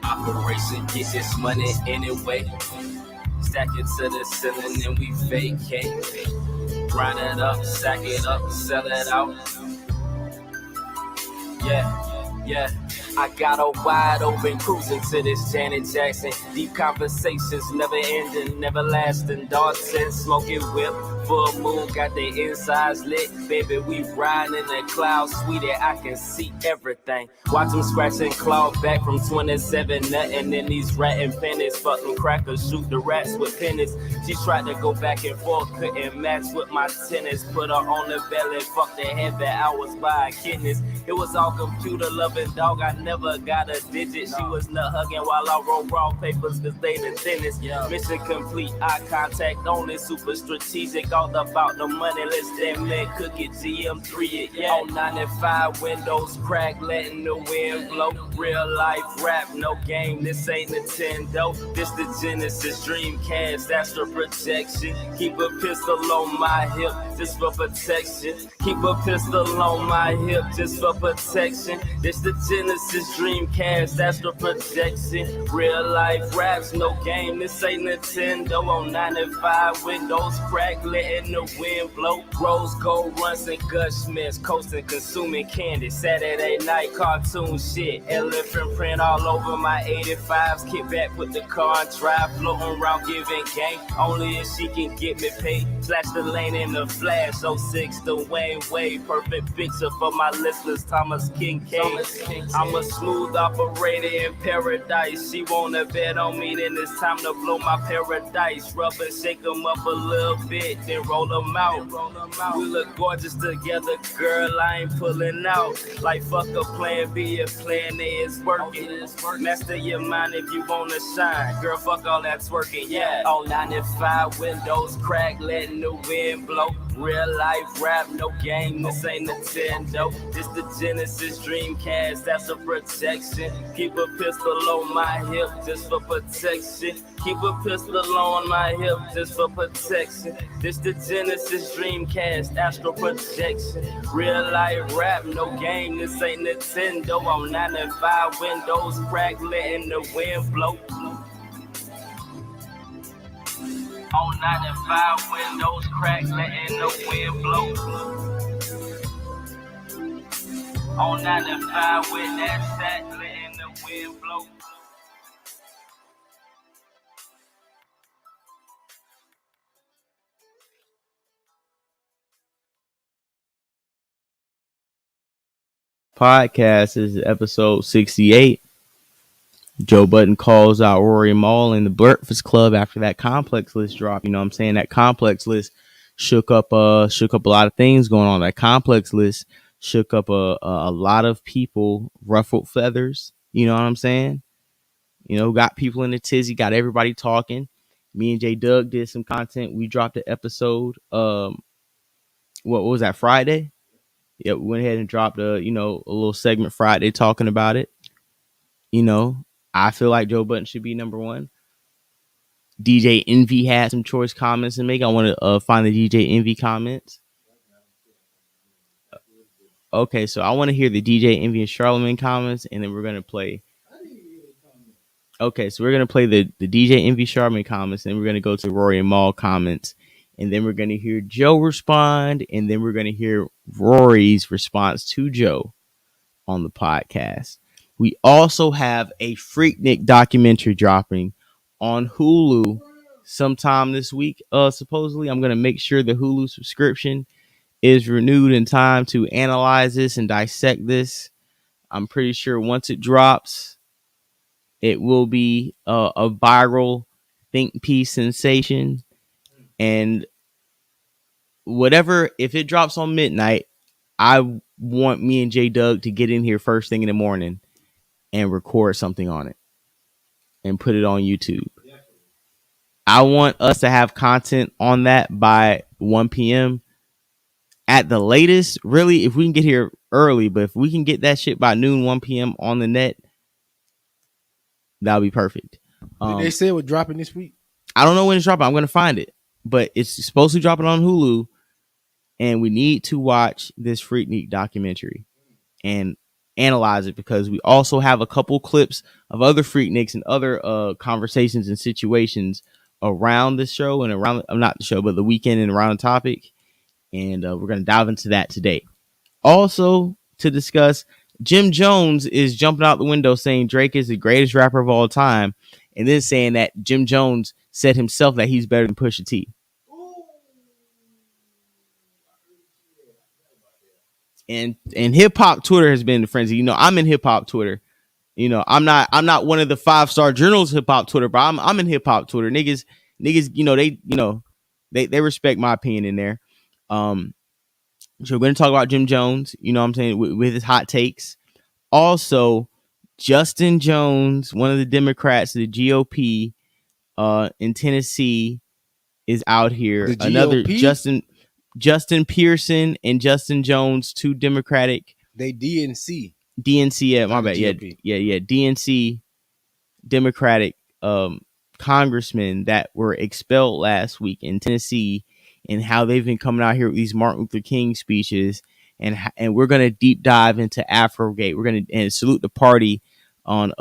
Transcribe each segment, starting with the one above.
Operation get this money anyway. Stack it to the ceiling and we vacate. Grind it up, sack it up, sell it out. Yeah. I got a wide open cruising to this Janet Jackson. Deep conversations, never ending, never lasting. Dawson, smoking whip, full moon, got the insides lit. Baby, we riding in the clouds, sweetie, I can see everything. Watch them scratch and claw back from 27, nothing in these rat and pennies. Fuck them crackers, shoot the rats with pennies. She tried to go back and forth, couldn't match with my tennis. Put her on the belly, fuck the heavy hours by kidneys. It was all computer loving, dog, I never got a digit. She was nut hugging while I wrote raw papers cause they the thinnest. Mission complete, eye contact only, super strategic, all about the money. Let's damn that cookie GM3 it, yeah. On 95 windows crack, letting the wind blow. Real life rap, no game, this ain't Nintendo. This the Genesis Dreamcast, astral projection. Keep a pistol on my hip just for protection. Keep a pistol on my hip just for protection. This the Genesis Dreamcast, astral projection. Real life raps, no game, this ain't Nintendo. On 95 windows crack, letting the wind blow. Rose gold runs and gushments, coasting, consuming candy. Saturday night cartoon shit, elephant print all over my 85s. Kick back, put the car and drive, floating around giving game. Only if she can get me paid. Flash the lane in the flash, 06 the Wayne Wade. Perfect picture for my listeners, Thomas Kincaid. I'm a smooth operator in paradise. She wanna bet on me, then it's time to blow my paradise. Rub and shake them up a little bit, then roll them out. We look gorgeous together, girl, I ain't pulling out. Like fuck a plan B, if plan A is working. Master your mind if you wanna shine. Girl, fuck all that twerking, yeah. On 95 windows crack, letting the wind blow. Real life rap, no game, this ain't Nintendo. This the Genesis Dreamcast, that's a protection. Keep a pistol on my hip just for protection. Keep a pistol on my hip just for protection. This the Genesis Dreamcast, astral projection. Real life rap, no game, this ain't Nintendo. On 95 windows crack, letting the wind blow. On 95 windows crack, letting the wind blow. On 95 with that sack, letting the wind blow. Podcast is episode 68. Joe Budden calls out Rory Maul in the Breakfast Club after that complex list drop. You know what I'm saying? That complex list shook up a lot of things going on. That complex list shook up a lot of people, ruffled feathers. You know what I'm saying? You know, got people in the tizzy, got everybody talking. Me and J Doug did some content. We dropped an episode. What was that, Friday? Yeah, we went ahead and dropped a little segment Friday talking about it. You know, I feel like Joe Budden should be number one. DJ Envy had some choice comments to make. I want to find the DJ Envy comments. Okay, so I want to hear the DJ Envy and Charlamagne comments, and then we're going to play. Okay, so we're going to play the DJ Envy Charlamagne comments, and we're going to go to Rory and Maul comments, and then we're going to hear Joe respond, and then we're going to hear Rory's response to Joe on the podcast. We also have a Freaknik documentary dropping on Hulu sometime this week. Supposedly, I'm going to make sure the Hulu subscription is renewed in time to analyze this and dissect this. I'm pretty sure once it drops, it will be a viral think piece sensation. And whatever, if it drops on midnight, I want me and J Doug to get in here first thing in the morning and record something on it and put it on YouTube. I want us to have content on that by 1 p.m. at the latest. Really, if we can get here early, but if we can get that shit by noon, 1 p.m. on the net, that'll be perfect. They say it was dropping this week. I don't know when it's dropping. I'm going to find it, but it's supposed to drop it on Hulu, and we need to watch this Freaknik documentary. And analyze it, because we also have a couple clips of other Freakniks and other conversations and situations around the show and around not the show, but the weekend and around the topic. And we're going to dive into that today. Also, to discuss, Jim Jones is jumping out the window saying Drake is the greatest rapper of all time, and then saying that Jim Jones said himself that he's better than Pusha T. And hip hop Twitter has been in frenzy. You know, I'm in hip hop Twitter. You know, I'm not one of the 5-star journals hip hop Twitter, but I'm in hip hop Twitter. Niggas, they respect my opinion in there. So we're going to talk about Jim Jones, you know what I'm saying, with his hot takes. Also, Justin Jones, one of the Democrats, the GOP in Tennessee, is out here. Another Justin Pearson and Justin Jones, two Democratic. They DNC. Yeah, my bad. Yeah. DNC Democratic congressmen that were expelled last week in Tennessee, and how they've been coming out here with these Martin Luther King speeches, and we're gonna deep dive into Afrogate. We're gonna salute the party on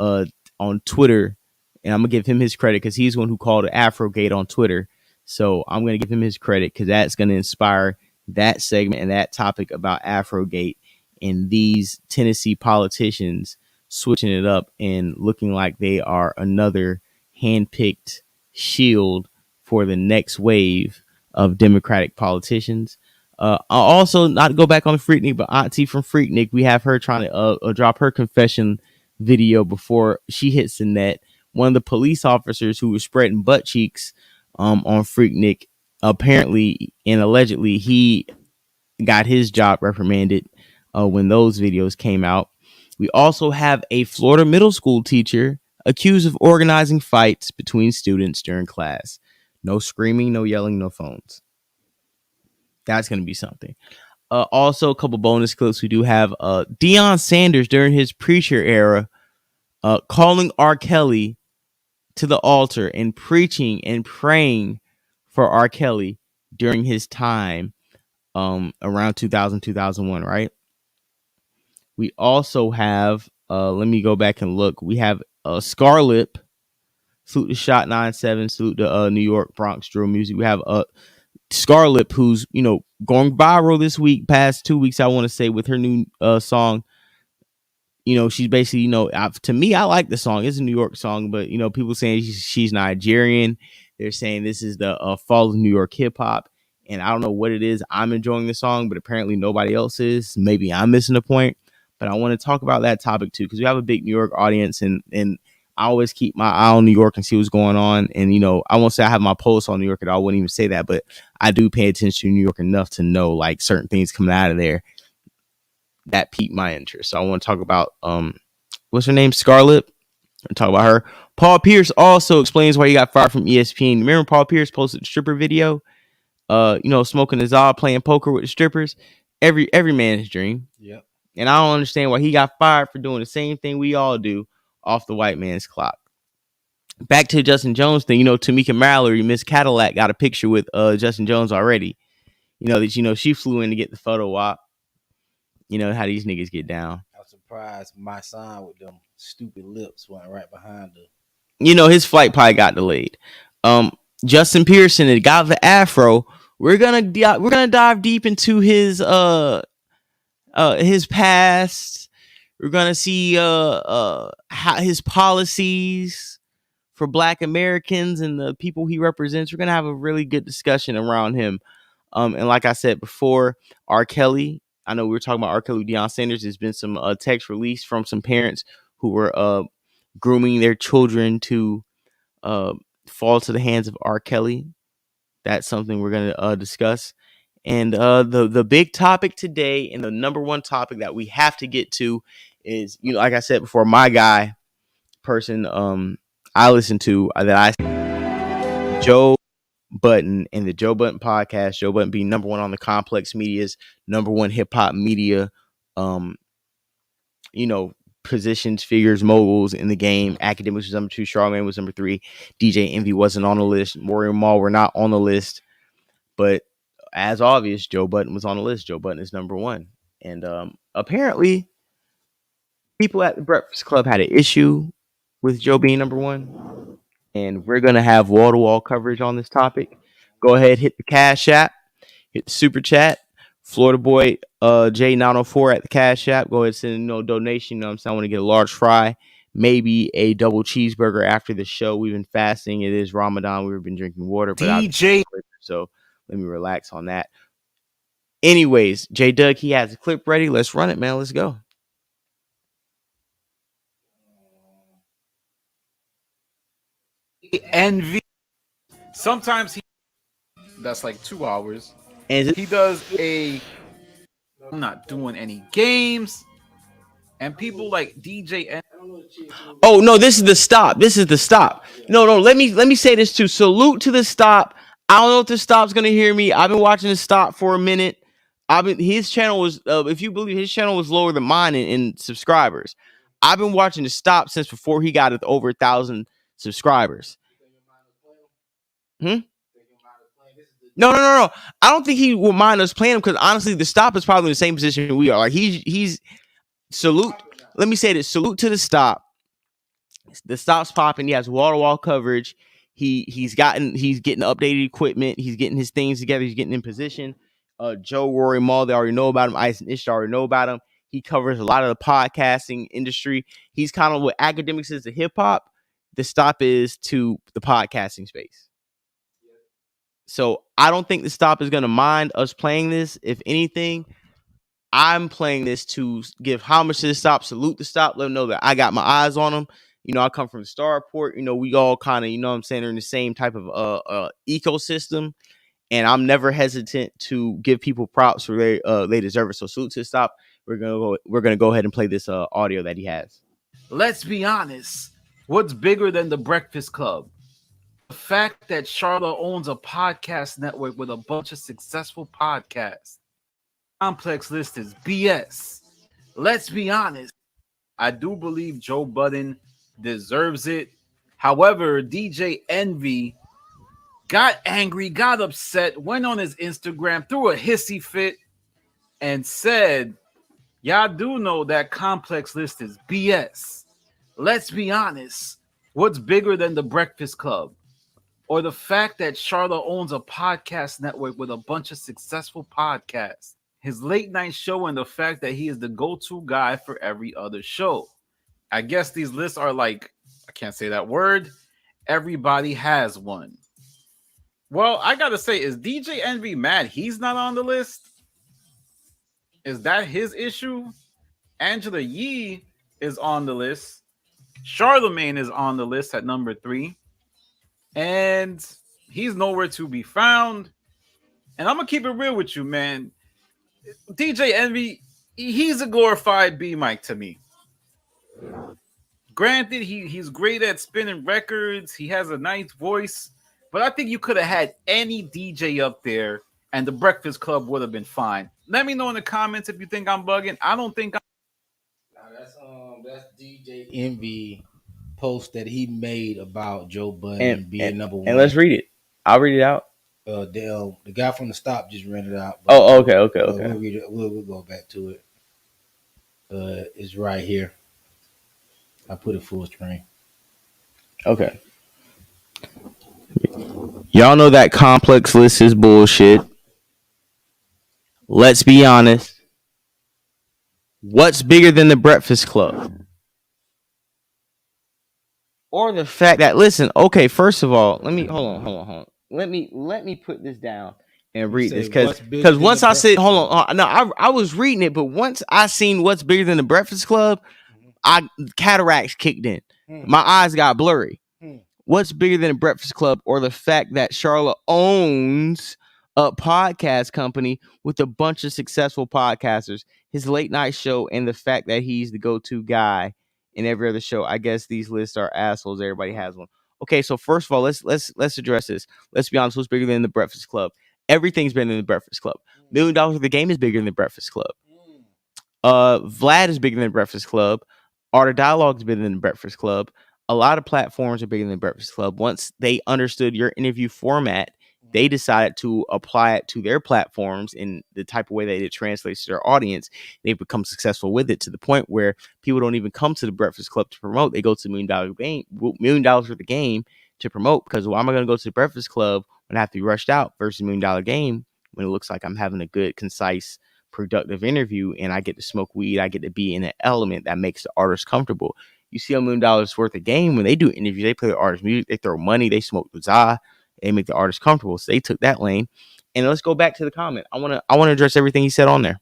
Twitter, and I'm gonna give him his credit because he's the one who called it Afrogate on Twitter. So I'm gonna give him his credit because that's gonna inspire that segment and that topic about Afrogate and these Tennessee politicians switching it up and looking like they are another handpicked shield for the next wave of Democratic politicians. I'll also not go back on Freaknik, but Auntie from Freaknik, we have her trying to drop her confession video before she hits the net. One of the police officers who was spreading butt cheeks on Freaknik, apparently and allegedly, he got his job reprimanded when those videos came out. We also have a Florida middle school teacher accused of organizing fights between students during class. No screaming, no yelling, no phones. That's going to be something. Also, a couple bonus clips. We do have Deion Sanders during his preacher era calling R. Kelly to the altar and preaching and praying for R. Kelly during his time around 2000, 2001, right? We also have, let me go back and look. We have Scarlip, salute to Shot 97, salute to New York Bronx Drill Music. We have Scarlip, who's, going viral this week, past 2 weeks, I want to say, with her new song. She's basically, to me, I like the song. It's a New York song, but, people saying she's Nigerian. They're saying this is the fall of New York hip hop. And I don't know what it is. I'm enjoying the song, but apparently nobody else is. Maybe I'm missing a point. But I want to talk about that topic too, because we have a big New York audience, and I always keep my eye on New York and see what's going on. And, I won't say I have my pulse on New York at all. I wouldn't even say that, but I do pay attention to New York enough to know like certain things coming out of there that piqued my interest. So I want to talk about, what's her name? Scarlett. Talk about her. Paul Pierce also explains why he got fired from ESPN. Remember Paul Pierce posted the stripper video, smoking a Zod, playing poker with the strippers. Every man's dream. Yep. And I don't understand why he got fired for doing the same thing we all do off the white man's clock. Back to Justin Jones thing, Tamika Mallory, Miss Cadillac, got a picture with Justin Jones already. She flew in to get the photo op. How these niggas get down. I was surprised my son with them stupid lips went right behind her. His flight probably got delayed. Justin Pearson, the guy with the afro, we're gonna dive deep into his past. We're gonna see how his policies for Black Americans and the people he represents. We're gonna have a really good discussion around him. And like I said before, R. Kelly. I know we were talking about R. Kelly, Deion Sanders. There's been some text released from some parents who were grooming their children to fall to the hands of R. Kelly. That's something we're gonna discuss. And the big topic today, and the number one topic that we have to get to, is, like I said before, my guy person I listen to Joe Budden and the Joe Budden podcast. Joe Budden being number one on the Complex Media's number one hip hop media, positions, figures, moguls in the game. Academics was number 2, Charlamagne was number 3, DJ Envy wasn't on the list, Rory and Mal were not on the list, but as obvious, Joe Budden was on the list. Joe Budden is number 1. And apparently people at the Breakfast Club had an issue with Joe being number one, and we're gonna have wall to wall coverage on this topic. Go ahead, hit the Cash App, hit the Super Chat. Florida Boy J904 at the Cash App. Go ahead and send donation. You know what I'm saying? I want to get a large fry, maybe a double cheeseburger after the show. We've been fasting. It is Ramadan. We've been drinking water, but DJ. So let me relax on that. Anyways, J Doug, he has a clip ready. Let's run it, man. Let's go. Envy. Sometimes that's like 2 hours. And he does I'm not doing any games. And people like DJ. Oh no, this is the stop. This is the stop. No, let me say this too. Salute to the stop. I don't know if the stop's gonna hear me. I've been watching the stop for a minute. His channel was, if you believe, his channel was lower than mine in subscribers. I've been watching the stop since before he got over 1,000 subscribers. No. I don't think he will mind us playing him because honestly, the stop is probably in the same position we are. Like he's salute. Let me say this: salute to the stop. The stop's popping. He has wall to wall coverage. He's getting updated equipment. He's getting his things together. He's getting in position. Joe, Rory, Maul, they already know about him. Ice and Ish already know about him. He covers a lot of the podcasting industry. He's kind of what academics is to hip hop. The stop is to the podcasting space. So I don't think the stop is going to mind us playing this. If anything, I'm playing this to give homage to the stop, salute the stop, let them know that I got my eyes on them. You know, I come from the Starport. You know, we all kind of, you know what I'm saying, are in the same type of ecosystem. And I'm never hesitant to give people props for they deserve it. So salute to the stop. We're gonna go ahead and play this audio that he has. Let's be honest. What's bigger than the Breakfast Club? The fact that Charlotte owns a podcast network with a bunch of successful podcasts. Complex list is BS. Let's be honest. I do believe Joe Budden deserves it. However, DJ Envy got angry, got upset, went on his Instagram, threw a hissy fit, and said, y'all do know that complex list is BS. Let's be honest. What's bigger than the Breakfast Club? Or the fact that Charlotte owns a podcast network with a bunch of successful podcasts? His late night show and the fact that he is the go-to guy for every other show. I guess these lists are like, I can't say that word. Everybody has one. Well, I gotta say, is DJ Envy mad he's not on the list? Is that his issue? Angela Yee is on the list. Charlemagne is on the list at number 3. And he's nowhere to be found. And I'm gonna keep it real with you, man. DJ Envy, he's a glorified B-Mike to me. Granted, he's great at spinning records. He has a nice voice. But I think you could have had any DJ up there and the Breakfast Club would have been fine. Let me know in the comments if you think I'm bugging. I don't think I'm. That's DJ Envy post that he made about Joe Budden being number 1. And let's read it. I'll read it out. The guy from the stop just read it out. Okay. We'll read it. We'll go back to it. It's right here. I put it full screen. Okay. Y'all know that complex list is bullshit. Let's be honest. What's bigger than the Breakfast Club? Or the fact that, listen, okay, first of all, let me hold on. Let me put this down and read this because once I said hold on, no, I was reading it, but once I seen what's bigger than the Breakfast Club, cataracts kicked in. My eyes got blurry. What's bigger than the Breakfast Club, or the fact that Charlotte owns a podcast company with a bunch of successful podcasters, his late night show, and the fact that he's the go-to guy in every other show? I guess these lists are assholes. Everybody has one. Okay, so first of all, let's address this. Let's be honest. What's bigger than the Breakfast Club? Everything's bigger than the Breakfast Club. $1 Million of the Game is bigger than the Breakfast Club. Vlad is bigger than the Breakfast Club. Art of Dialogue is bigger than the Breakfast Club. A lot of platforms are bigger than the Breakfast Club. Once they understood your interview format they decided to apply it to their platforms in the type of way that it translates to their audience. They've become successful with it to the point where people don't even come to the Breakfast Club to promote. They go to $1 Million worth of game to promote, because why am I going to go to the Breakfast Club when I have to be rushed out versus $1 Million game when it looks like I'm having a good, concise, productive interview and I get to smoke weed, I get to be in an element that makes the artist comfortable. You see $1 million worth of game when they do interviews, they play the artist music, they throw money, they smoke the za, they make the artist comfortable. So they took that lane. And let's go back to the comment. I want to address everything he said on there.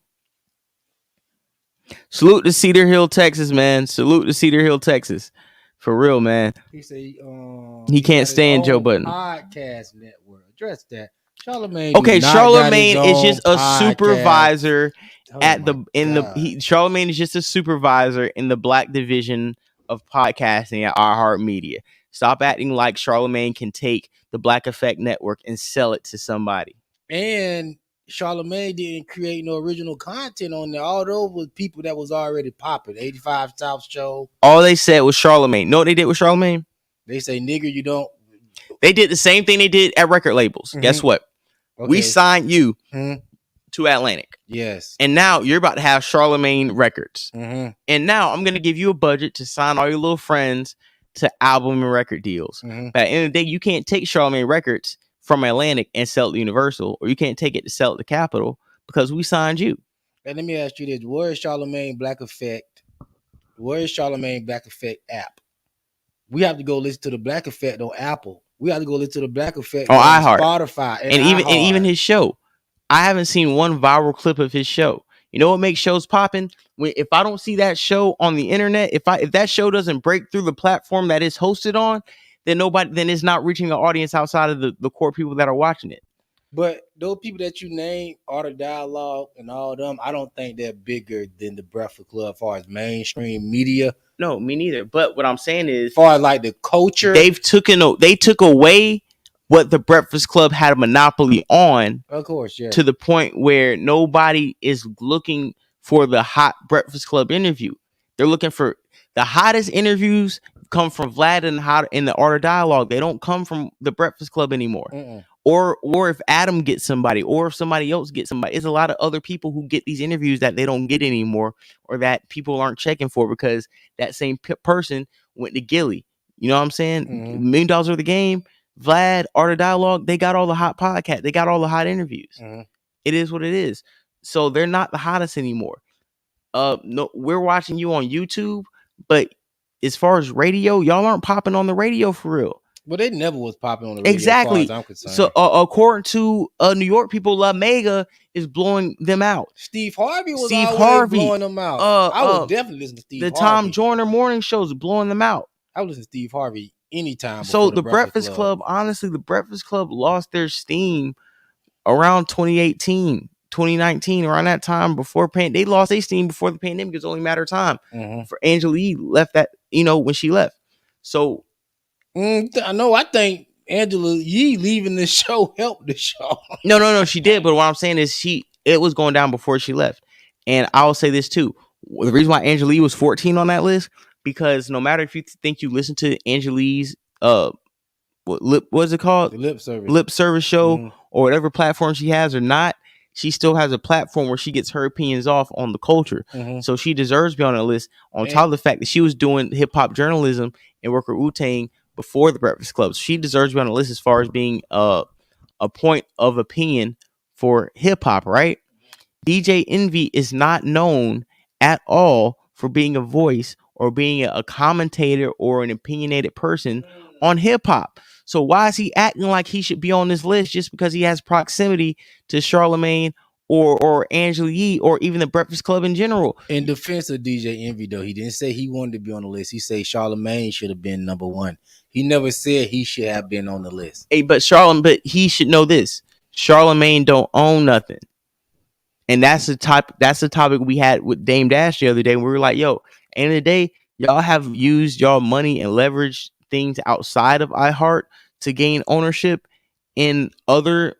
Salute to Cedar Hill, Texas, man. Salute to Cedar Hill, Texas. For real, man. He said he can't stand Joe Budden. Podcast network. Address that. Charlamagne. Okay, Charlamagne is just a supervisor Charlamagne is just a supervisor in the black division of podcasting at iHeartMedia. Stop acting like Charlamagne can take the Black Effect Network and sell it to somebody. And Charlamagne didn't create no original content on there. All those was people that was already popping. 85 South Show. All they said was Charlamagne. Know what they did with Charlamagne? They say, nigga, you don't. They did the same thing they did at record labels. Mm-hmm. Guess what? Okay. We signed you to Atlantic. Yes. And now you're about to have Charlamagne Records. Mm-hmm. And now I'm going to give you a budget to sign all your little friends to album and record deals. Mm-hmm. But at the end of the day, you can't take Charlamagne Records from Atlantic and sell it to Universal, or you can't take it to sell it to Capitol because we signed you. And let me ask you this. Where is Charlamagne Black Effect? Where is Charlamagne Black Effect app? We have to go listen to the Black Effect on Apple. We have to go listen to the Black Effect on iHeart, Spotify, and even his show. I haven't seen one viral clip of his show. You know what makes shows popping? If I don't see that show on the internet, if that show doesn't break through the platform that it's hosted on, then it's not reaching an audience outside of the core people that are watching it. But those people that you name, Art of Dialogue and all of them, I don't think they're bigger than the Breakfast Club as far as mainstream media. No, me neither. But what I'm saying is, as far as like the culture, they took away what the Breakfast Club had a monopoly on. Of course, yeah. To the point where nobody is looking for the hot Breakfast Club interview. They're looking for the hottest interviews come from Vlad and the Art of Dialogue. They don't come from the Breakfast Club anymore. Mm-mm. Or if Adam gets somebody, or if somebody else gets somebody. It's a lot of other people who get these interviews that they don't get anymore, or that people aren't checking for because that same person went to Gilly. You know what I'm saying? $1 million worth of game. Vlad, Art of Dialogue, they got all the hot podcasts. They got all the hot interviews. Mm-hmm. It is what it is. So they're not the hottest anymore. No, we're watching you on YouTube, but as far as radio, y'all aren't popping on the radio for real. But they never was popping on the radio. Exactly. As far as I'm concerned. So according to New York people, La Mega is blowing them out. Steve Harvey was always blowing them out. I would definitely listen to Steve Harvey. The Tom Joyner morning shows blowing them out. I would listen to Steve Harvey anytime. So the Breakfast Club, honestly, the Breakfast Club lost their steam around 2018, 2019, around that time before they lost their steam before the pandemic. It's only a matter of time. For Angela Yee left that, when she left. So I think Angela Yee leaving the show helped the show. No, she did. But what I'm saying is it was going down before she left. And I'll say this too. The reason why Angela Yee was 14 on that list, because no matter if you think you listen to Angela Yee's what's it called? The lip service show or whatever platform she has or not, she still has a platform where she gets her opinions off on the culture. So she deserves to be on the list, on top of the fact that she was doing hip hop journalism and work with Wu-Tang before the Breakfast Club. She deserves to be on the list as far as being a point of opinion for hip hop, right? DJ Envy is not known at all for being a voice or being a commentator or an opinionated person on hip hop. So why is he acting like he should be on this list just because he has proximity to Charlamagne or Angela Yee or even the Breakfast Club in general? In defense of DJ Envy, though, he didn't say he wanted to be on the list. He said Charlamagne should have been number one. He never said he should have been on the list. Hey, but he should know this. Charlamagne don't own nothing. And that's the topic we had with Dame Dash the other day. We were like, yo, end of the day, y'all have used y'all money and leveraged things outside of iHeart to gain ownership in other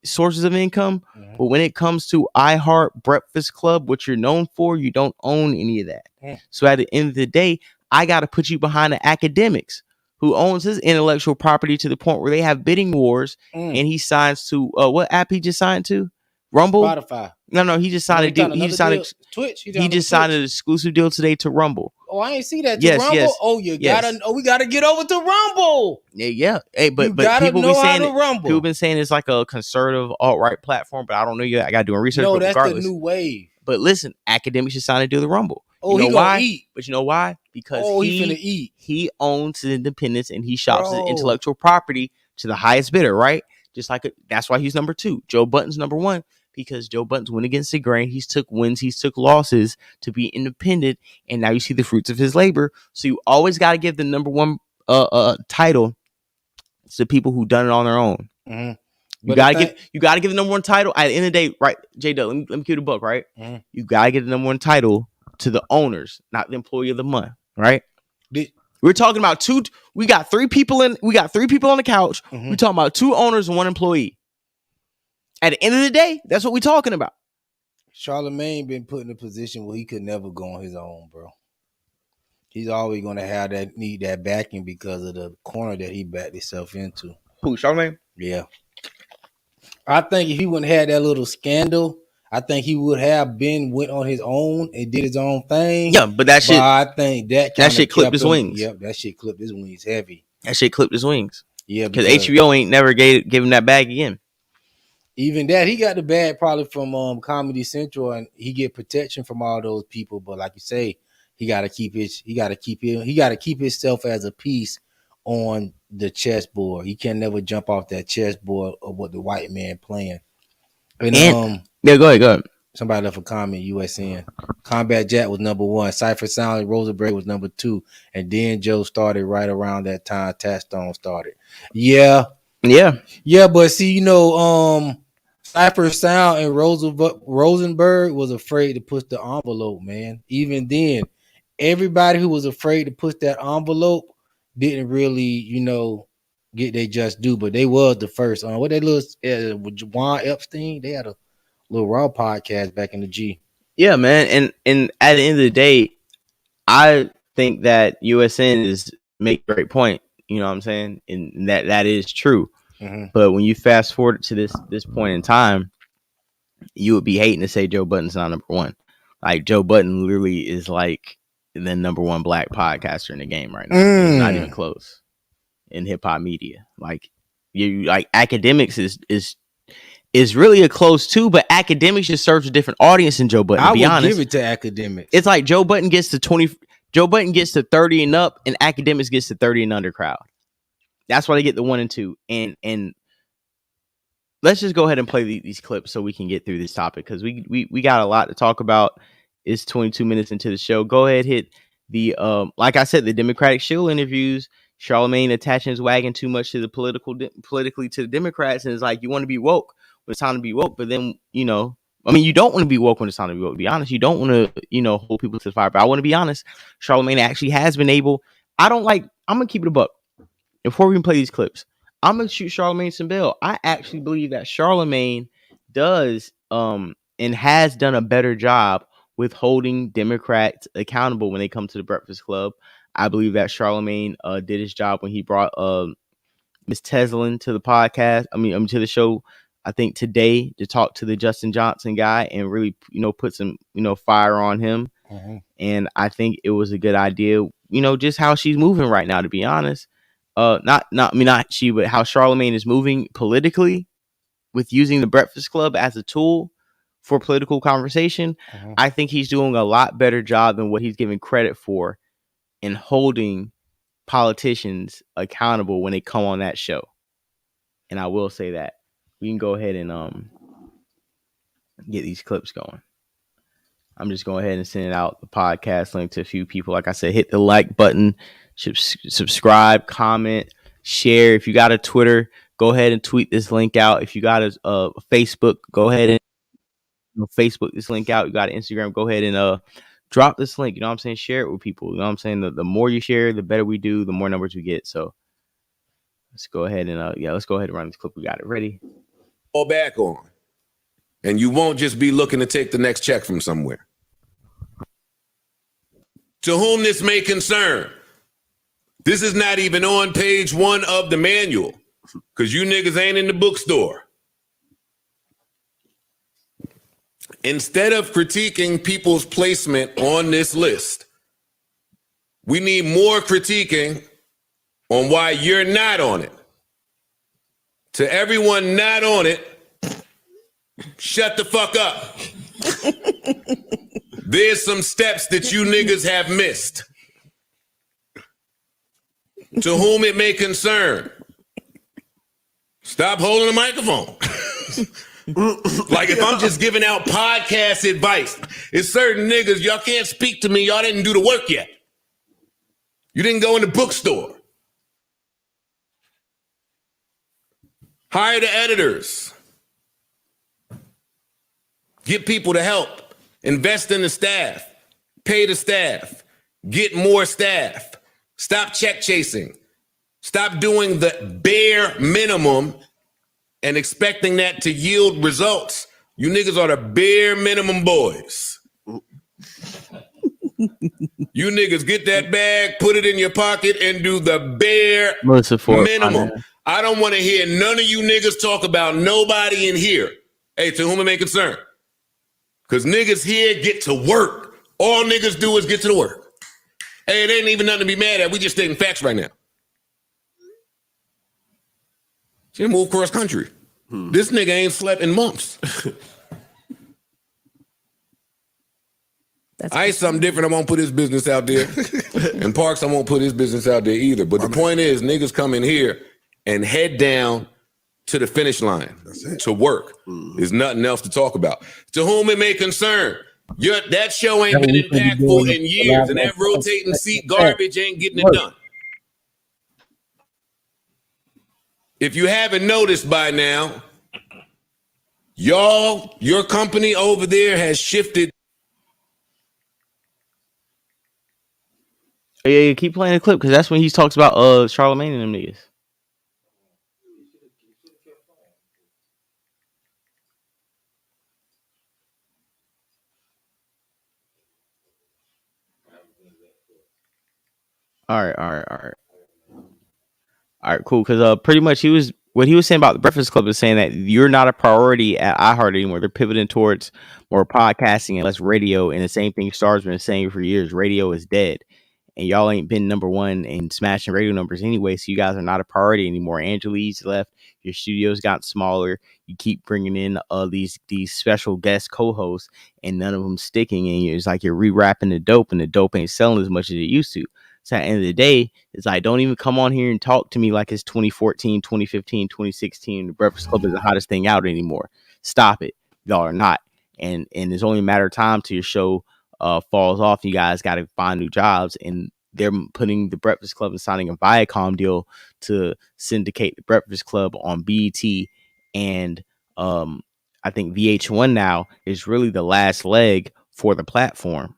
sources of income. But when it comes to iHeart Breakfast Club, what you're known for, you don't own any of that. So at the end of the day, I got to put you behind the academics. who owns his intellectual property to the point where they have bidding wars, and he signs to what app he just signed to? Rumble? Spotify. No, he just signed a deal. He just signed Twitch. He just signed an exclusive deal today to Rumble. Oh, I ain't see that. Yes, Rumble. yes. Oh, we gotta get over to Rumble. Yeah. Hey, but people be saying people been saying it's like a conservative alt-right platform, but I don't know yet. I gotta do research. No, that's regardless, the new wave. But listen, academics should sign to do the Rumble. Oh, you know he why? gonna eat. But you know why? Because he finna eat. He owns his independence and he shops his intellectual property to the highest bidder, right? Just like that's why he's number 2. Joe Budden's number 1 because Joe Budden's went against the grain. He's took wins, he's took losses to be independent, and now you see the fruits of his labor. So you always got to give the number 1 title to people who done it on their own. Mm-hmm. You gotta give the number 1 title at the end of the day, right? J-Dub, let me keep the book, right? Mm-hmm. You gotta get the number 1 title to the owners, not the employee of the month, right? We're talking about we got 3 people on the couch. Mm-hmm. We're talking about 2 owners and 1 employee. At the end of the day, that's what we're talking about. Charlemagne been put in a position where he could never go on his own, bro. He's always gonna need that backing because of the corner that he backed himself into. Who, Charlemagne? Yeah. I think if he wouldn't have that little scandal, I think he would have went on his own and did his own thing. Yeah, but that shit. I think that shit clipped his wings. Yep, that shit clipped his wings heavy. That shit clipped his wings. Yeah, because HBO ain't never gave him that bag again. Even that, he got the bag probably from Comedy Central, and he get protection from all those people. But like you say, he got to keep himself as a piece on the chessboard. He can never jump off that chessboard of what the white man playing. And yeah, go ahead. Somebody left a comment. USN Combat Jack was number 1. Cypher Sound and Rosenberg was number 2, and then Joe started right around that time. Tatstone started. Yeah. But see, Cypher Sound and Rosenberg was afraid to push the envelope, man. Even then, everybody who was afraid to push that envelope didn't really, get their just due, but they was the first. What they with Juwan Epstein, they had a little Raw podcast back in the G. Yeah, man, and at the end of the day, I think that USN is make a great point. You know what I'm saying, and that is true. Mm-hmm. But when you fast forward to this point in time, you would be hating to say Joe Budden's not number 1. Like Joe Budden literally is like the number 1 black podcaster in the game right now. It's not even close in hip hop media. Like academics is really a close 2, but academics just serves a different audience than Joe Budden. To be honest, give it to academics. It's like Joe Budden gets to 20. Joe Budden gets to 30 and up, and academics gets to 30 and under crowd. That's why they get the 1 and 2. And let's just go ahead and play these clips so we can get through this topic because we got a lot to talk about. It's 22 minutes into the show. Go ahead, hit the like I said, the Democratic shill interviews. Charlemagne attaching his wagon too much to the politically to the Democrats, and it's like you want to be woke when it's time to be woke, but then you don't want to be woke when it's time to be woke. To be honest, you don't want to hold people to the fire. But I want to be honest, Charlemagne actually has been able. I'm gonna keep it a buck. Before we can play these clips, I'm gonna shoot Charlemagne some bail. I actually believe that Charlemagne does and has done a better job with holding Democrats accountable when they come to the Breakfast Club. I believe that Charlemagne did his job when he brought Miss Teslin to the podcast. To the show. I think today to talk to the Justin Johnson guy and really, put some, fire on him. Mm-hmm. And I think it was a good idea. Just how she's moving right now. To be honest, not she, but how Charlemagne is moving politically with using the Breakfast Club as a tool for political conversation. Mm-hmm. I think he's doing a lot better job than what he's given credit for in holding politicians accountable when they come on that show. And I will say that we can go ahead and get these clips going. I'm just going ahead and sending out the podcast link to a few people. Like I said, hit the like button, subscribe, comment, share. If you got a Twitter, go ahead and tweet this link out. If you got a Facebook, go ahead and Facebook this link out. You got an Instagram, go ahead and drop this link. You know what I'm saying? Share it with people. You know what I'm saying? The more you share, the better we do, the more numbers we get. So let's go ahead and let's go ahead and run this clip. We got it ready. Fall back on. And you won't just be looking to take the next check from somewhere. To whom this may concern, This is not even on page 1 of the manual because you niggas ain't in the bookstore. Instead of critiquing people's placement on this list, we need more critiquing on why you're not on it. To everyone not on it, shut the fuck up. There's some steps that you niggas have missed. To whom it may concern, stop holding the microphone. Like if I'm just giving out podcast advice, it's certain niggas, y'all can't speak to me. Y'all didn't do the work yet. You didn't go in the bookstore. Hire the editors. Get people to help. Invest in the staff. Pay the staff. Get more staff. Stop check chasing. Stop doing the bare minimum and expecting that to yield results. You niggas are the bare minimum boys. You niggas get that bag, put it in your pocket, and do the bare minimum. I don't want to hear none of you niggas talk about nobody in here. Hey, to whom it may concern. Because niggas here get to work. All niggas do is get to the work. Hey, it ain't even nothing to be mad at. We just stating facts right now. She moved cross country. This nigga ain't slept in months. I ain't something different. I won't put his business out there. And Parks, I won't put his business out there either. But the point is, niggas come in here and head down to the finish line to work. There's nothing else to talk about. To whom it may concern, that show ain't been impactful in years, and that rotating seat garbage ain't getting it done. If you haven't noticed by now, your company over there has shifted. Yeah, keep playing the clip because that's when he talks about Charlamagne and them niggas. All right, cool. Because pretty much what he was saying about the Breakfast Club is saying that you're not a priority at iHeart anymore. They're pivoting towards more podcasting and less radio. And the same thing Star's been saying for years: radio is dead, and y'all ain't been number one in smashing radio numbers anyway. So you guys are not a priority anymore. Angelique's left. Your studio's got smaller. You keep bringing in these special guest co-hosts, and none of them sticking. And it's like you're re-rapping the dope, and the dope ain't selling as much as it used to. So at the end of the day, it's like, don't even come on here and talk to me like it's 2014, 2015, 2016. The Breakfast Club is the hottest thing out anymore. Stop it. Y'all are not. And it's only a matter of time till your show falls off. You guys got to find new jobs. And they're putting the Breakfast Club and signing a Viacom deal to syndicate the Breakfast Club on BET. And I think VH1 now is really the last leg for the platform.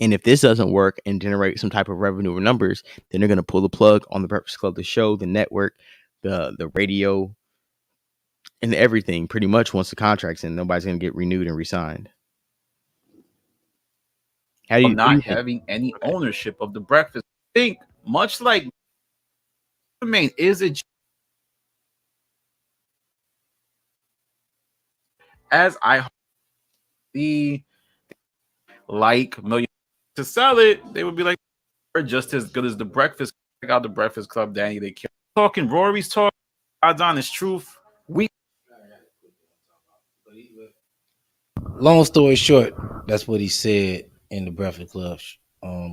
And if this doesn't work and generate some type of revenue or numbers, then they're going to pull the plug on the Breakfast Club, the show, the network, the radio, and everything pretty much once the contract's in. Nobody's going to get renewed and re-signed. How do you not having any ownership of the Breakfast? I think much like is it as I the like million to sell it, they would be like, we're just as good as the Breakfast. Check out the Breakfast Club, Danny. They keep talking. Rory's talking. God's honest truth. Long story short, that's what he said in the Breakfast Club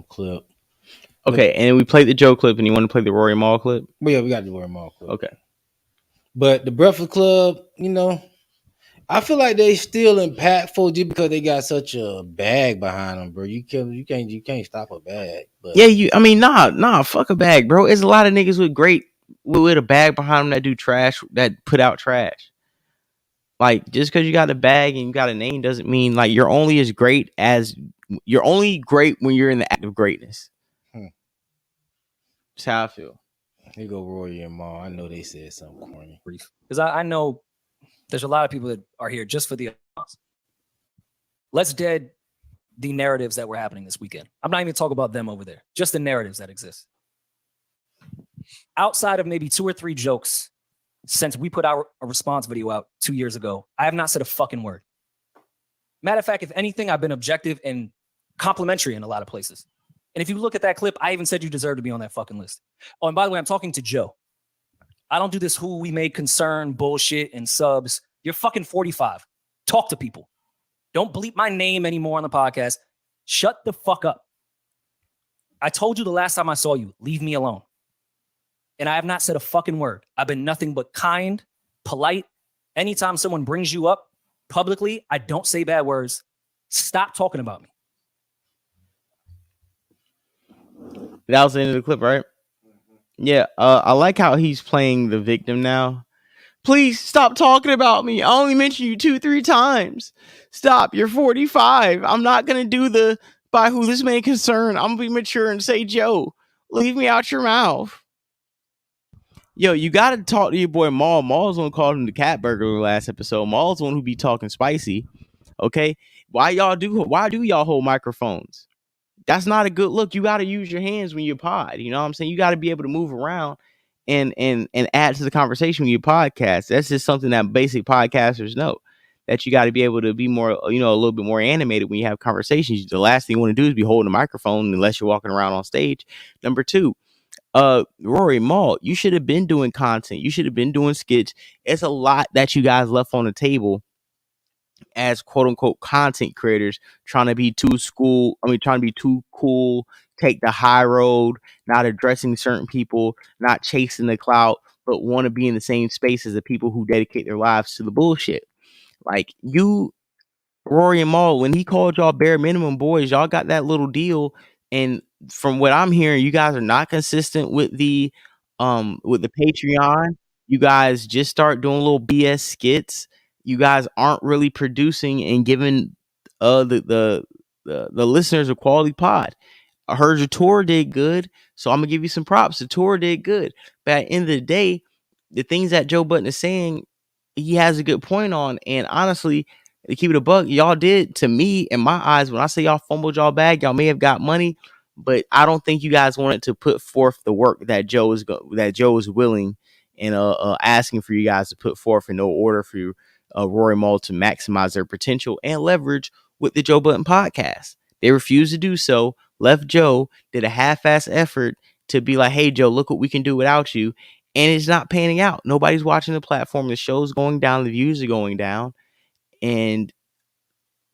clip. Okay, and we played the Joe clip, and you want to play the Rory Mall clip? Well, yeah, we got the Rory Mall clip. Okay. But the Breakfast Club, I feel like they still impactful just because they got such a bag behind them, bro. You can't stop a bag. But yeah, fuck a bag, bro. It's a lot of niggas with a bag behind them that do trash, that put out trash. Like, just because you got a bag and you got a name doesn't mean like you're only great when you're in the act of greatness. That's how I feel. Here go Rory and Ma. I know they said something corny. Because I know there's a lot of people that are here just for the applause. Let's dead the narratives that were happening this weekend. I'm not even talking about them over there, just the narratives that exist. Outside of maybe 2 or 3 jokes since we put our a response video out 2 years ago, I have not said a fucking word. Matter of fact, if anything, I've been objective and complimentary in a lot of places. And if you look at that clip, I even said you deserve to be on that fucking list. Oh, and by the way, I'm talking to Joe. I don't do this who we made concern bullshit and subs. You're fucking 45. Talk to people. Don't bleep my name anymore on the podcast. Shut the fuck up. I told you the last time I saw you, leave me alone. And I have not said a fucking word. I've been nothing but kind, polite. Anytime someone brings you up publicly, I don't say bad words. Stop talking about me. That was the end of the clip, right? Yeah, I like how he's playing the victim now. Please stop talking about me. I only mentioned you 2-3 times. Stop. You're 45. I'm not going to do the by who this may concern. I'm going to be mature and say, Joe, leave me out your mouth. Yo, you got to talk to your boy Maul. Maul's the one who called him the cat burglar last episode. Maul's the one who be talking spicy. Okay? Why do y'all hold microphones? That's not a good look. You got to use your hands when you pod. You know what I'm saying? You got to be able to move around and add to the conversation when you podcast. That's just something that basic podcasters know, that you got to be able to be more, a little bit more animated when you have conversations. The last thing you want to do is be holding a microphone unless you're walking around on stage. Number 2, Rory, Maul, you should have been doing content. You should have been doing skits. It's a lot that you guys left on the table as quote unquote content creators, trying to be too cool, take the high road, not addressing certain people, not chasing the clout, but want to be in the same space as the people who dedicate their lives to the bullshit. Like you, Rory and Maul, when he called y'all bare minimum boys, y'all got that little deal. And from what I'm hearing, you guys are not consistent with the Patreon. You guys just start doing little BS skits. You guys aren't really producing and giving the listeners a quality pod. I heard your tour did good, so I'm gonna give you some props. The tour did good, but at the end of the day, the things that Joe Budden is saying, he has a good point on. And honestly, to keep it a buck, y'all did, to me, in my eyes, when I say y'all fumbled y'all bag, y'all may have got money, but I don't think you guys wanted to put forth the work that Joe is willing and asking for you guys to put forth in order for you. Rory Maul to maximize their potential and leverage with the Joe Budden podcast. They refused to do so, left Joe, did a half-ass effort to be like, hey, Joe, look what we can do without you. And it's not panning out. Nobody's watching the platform. The show's going down. The views are going down. And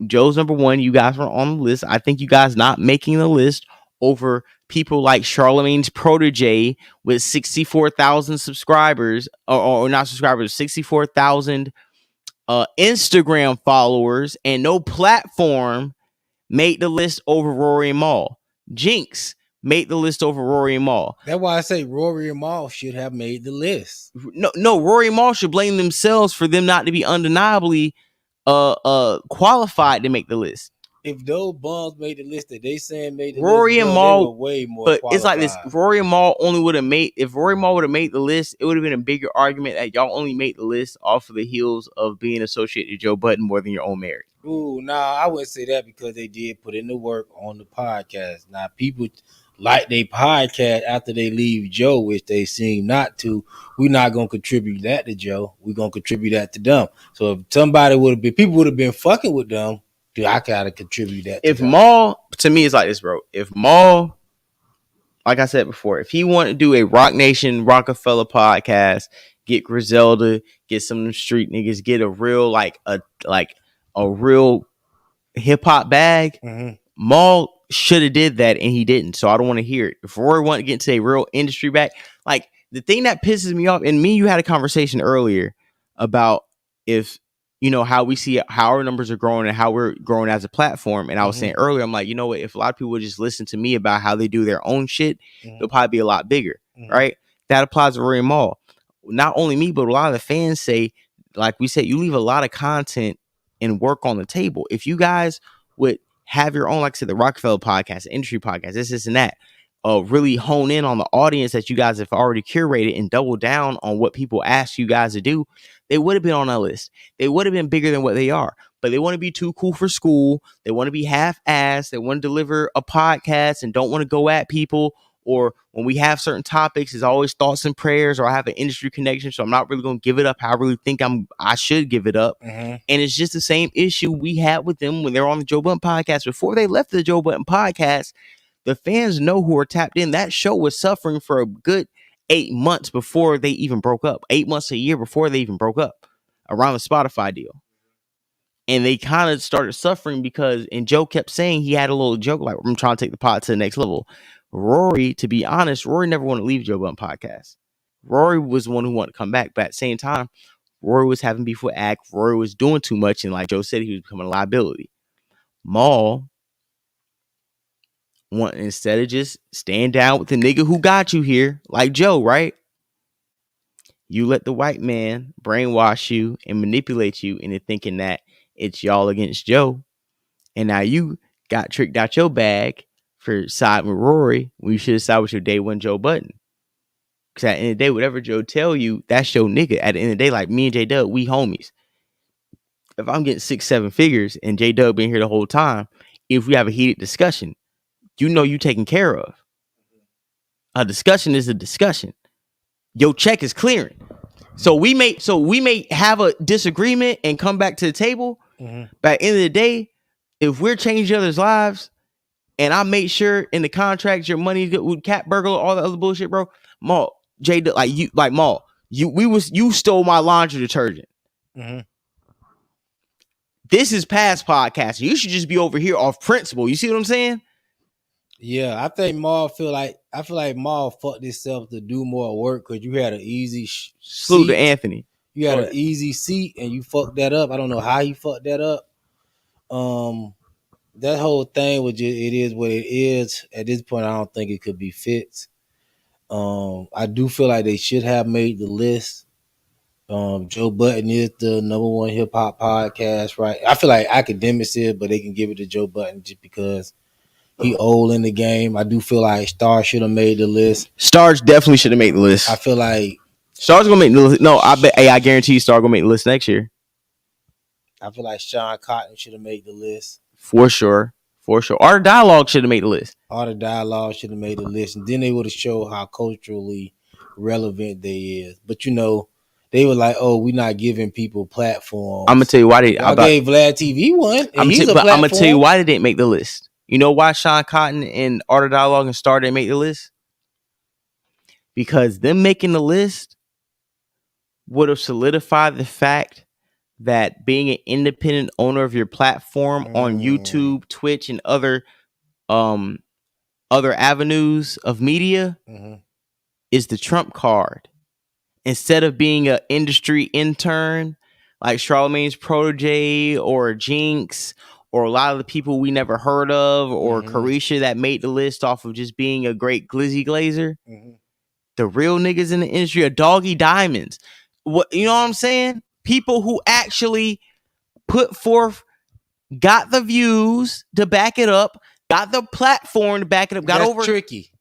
Joe's number 1. You guys were on the list. I think you guys not making the list over people like Charlemagne's protege with 64,000 subscribers, or not subscribers, 64,000 Instagram followers, and no platform made the list over Rory and Maul. Jinx made the list over Rory and Maul. That's why I say Rory and Maul should have made the list. No, Rory and Maul should blame themselves for them not to be undeniably qualified to make the list. If those bums made the list that they saying made the Rory list, and Maul, way more but qualified. it's like this. Rory and Maul only would have made, if Rory and Maul would have made the list, it would have been a bigger argument that y'all only made the list off of the heels of being associated with Joe Budden more than your own merit. Ooh, nah, I wouldn't say that, because they did put in the work on the podcast. Now, people like they podcast after they leave Joe, which they seem not to. We're not gonna contribute that to Joe. We're gonna contribute that to them. So if somebody people would have been fucking with them, dude, I gotta contribute that. If Maul, to me, it's like this, bro. If Maul, like I said before, if he wanted to do a Rock Nation Rockefeller podcast, get Griselda, get some of them street niggas, get a real a real hip hop bag, Maul should have did that, and he didn't. So I don't want to hear it. If Rory wanted to get into a real industry bag, like the thing that pisses me off, and me, you had a conversation earlier about if, how we see how our numbers are growing and how we're growing as a platform. And I was saying earlier, I'm like, you know what? If a lot of people would just listen to me about how they do their own shit, it'll probably be a lot bigger, right? That applies to Rory and Maul. Not only me, but a lot of the fans say, like we said, you leave a lot of content and work on the table. If you guys would have your own, like I said, the Rockefeller podcast, the industry podcast, this and that, really hone in on the audience that you guys have already curated and double down on what people ask you guys to do, they would have been on that list. They would have been bigger than what they are. But they want to be too cool for school. They want to be half-assed. They want to deliver a podcast and don't want to go at people or when we have certain topics, it's always thoughts and prayers, or I have an industry connection, so I'm not really going to give it up how I really think I should give it up. And it's just the same issue we had with them when they were on the Joe Budden podcast. Before they left the Joe Budden podcast, the fans know who are tapped in. That show was suffering for a good 8 months before they even broke up. 8 months, a year before they even broke up, around the Spotify deal. And they kind of started suffering because, and Joe kept saying, he had a little joke like, I'm trying to take the pod to the next level. Rory, to be honest, Rory never wanted to leave Joe Budden podcast. Rory was the one who wanted to come back. But at the same time, Rory was having beef with Act. Rory was doing too much. And like Joe said, he was becoming a liability. Maul, instead of just staying down with the nigga who got you here, like Joe, right? You let the white man brainwash you and manipulate you into thinking that it's y'all against Joe. And now you got tricked out your bag for siding with Rory when you should have sided with your day one Joe Budden. Because at the end of the day, whatever Joe tell you, that's your nigga. At the end of the day, like me and J-Dub, we homies. If I'm getting 6-7 figures and J-Dub been here the whole time, if we have a heated discussion, you know you taken care of. A discussion is a discussion. Your check is clearing. So we may have a disagreement and come back to the table. But at the end of the day, if we're changing each other's lives, and I made sure in the contracts your money with cat burglar, all the other bullshit, bro. Maul, Maul, you stole my laundry detergent. This is past podcasting. You should just be over here off principle. You see what I'm saying? Yeah, I think Maul I feel like Maul fucked himself to do more work because you had an easy salute to Anthony. You had an easy seat and you fucked that up. I don't know how you fucked that up. That whole thing was just, it is what it is. At this point, I don't think it could be fixed. I do feel like they should have made the list. Joe Budden is the #1 hip hop podcast, right? I feel like Academics is, but they can give it to Joe Budden just because he old in the game. I do feel like Star should have made the list. Stars definitely should have made the list. I feel like Star's gonna make the list. No, I guarantee you Star gonna make the list next year. I feel like Sean Cotton should have made the list. For sure. Art of Dialogue should have made the list. Art of Dialogue should have made the list. And then they would have showed how culturally relevant they is. But you know, they were like, oh, we're not giving people platforms. I'm gonna tell you why they gave Vlad TV one. I'm gonna tell you why they didn't make the list. You know why Sean Cotton and Art of Dialogue and Star didn't make the list? Because them making the list would have solidified the fact that being an independent owner of your platform on YouTube, Twitch, and other avenues of media is the trump card. Instead of being an industry intern like Charlamagne's protege or Jinx or a lot of the people we never heard of or Carisha that made the list off of just being a great glizzy glazer, the real niggas in the industry are Doggy Diamonds. What, you know what I'm saying? People who actually put forth, got the views to back it up, got the platform to back it up, That's tricky.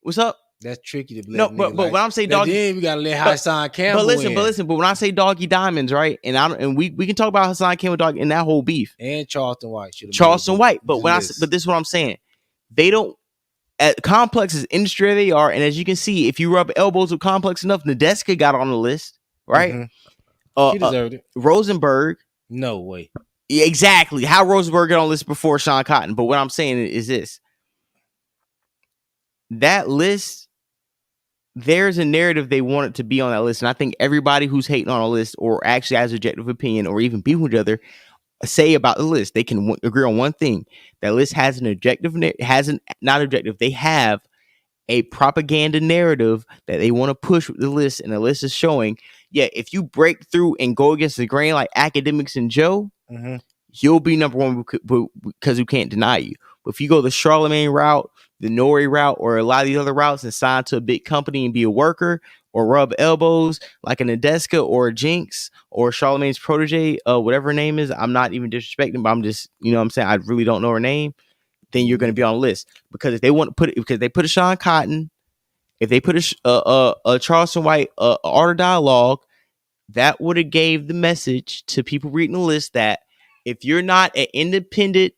What's up? That's tricky to no, but when I'm saying Doggy, then we gotta let Hassan Campbell. But listen. But when I say Doggy Diamonds, right? And we can talk about Hassan Campbell, Doggy, and that whole beef, and Charleston White. But but this is what I'm saying. They don't. At Complex is industry they are, and as you can see, if you rub elbows with Complex enough, Nadeska got on the list, right? She deserved it. Rosenberg. No way. Yeah, exactly. How Rosenberg got on the list before Sean Cotton. But what I'm saying is this. That list, there's a narrative they want it to be on that list. And I think everybody who's hating on a list or actually has objective opinion or even beef with each other say about the list, they can agree on one thing. That list has an objective, they have a propaganda narrative that they want to push with the list, and the list is showing, yeah, if you break through and go against the grain like Academics and Joe, you'll be #1 because we can't deny you. But if you go the Charlamagne route, the Nori route, or a lot of these other routes and sign to a big company and be a worker or rub elbows like an Nadeska or a Jinx or Charlamagne's protege, whatever her name is, I'm not even disrespecting, but I'm just, you know what I'm saying, I really don't know her name, then you're going to be on the list. Because if they want to put it, because they put a Sean Cotton, if they put a Charleston White, Art of Dialogue, that would have gave the message to people reading the list that if you're not an independent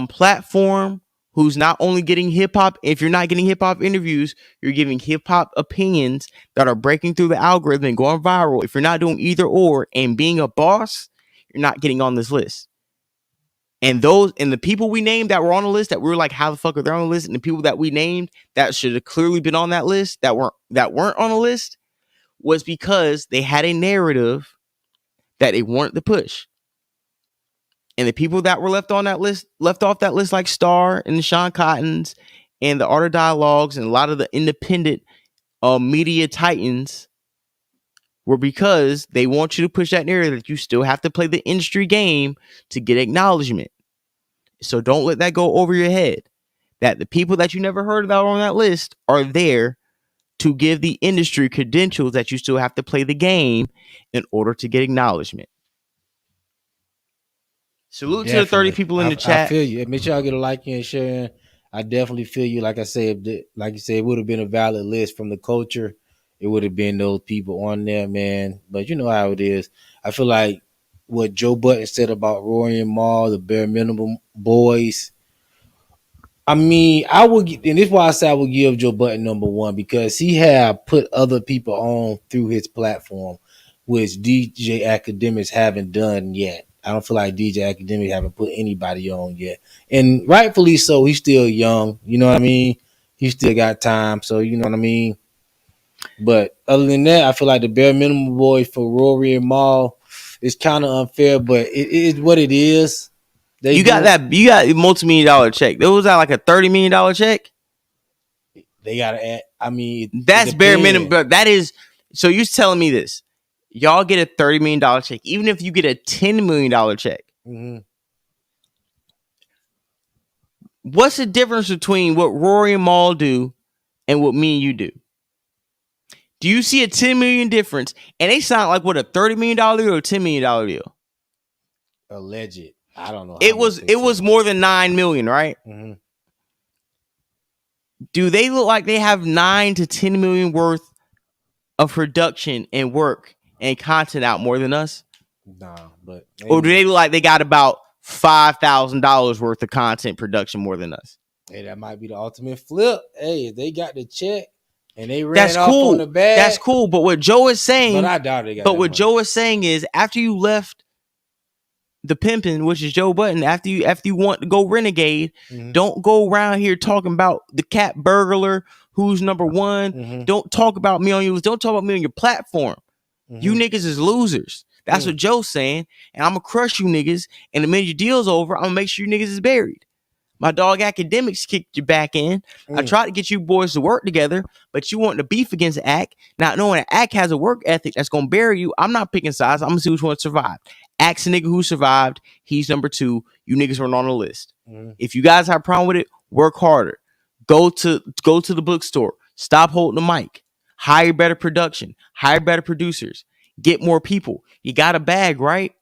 platform who's not only getting hip hop, if you're not getting hip hop interviews, you're giving hip hop opinions that are breaking through the algorithm and going viral. If you're not doing either or and being a boss, you're not getting on this list. And the people we named that were on the list that we were like, how the fuck are they on the list? And the people that we named that should have clearly been on that list that weren't on the list was because they had a narrative that they wanted to push. And the people that were left off that list, like Star and the Sean Cottons and the Art of Dialogues and a lot of the independent media titans, were because they want you to push that narrative that you still have to play the industry game to get acknowledgement. So don't let that go over your head. That the people that you never heard about on that list are there to give the industry credentials that you still have to play the game in order to get acknowledgement. Salute to the 30 people in the chat. I feel you. Make sure y'all get a like and sharing. I definitely feel you. Like I said, it would have been a valid list from the culture. It would have been those people on there, man. But you know how it is. I feel like what Joe Budden said about Rory and Mal, the bare minimum boys. I mean, and this is why I say I would give Joe Budden number one, because he had put other people on through his platform, which DJ Academics haven't done yet. I don't feel like DJ Academics haven't put anybody on yet. And rightfully so, he's still young. You know what I mean? He still got time. So, you know what I mean? But other than that, I feel like the bare minimum boys for Rory and Mal is kind of unfair, but it is what it is. You got a multi-million-dollar check. There was that like a $30 million check. They got to add. I mean, that's bare minimum, but that is. So you're telling me this? Y'all get a $30 million check, even if you get a $10 million check. Mm-hmm. What's the difference between what Rory and Mal do and what me and you do? Do you see a $10 million difference? And they sound like what, a $30 million deal or a $10 million deal? Alleged. I don't know. It was more than $9 million, right? Mm-hmm. Do they look like they have $9 to $10 million worth of production and work and content out more than us? Nah, but maybe. Or do they look like they got about $5,000 worth of content production more than us? Hey, that might be the ultimate flip. Hey, if they got the check and they ran off on the bag. That's cool. But what Joe is saying, but I doubt they got. But what Joe is saying is, after you left the pimping, which is Joe Budden, after you want to go renegade, don't go around here talking about the cat burglar who's number one. Mm-hmm. Don't talk about me on your. Don't talk about me on your platform. Mm-hmm. You niggas is losers. That's what Joe's saying, and I'm gonna crush you niggas. And the minute your deal's over, I'm gonna make sure you niggas is buried. My dog Academics kicked you back in. I tried to get you boys to work together, but you want to beef against Ack, not knowing that Ack has a work ethic that's gonna bury you. I'm not picking sides. I'm gonna see which one survived. Ack's a nigga who survived. He's number two. You niggas weren't on the list. If you guys have a problem with it, work harder. Go to the bookstore. Stop holding the mic. Hire better production. Hire better producers. Get more people. You got a bag, right?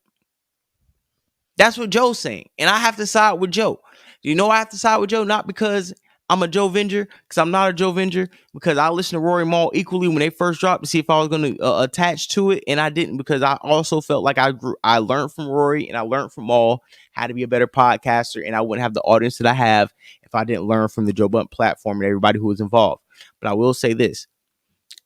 That's what Joe's saying. And I have to side with Joe. You know I have to side with Joe? Not because I'm a Joe Venger, because I'm not a Joe Venger, because I listened to Rory Mal equally when they first dropped to see if I was going to attach to it, and I didn't, because I also felt like I learned from Rory and I learned from Mal how to be a better podcaster, and I wouldn't have the audience that I have if I didn't learn from the Joe Budden platform and everybody who was involved. But I will say this.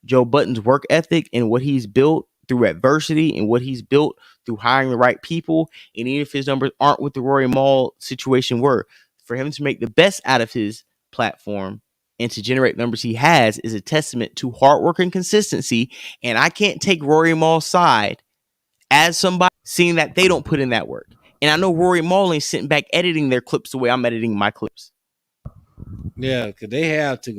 Joe Budden's work ethic and what he's built through adversity and what he's built through hiring the right people, and even if his numbers aren't what the Rory Mal situation were, for him to make the best out of his platform and to generate numbers he has is a testament to hard work and consistency. And I can't take Rory Mal's side as somebody seeing that they don't put in that work. And I know Rory Mal ain't sitting back editing their clips the way I'm editing my clips. Yeah, because they have took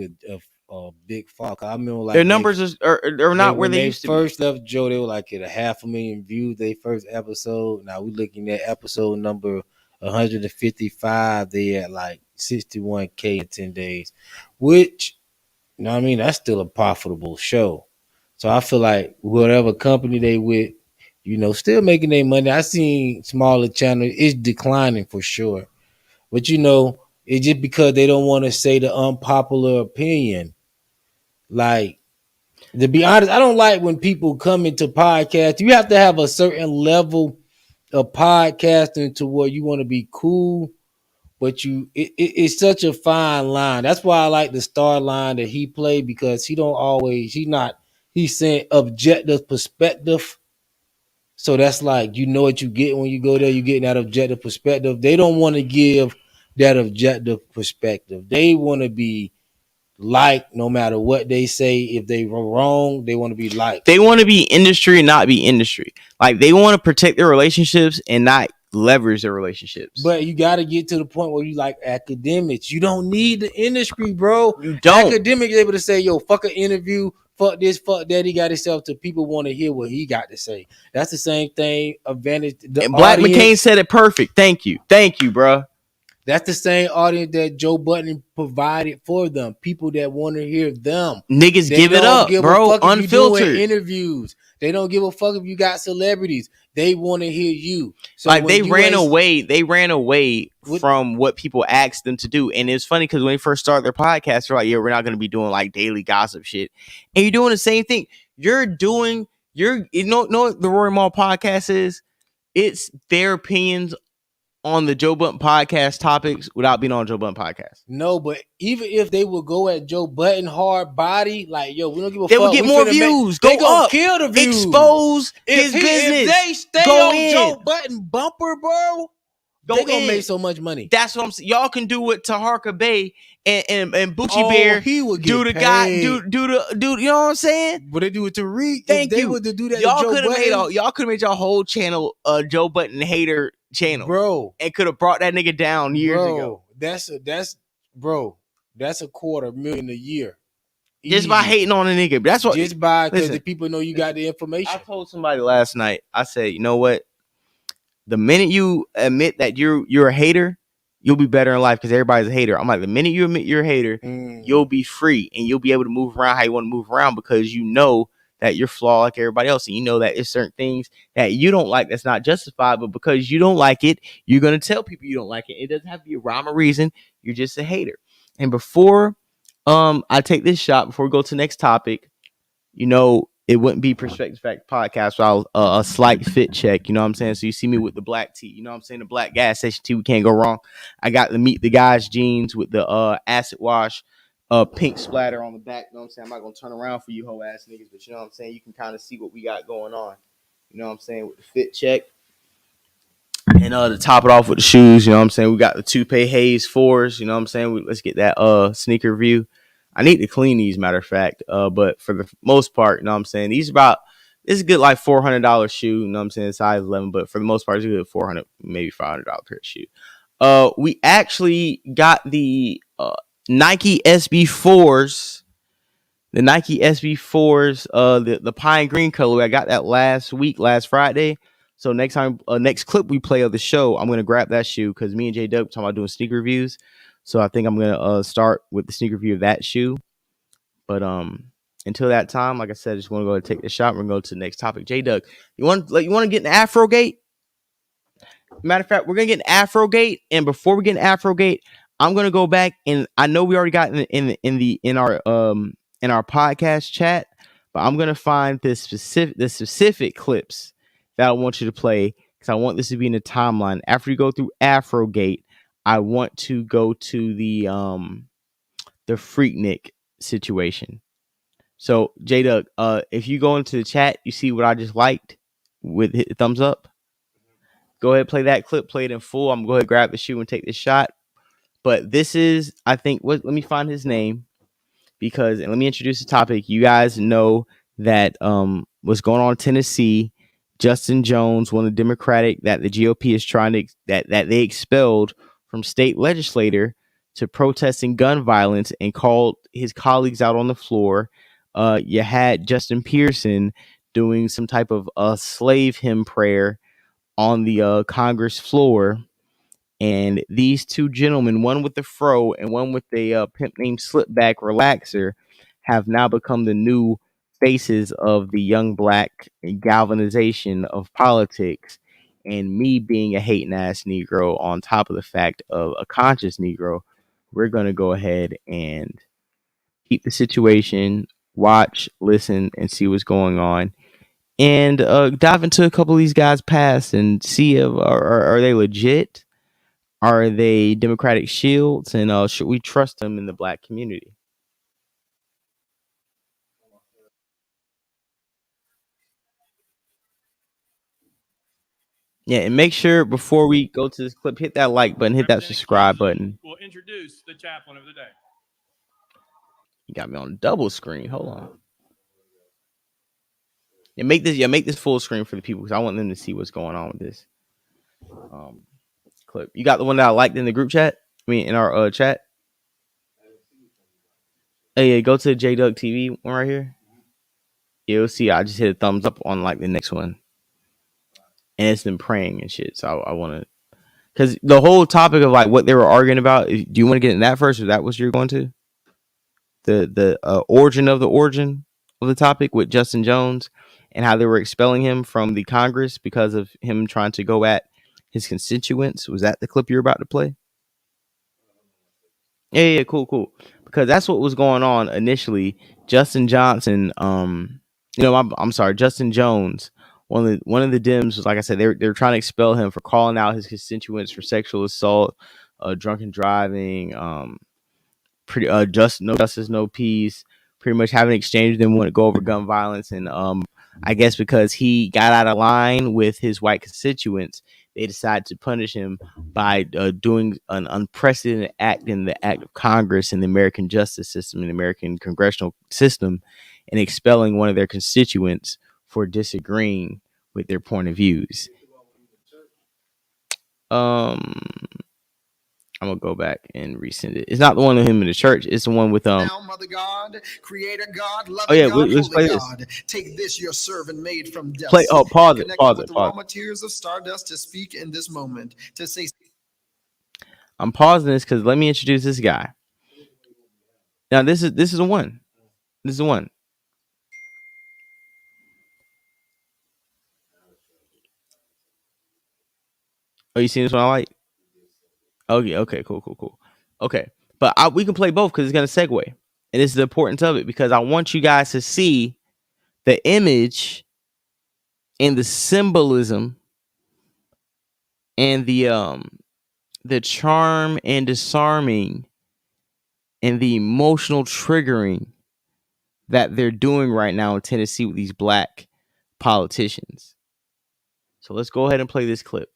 a big fall. I remember like their numbers are not where they used to be. First left Joe, they were like at 500,000 views. Their first episode. Now we're looking at episode number 155. They at like 61K in 10 days, which, you know what I mean, that's still a profitable show. So I feel like whatever company they with, you know, still making their money. I seen smaller channels, it's declining for sure, but you know, it's just because they don't want to say the unpopular opinion. Like, to be honest, I don't like when people come into podcasts. You have to have a certain level of podcasting to where you want to be cool but it's such a fine line. That's why I like the star line that he played, because he's saying objective perspective. So that's like, you know what you get when you go there. You're getting that objective perspective. They don't want to give that objective perspective. They want to be liked no matter what they say. If they were wrong, they want to be liked. They want to be industry and not be industry. Like, they want to protect their relationships and not leverage their relationships. But you got to get to the point where you like academics. You don't need the industry, bro. You don't. Academics able to say, yo, fuck an interview, fuck this, fuck that. He got himself to people want to hear what he got to say. That's the same thing. Advantage. And Black McCain said it perfect. Thank you, bro. That's the same audience that Joe Budden provided for them. People that want to hear them. Niggas give it up, bro. Unfiltered interviews. They don't give a fuck if you got celebrities. They want to hear you. So like, they ran away. They ran away from what people asked them to do. And it's funny because when they first started their podcast, they're like, yeah, we're not going to be doing like daily gossip shit. And you're doing the same thing. You know what the Rory Maul podcast is? It's their opinions on the Joe Budden podcast topics without being on Joe Budden podcast. No, but even if they would go at Joe Budden hard body, like, yo, we don't give a fuck. They would get more views. They gonna kill the views. Expose his business. If they stay on Joe Budden bumper, bro, they gonna make so much money. That's what I'm saying. Y'all can do what Taharka Bay and Bucci Bear he would do the paid. guy do you know what I'm saying? But they do it to Reek. Thank you. Would do that, Y'all could have made your whole channel Joe Budden hater channel, bro, and could have brought that nigga down years ago. That's a $250,000 a year. Just by hating on a nigga. That's what. Just by, because the people know you got the information. I told somebody last night. I said, you know what? The minute you admit that you're a hater, you'll be better in life, because everybody's a hater. I'm like, the minute you admit you're a hater, you'll be free and you'll be able to move around how you want to move around, because you know that you're flawed like everybody else, and you know that there's certain things that you don't like that's not justified, but because you don't like it, you're gonna tell people you don't like it. It doesn't have to be a rhyme or reason. You're just a hater. And before I take this shot, before we go to the next topic, you know, it wouldn't be Perspective Fact podcast without a slight fit check. You know what I'm saying? So you see me with the black tee. You know what I'm saying? The black gas station tee. We can't go wrong. I got the Meet the Guys jeans with the acid wash pink splatter on the back. You know what I'm saying? I'm not gonna turn around for you hoe ass niggas, but you know what I'm saying? You can kind of see what we got going on. You know what I'm saying? With the fit check. And to top it off with the shoes, you know what I'm saying? We got the Toupee Haze 4s, you know what I'm saying? Let's get that sneaker review. I need to clean these, matter of fact. But for the most part, you know what I'm saying? This is a good like $400 shoe, you know what I'm saying? Size 11, but for the most part, it's a good $400, maybe $500 pair of shoe. We actually got the Nike SB4s. The Nike SB4s, the pine green color. I got that last Friday. So next clip we play of the show, I'm gonna grab that shoe, because me and J Doug talking about doing sneaker reviews. So I think I'm gonna start with the sneaker review of that shoe. But until that time, like I said, I just want to go and take the shot. We're gonna go to the next topic. J Doug, you want to get in Afrogate? Matter of fact, we're gonna get in Afrogate, and before we get in Afrogate, I'm gonna go back, and I know we already got in our podcast chat, but I'm gonna find the specific clips that I want you to play, because I want this to be in the timeline. After you go through Afrogate, I want to go to the Freaknik situation. So J Doug, if you go into the chat, you see what I just liked with hit the thumbs up. Go ahead, play that clip, play it in full. I'm gonna go ahead, grab the shoe and take this shot. But this is, I think, let me find his name, and let me introduce the topic. You guys know that what's going on in Tennessee. Justin Jones, one of the Democratic that the GOP is trying to that they expelled from state legislator to protesting gun violence, and called his colleagues out on the floor. You had Justin Pearson doing some type of slave hymn prayer on the Congress floor, and these two gentlemen, one with the fro and one with a pimp named Slipback Relaxer, have now become the new faces of the young black galvanization of politics. And me being a hating ass Negro, on top of the fact of a conscious Negro, we're going to go ahead and keep the situation, watch, listen, and see what's going on, and dive into a couple of these guys' past and see if are they legit. Are they Democratic shields? And should we trust them in the black community? Yeah, and make sure before we go to this clip, hit that like button, hit that subscribe button. We'll introduce the chaplain of the day. You got me on double screen. Hold on. Yeah, make this full screen for the people because I want them to see what's going on with this clip. You got the one that I liked in the group chat? I mean, in our chat. Hey, yeah, go to the JDuck TV one right here. You'll see. I just hit a thumbs up on like the next one, and it's them praying and shit. So I want to, because the whole topic of like what they were arguing about. Do you want to get in that first, or that what you're going to? The origin of the topic with Justin Jones and how they were expelling him from the Congress because of him trying to go at his constituents. Was that the clip you're about to play? Yeah, cool. Because that's what was going on initially. Justin Johnson, I'm sorry, Justin Jones. One of the Dems was, like I said, they're trying to expel him for calling out his constituents for sexual assault, drunken driving, just no justice, no peace. Pretty much having exchange with them, want to go over gun violence, and I guess because he got out of line with his white constituents, they decided to punish him by doing an unprecedented act in the act of Congress and the American justice system and the American congressional system, and expelling one of their constituents for disagreeing with their point of views. I'm gonna go back and resend it. It's not the one with him in the church. It's the one with Now, Mother God, Creator God, loving Oh yeah, God, let's play holy this. God, take this your servant made from dust. Play. Oh, pause it. Connect Pause with it. the Pause raw it. materials of stardust to speak in this moment to say. I'm pausing this because let me introduce this guy. Now this is the one. This is the one. Oh, you seen this one I like? Okay, cool. Okay, but we can play both because it's gonna segue, and this is the importance of it because I want you guys to see the image and the symbolism and the charm and disarming and the emotional triggering that they're doing right now in Tennessee with these black politicians. So let's go ahead and play this clip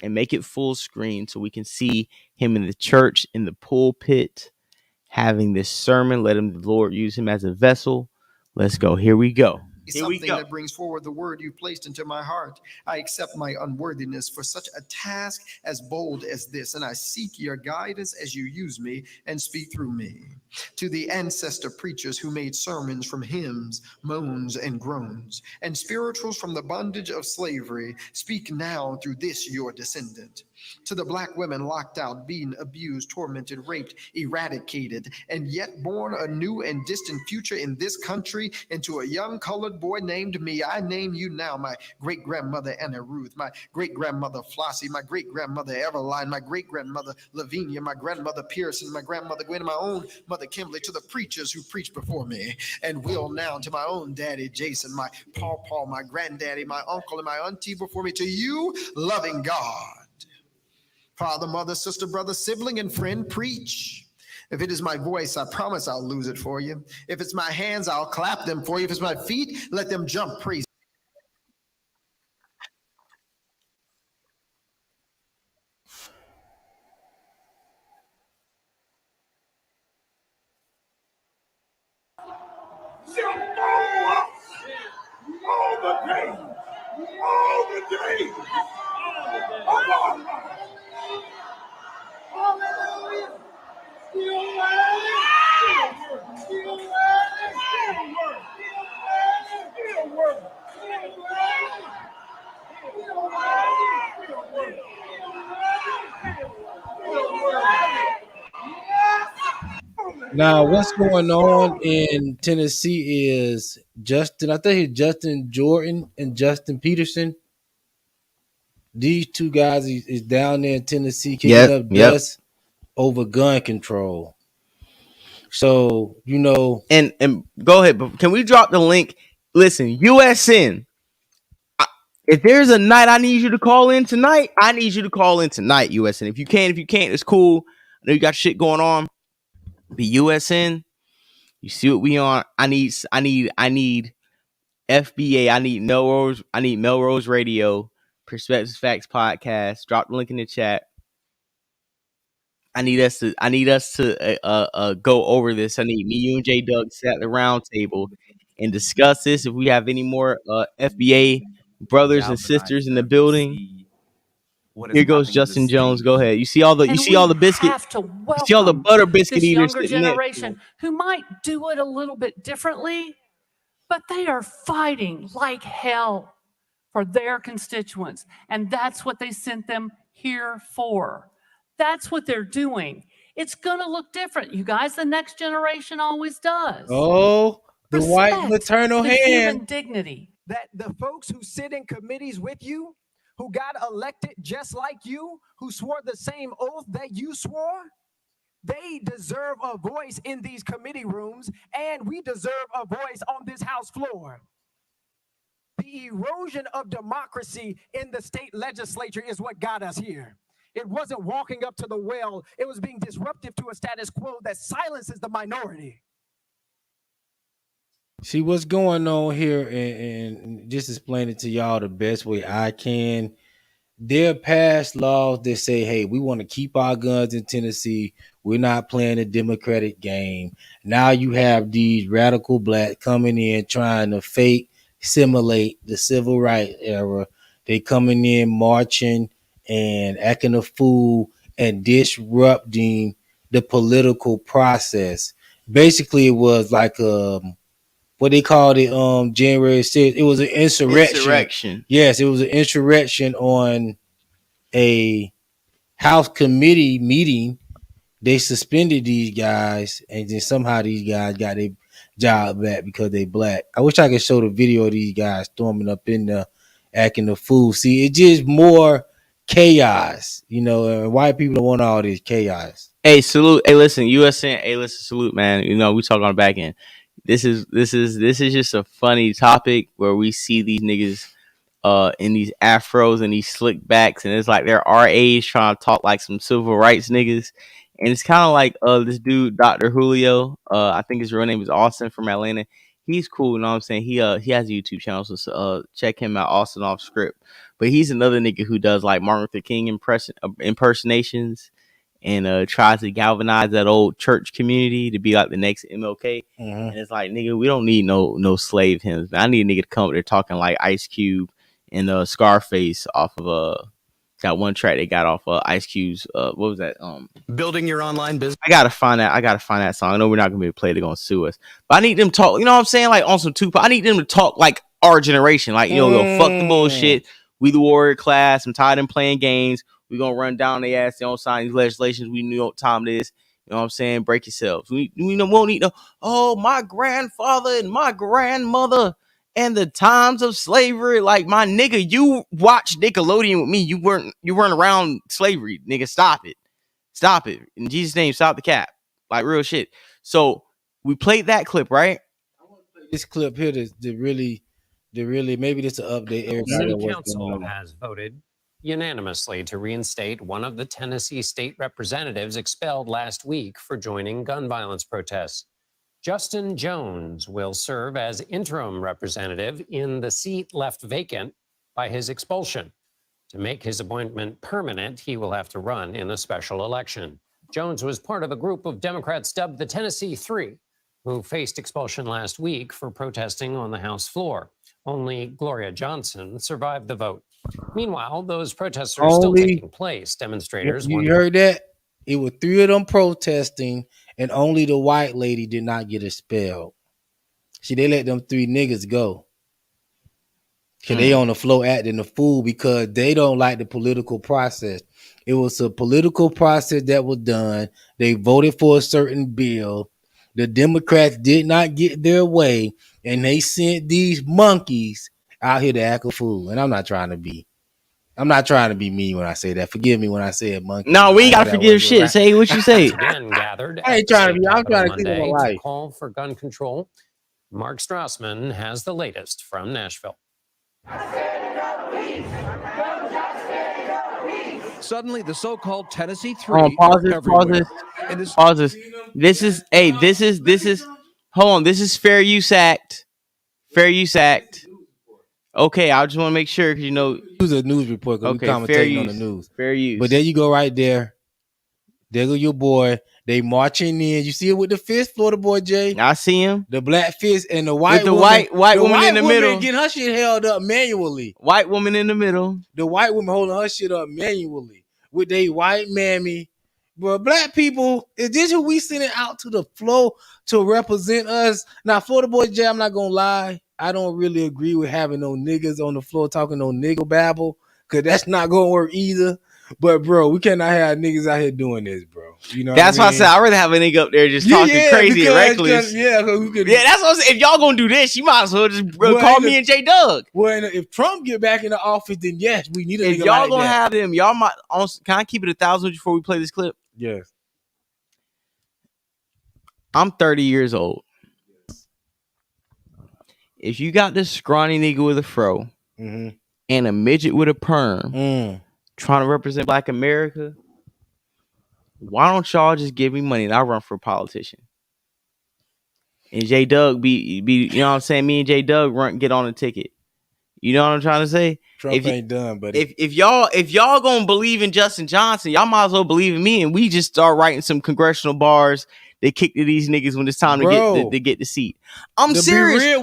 and make it full screen so we can see him in the church, in the pulpit, having this sermon. Let him, the Lord, use him as a vessel. Let's go. Here we go. Something that brings forward the word you placed into my heart. I accept my unworthiness for such a task as bold as this, and I seek your guidance as you use me and speak through me. To the ancestor preachers who made sermons from hymns, moans, and groans, and spirituals from the bondage of slavery, speak now through this your descendant. To the black women locked out, being abused, tormented, raped, eradicated, and yet born a new and distant future in this country into a young colored boy named me. I name you now, my great-grandmother Anna Ruth, my great-grandmother Flossie, my great-grandmother Everline, my great-grandmother Lavinia, my grandmother Pearson, my grandmother Gwen, my own mother Kimberly, to the preachers who preached before me, and will now to my own daddy Jason, my Paul, my granddaddy, my uncle, and my auntie before me, to you, loving God. Father, mother, sister, brother, sibling, and friend, preach. If it is my voice, I promise I'll lose it for you. If it's my hands, I'll clap them for you. If it's my feet, let them jump, praise. All the day. Hallelujah. Still Now, what's going on in Tennessee is Justin. I think it's Justin Jordan and Justin Peterson. These two guys is down there in Tennessee kicking up dust over gun control. So, and go ahead, but can we drop the link? Listen, USN. If there's a night I need you to call in tonight, I need you to call in tonight, USN. If you can't, it's cool. I know you got shit going on. But USN, you see what we on. I need FBA. I need Melrose Radio, Perspectives Facts Podcast. Drop the link in the chat. I need us to go over this. I need me, you, and J Doug sit at the round table and discuss this. If we have any more FBA brothers and sisters in the building, here goes Justin Jones. Go ahead. You see all the biscuit. You see all the butter biscuit eaters younger generation who might do it a little bit differently, but they are fighting like hell for their constituents, and that's what they sent them here for. That's what they're doing. It's gonna look different, you guys. The next generation always does. Oh, the white maternal the hand. Human dignity. That the folks who sit in committees with you, who got elected just like you, who swore the same oath that you swore, they deserve a voice in these committee rooms, and we deserve a voice on this House floor. The erosion of democracy in the state legislature is what got us here. It wasn't walking up to the well. It was being disruptive to a status quo that silences the minority. See what's going on here, and just explain it to y'all the best way I can. There passed laws that say, hey, we want to keep our guns in Tennessee. We're not playing a Democratic game. Now you have these radical black coming in trying to fake simulate the civil rights era. They coming in marching and acting a fool and disrupting the political process. Basically, it was like what they called it January 6th. It was an insurrection. Yes, it was an insurrection on a House committee meeting. They suspended these guys, and then somehow these guys got their job back because they black. I wish I could show the video of these guys storming up in there acting a fool. See, it's just more chaos, and white people don't want all this chaos. Hey, salute. Hey, listen, USN. Hey, listen, salute, man. We talk on the back end. This is just a funny topic where we see these niggas in these afros and these slick backs, and it's like they're our age trying to talk like some civil rights niggas. And it's kind of like this dude, Dr. Julio. I think his real name is Austin from Atlanta. He's cool, you know what I'm saying? He has a YouTube channel, so check him out, Austin Off Script. But he's another nigga who does like Martin Luther King impersonations and tries to galvanize that old church community to be like the next MLK. Mm-hmm. And it's like, nigga, we don't need no slave hymns. I need a nigga to come up there talking like Ice Cube and Scarface off of got one track they got off Ice Cube's what was that? Building Your Online Business. I gotta find that song. I know we're not gonna be able to play it, they're gonna sue us. But I need them to talk, you know what I'm saying? Like on some Tupac. I need them to talk like our generation. Like, go fuck the bullshit. We the warrior class. I'm tired of them playing games. We gonna run down their ass. They don't sign these legislations. We know what time it is. You know what I'm saying? Break yourselves. We won't need my grandfather and my grandmother and the times of slavery. Like, my nigga, you watched Nickelodeon with me. You weren't around slavery, nigga. Stop it. In Jesus' name, stop the cap. Like, real shit. So we played that clip, right? I want to play this clip here to really maybe this will update everybody. City Council has voted unanimously to reinstate one of the Tennessee state representatives expelled last week for joining gun violence protests. Justin Jones will serve as interim representative in the seat left vacant by his expulsion. To make his appointment permanent, he will have to run in a special election. Jones was part of a group of Democrats dubbed the Tennessee Three, who faced expulsion last week for protesting on the House floor. Only Gloria Johnson survived the vote. Meanwhile, those protests are still taking place. Demonstrators. You heard that? It was 3 of them protesting, and only the white lady did not get expelled. See, they let them 3 niggas go. Cause they on the floor acting a fool because they don't like the political process. It was a political process that was done. They voted for a certain bill. The Democrats did not get their way, and they sent these monkeys out here to act a fool. And I'm not trying to be mean when I say that. Forgive me when I say it, monkey. No, we ain't gotta forgive shit. Right. Say what you say. Again gathered. I ain't trying to be. I'm trying to keep my life. Call for gun control. Mark Strassman has the latest from Nashville. I said it Suddenly, the so-called Tennessee Three Pause are this. everywhere. And this Pause this. This is. Hold on. This is Fair Use Act. Fair Use Act. Okay, I just want to make sure because it was a news report because we commentating on the news. Fair use. But there you go, right there. There go your boy. They marching in. You see it with the fist, Florida boy Jay. I see him. The black fist and the white with the woman, white woman in the middle, getting her shit held up manually. White woman in the middle. The white woman holding her shit up manually with they white mammy. Bro, black people, is this who we sending out to the floor to represent us? Now, Florida boy Jay, I'm not gonna lie. I don't really agree with having no niggas on the floor talking no nigga babble, because that's not gonna work either. But bro, we cannot have niggas out here doing this, bro. You know, that's why I said I'd rather have a nigga up there just talking crazy and reckless. That's what I'm saying. If y'all gonna do this, you might as well just call me and J Doug. Well, if Trump get back in the office, then yes, we need a nigga if y'all like gonna that. have them, y'all might. Can I keep it 1,000 before we play this clip? Yes. I'm 30 years old. If you got this scrawny nigga with a fro and a midget with a perm trying to represent Black America, why don't y'all just give me money and I'll run for a politician? And J Doug be you know what I'm saying? Me and J Doug get on a ticket. You know what I'm trying to say? Trump ain't done, but if y'all gonna believe in Justin Johnson, y'all might as well believe in me, and we just start writing some congressional bars. They kick to these niggas when it's time to get the seat. I'm serious. Be real,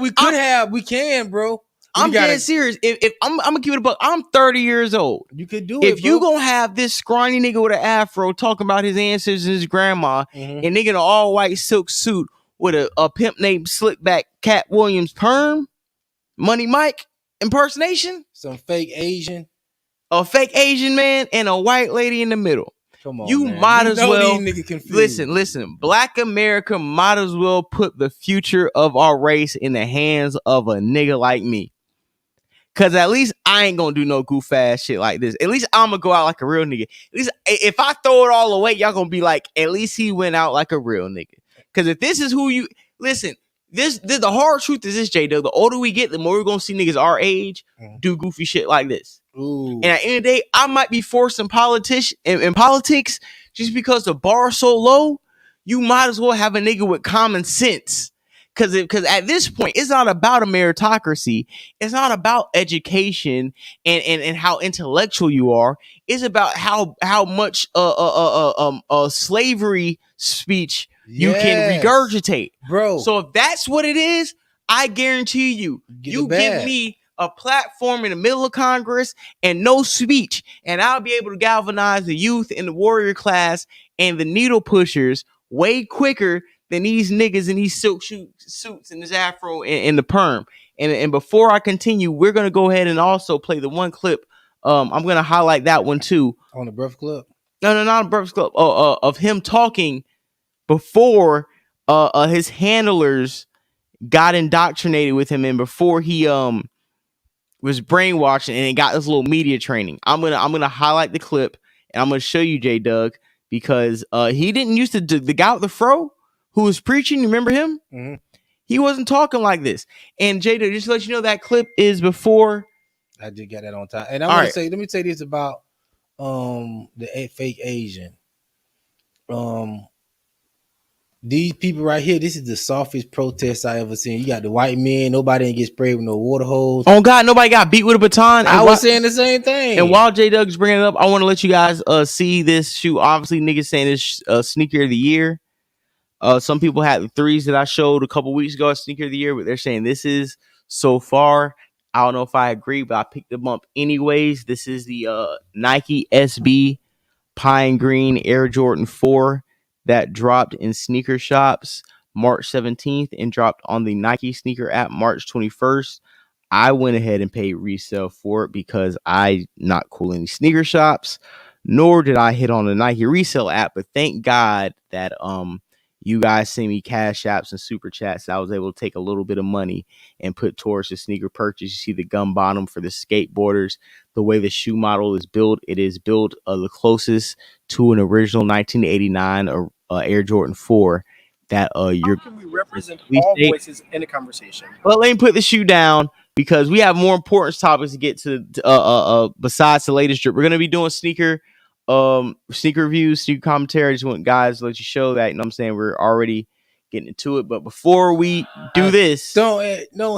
we can, bro. I'm dead serious. If I'm gonna keep it a buck, I'm 30 years old. You could do it. If you gonna have this scrawny nigga with an afro talking about his ancestors and his grandma, and nigga in an all white silk suit with a pimp named Slickback Cat Williams perm, Money Mike impersonation, some fake Asian, a fake Asian man, and a white lady in the middle. Come on, you man. might as well listen. Black America might as well put the future of our race in the hands of a nigga like me. Cause at least I ain't gonna do no goof ass shit like this. At least I'm gonna go out like a real nigga. At least if I throw it all away, y'all gonna be like, at least he went out like a real nigga. Cause if this is who you listen, this the hard truth is this, J Doug. The older we get, the more we're gonna see niggas our age do goofy shit like this. Ooh. And at the end of the day, I might be forced in politics just because the bar is so low. You might as well have a nigga with common sense. Because at this point, it's not about a meritocracy. It's not about education and how intellectual you are. It's about how much slavery speech you can regurgitate, bro. So if that's what it is, I guarantee you give me a platform in the middle of Congress and no speech, and I'll be able to galvanize the youth in the warrior class and the needle pushers way quicker than these niggas in these silk suits and this afro and the perm. And before I continue, we're gonna go ahead and also play the one clip. I'm gonna highlight that one too. On the Breakfast Club? No, not a Breakfast Club. Of him talking before his handlers got indoctrinated with him, and before he was brainwashed and it got this little media training. I'm gonna highlight the clip and I'm gonna show you J Doug, because he didn't used to the guy with the fro who was preaching. You remember him? Mm-hmm. He wasn't talking like this. And J Doug, just to let you know, that clip is before. I did get that on time. And I want to say, let me say this about the fake Asian. These people right here, this is the softest protest I ever seen. You got the white men, nobody didn't get sprayed with no water hose. Oh God, nobody got beat with a baton. I was saying the same thing. And while J Doug's bringing it up, I want to let you guys see this shoe. Obviously, niggas saying this sneaker of the year. Some people had the threes that I showed a couple weeks ago, sneaker of the year, but they're saying this is so far. I don't know if I agree, but I picked them up anyways. This is the Nike SB Pine Green Air Jordan 4 that dropped in sneaker shops March 17th and dropped on the Nike sneaker app March 21st. I went ahead and paid resale for it because I not cool any sneaker shops, nor did I hit on the Nike resale app. But thank God that you guys send me cash apps and super chats. I was able to take a little bit of money and put towards the sneaker purchase. You see the gum bottom for the skateboarders. The way the shoe model is built, it is built the closest to an original 1989 Air Jordan 4 that you're. How can we represent all voices in a conversation? Well, let me put the shoe down because we have more important topics to get to besides the latest drip. We're going to be doing sneaker sneaker reviews, sneaker commentary. I just want guys to let you show that, you know what I'm saying, we're already getting into it. But before we do this, don't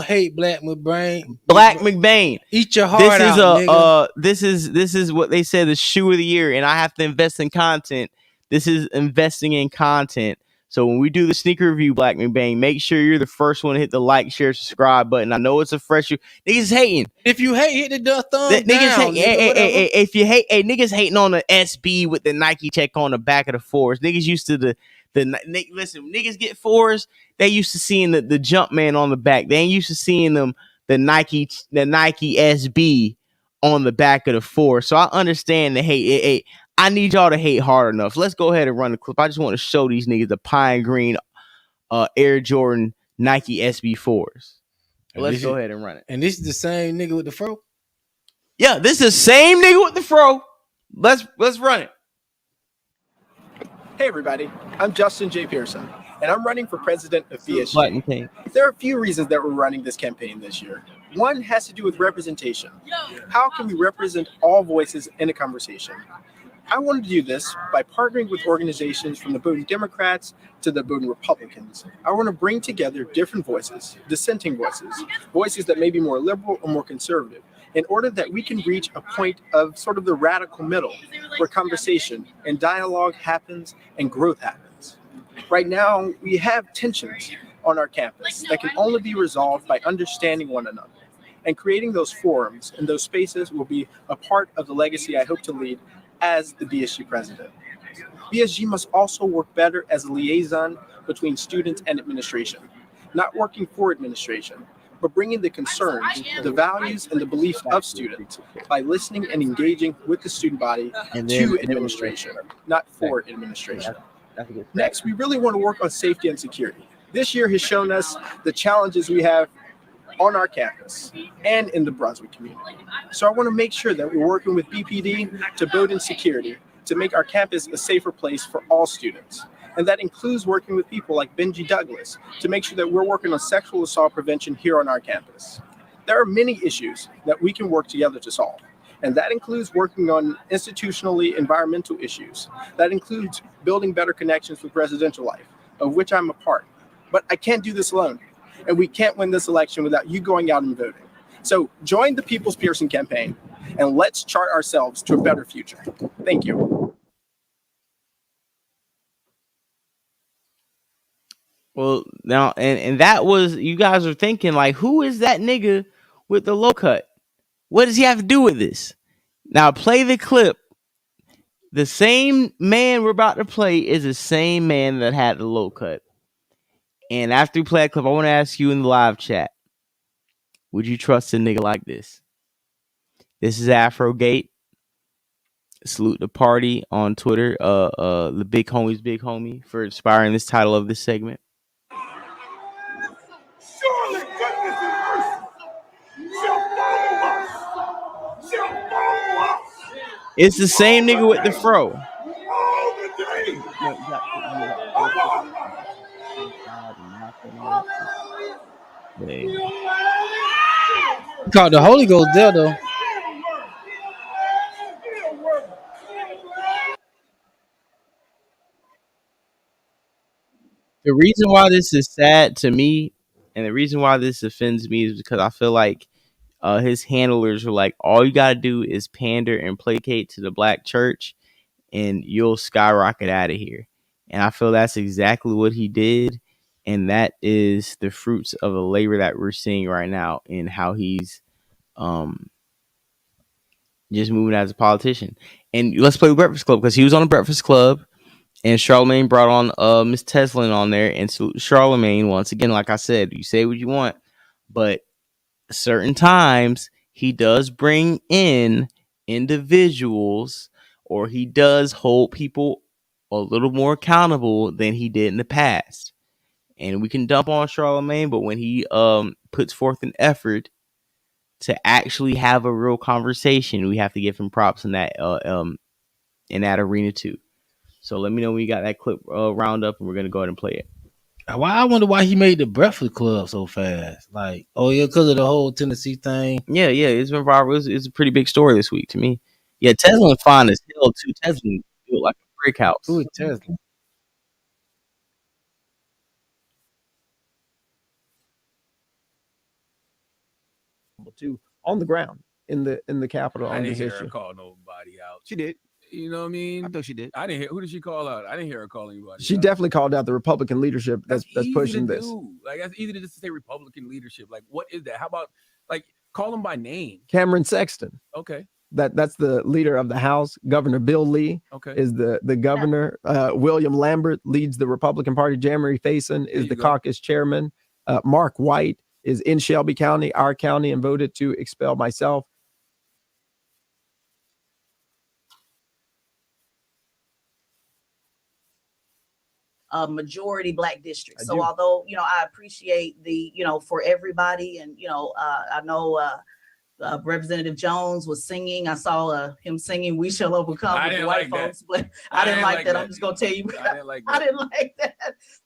hate Black McBain. Black McBain, eat your heart this is out, nigga. This is what they said, the shoe of the year, and I have to invest in content. This is investing in content. So when we do the sneaker review, Black McBain, make sure you're the first one to hit the like, share, subscribe button. I know it's a fresh shoe. Niggas hating. If you hate, hit the thumb down. Niggas Nigga, if you hate, niggas hating on the SB with the Nike check on the back of the fours. Niggas used to listen. Niggas get fours. They used to seeing the jump man on the back. They ain't used to seeing them the Nike SB on the back of the four. So I understand the hate. I need y'all to hate hard enough. Let's go ahead and run the clip. I just want to show these niggas the pine green Air Jordan Nike SB4s. Let's go ahead and run it. And this is the same nigga with the fro? Yeah, this is the same nigga with the fro. Let's run it. Hey everybody, I'm Justin J. Pearson, and I'm running for president of BSG. There are a few reasons that we're running this campaign this year. One has to do with representation. How can we represent all voices in a conversation? I wanted to do this by partnering with organizations from the Budden Democrats to the Budden Republicans. I want to bring together different voices, dissenting voices, voices that may be more liberal or more conservative, in order that we can reach a point of sort of the radical middle where conversation and dialogue happens and growth happens. Right now, we have tensions on our campus that can only be resolved by understanding one another. And creating those forums and those spaces will be a part of the legacy I hope to lead as the BSG president. BSG must also work better as a liaison between students and administration, not working for administration, but bringing the concerns, the values, and the beliefs of students by listening and engaging with the student body to administration, not for administration. Next, we really want to work on safety and security. This year has shown us the challenges we have on our campus and in the Brunswick community. So I want to make sure that we're working with BPD to build in security to make our campus a safer place for all students. And that includes working with people like Benji Douglas to make sure that we're working on sexual assault prevention here on our campus. There are many issues that we can work together to solve. And that includes working on institutionally environmental issues. That includes building better connections with residential life, of which I'm a part. But I can't do this alone. And we can't win this election without you going out and voting. So join the People's Pearson campaign and let's chart ourselves to a better future. Thank you. Well, now, and that was, you guys are thinking, like, who is that nigga with the low cut? What does he have to do with this? Now, play the clip. The same man we're about to play is the same man that had the low cut. And after we play that clip, I want to ask you in the live chat, would you trust a nigga like this? This is Afrogate. Salute the party on Twitter. The big homie for inspiring this title of this segment. Surely goodness and mercy shall follow us. Shall follow us. It's the same nigga with the fro. All the day. Caught the Holy Ghost there though. The reason why this is sad to me, and the reason why this offends me, is because I feel like his handlers are like, all you gotta do is pander and placate to the black church, and you'll skyrocket out of here. And I feel that's exactly what he did, and that is the fruits of the labor that we're seeing right now in how he's just moving as a politician. And let's play Breakfast Club, because he was on the Breakfast Club. And Charlemagne brought on Miss Teslin on there, and salute Charlemagne once again. Like I said, you say what you want, but certain times he does bring in individuals, or he does hold people a little more accountable than he did in the past. And we can dump on Charlemagne, but when he puts forth an effort to actually have a real conversation, we have to give him props in that arena too. So let me know when you got that clip round up, and we're gonna go ahead and play it. Why I wonder why he made the Breakfast Club so fast. Like, oh yeah, because of the whole Tennessee thing. Yeah, it's been viral. It's a pretty big story this week to me. Yeah, Tesla fine as hell too. Tesla built like a brick house. Who is Tesla? Too on the ground in the Capitol I on didn't this hear issue. her call nobody out. She did. You know what I mean? I thought she did. I didn't hear. Who did she call out? I didn't hear her call anybody. She out. definitely called out the Republican leadership that's easy pushing to this. do. Like that's easy to just say Republican leadership. Like what is that? How about like call them by name? Cameron Sexton. Okay. That's the leader of the House. Governor Bill Lee is the governor. William Lambert leads the Republican Party. Jeremy Faison is the caucus chairman. Mark White is in Shelby County, our county, and voted to expel myself. Majority Black district. So although, I appreciate the, for everybody, and, I know Representative Jones was singing. I saw him singing "We Shall Overcome" with the white folks, but I didn't like that. I'm just gonna tell you, I didn't like that.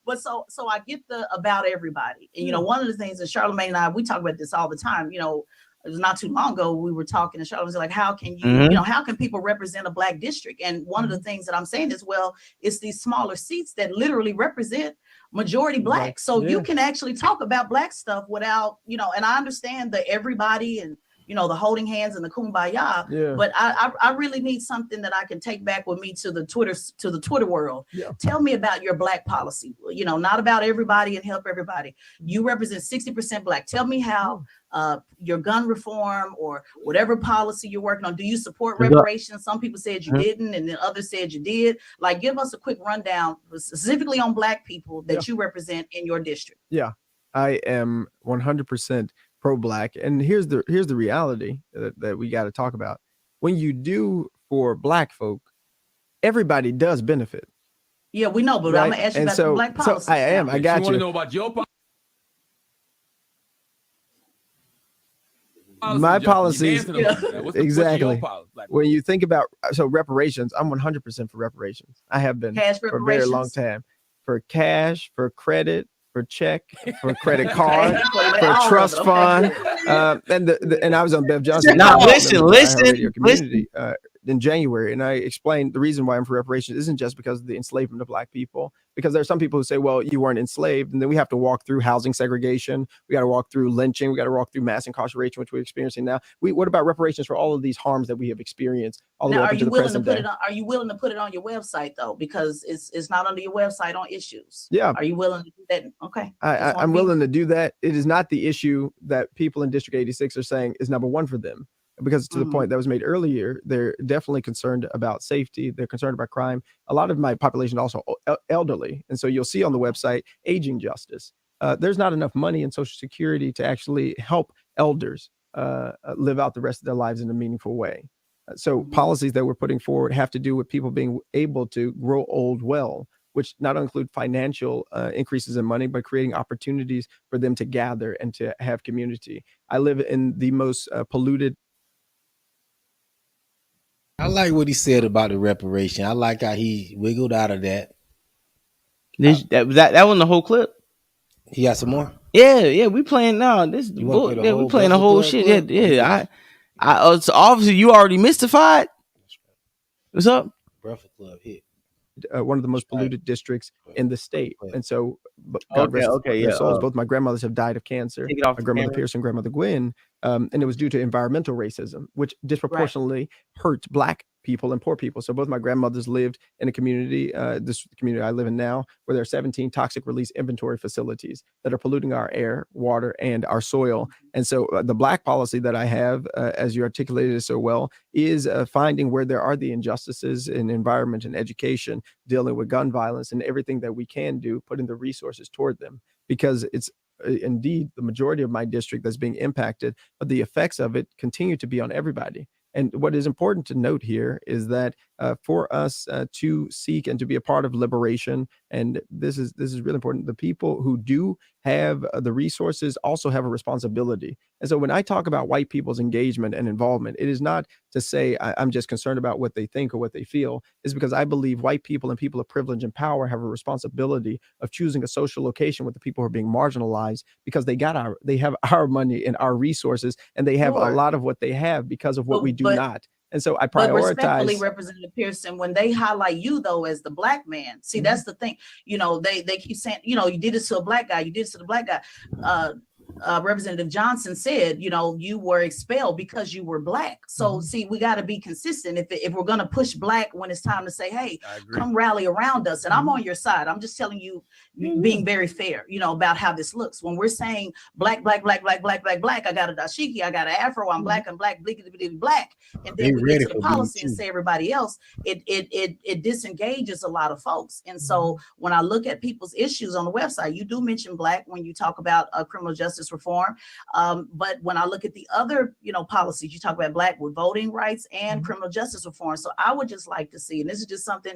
But so I get the about everybody, and one of the things that Charlamagne and I, we talk about this all the time. It was not too long ago we were talking, and Charlotte was like, how can you, how can people represent a Black district? And one of the things that I'm saying is, well, it's these smaller seats that literally represent majority Black. So you can actually talk about Black stuff without, and I understand the everybody and, the holding hands and the kumbaya, but I really need something that I can take back with me to the Twitter world. Tell me about your Black policy, not about everybody and help everybody. You represent 60% Black. Tell me how your gun reform or whatever policy you're working on. Do you support reparations? Some people said you didn't, and then others said you did. Like, give us a quick rundown specifically on Black people that you represent in your district. Yeah, I am 100% pro-Black, and here's the reality that we got to talk about. When you do for Black folk, everybody does benefit. Yeah, we know, but I'm gonna ask you about the Black policy. So I got you. Want to know about your policy? My policies, exactly. Like, when you think about reparations, I'm 100% for reparations. I have been for a very long time. For cash, for credit, for check, for credit card, for trust fund, and I was on Bev Johnson. Now listen. In January, and I explained the reason why I'm for reparations isn't just because of the enslavement of Black people, because there are some people who say, well, you weren't enslaved, and then we have to walk through housing segregation, we got to walk through lynching, we got to walk through mass incarceration, which we're experiencing now. What about reparations for all of these harms that we have experienced all the way up to the present day? Are you willing to put it on your website though, because it's not under your website on issues? Yeah. Are you willing to do that? Okay. I'm willing to do that. It is not the issue that people in District 86 are saying is number one for them. Because to the point that was made earlier, they're definitely concerned about safety. They're concerned about crime. A lot of my population also elderly. And so you'll see on the website, aging justice. There's not enough money in Social Security to actually help elders live out the rest of their lives in a meaningful way. So policies that we're putting forward have to do with people being able to grow old well, which not only include financial increases in money, but creating opportunities for them to gather and to have community. I live in the most polluted. I like what he said about the reparation. I like how he wiggled out of that. That wasn't the whole clip. He got some more. Yeah, we playing now. We playing the whole shit. Yeah. So obviously you already mystified. What's up? Breakfast Club hit. One of the most polluted districts in the state, and so God rest their souls. Both my grandmothers have died of cancer. My grandmother Pearson, grandmother Gwen, and it was due to environmental racism, which disproportionately hurt Black people and poor people. So both my grandmothers lived in a community, this community I live in now, where there are 17 toxic release inventory facilities that are polluting our air, water, and our soil. And so the Black policy that I have, as you articulated it so well, is finding where there are the injustices in environment and education, dealing with gun violence, and everything that we can do, putting the resources toward them, because it's indeed the majority of my district that's being impacted, but the effects of it continue to be on everybody. And what is important to note here is that for us to seek and to be a part of liberation, and this is really important, the people who do have the resources also have a responsibility. And so when I talk about white people's engagement and involvement, it is not to say I'm just concerned about what they think or what they feel. It's because I believe white people and people of privilege and power have a responsibility of choosing a social location with the people who are being marginalized, because they have our money and our resources, and they have a lot of what they have because of what we do not. And so I But respectfully, prioritize. Representative Pearson, when they highlight you though as the black man, see, that's the thing. They keep saying, you did this to a black guy, you did this to the black guy. Representative Johnson said, you were expelled because you were black. So see, we got to be consistent. If we're going to push black when it's time to say, hey, come rally around us. And I'm on your side. I'm just telling you, being very fair, about how this looks. When we're saying black, I got a dashiki, I got an afro, I'm black, blickety black. And then we get to the policy and say everybody else, it disengages a lot of folks. And so when I look at people's issues on the website, you do mention black when you talk about criminal justice reform. But when I look at the other, policies, you talk about black with voting rights and criminal justice reform. So I would just like to see, and this is just something,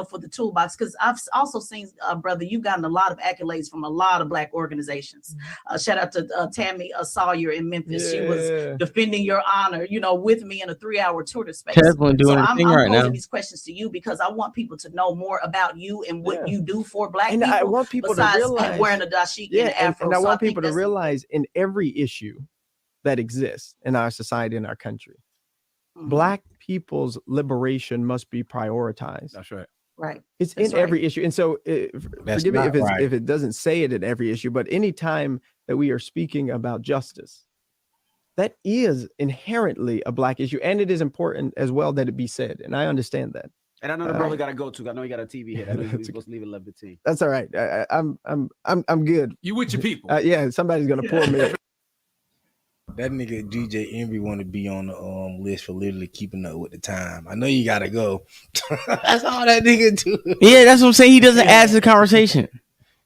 for the toolbox, because I've also seen, brother, you've gotten a lot of accolades from a lot of black organizations. Shout out to Tammy Sawyer in Memphis. She was defending your honor, with me in a 3-hour Twitter space. Doing so her I'm thing right posing now. these questions to you because I want people to know more about you and what you do for black And people. I want people to besides realize wearing a dashiki and afro. And I So want think people to that's- realize in every issue that exists in our society, in our country, Black people's liberation must be prioritized. That's right. Right. It's That's in every issue. And so That's forgive me not right. if it doesn't say it in every issue, but anytime that we are speaking about justice, that is inherently a Black issue. And it is important as well that it be said. And I understand that. And I know the brother got to go too. I know you got a TV hit. I know you're supposed to leave at 11:15. That's all right. I'm good. You with your people. Yeah, somebody's gonna pull me. That nigga DJ Envy want to be on the list for literally keeping up with the time. I know you gotta go. That's all that nigga do. Yeah, that's what I'm saying. He doesn't add to the conversation.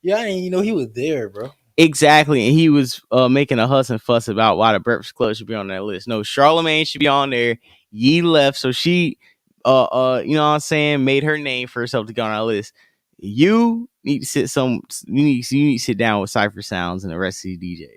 Yeah, I ain't he was there, bro. Exactly, and he was making a huss and fuss about why the Breakfast Club should be on that list. No, Charlamagne should be on there. Yee left, so she, you know what I'm saying, made her name for herself to go on that list. You need to you need to sit down with Cypher Sounds and the rest of these DJs.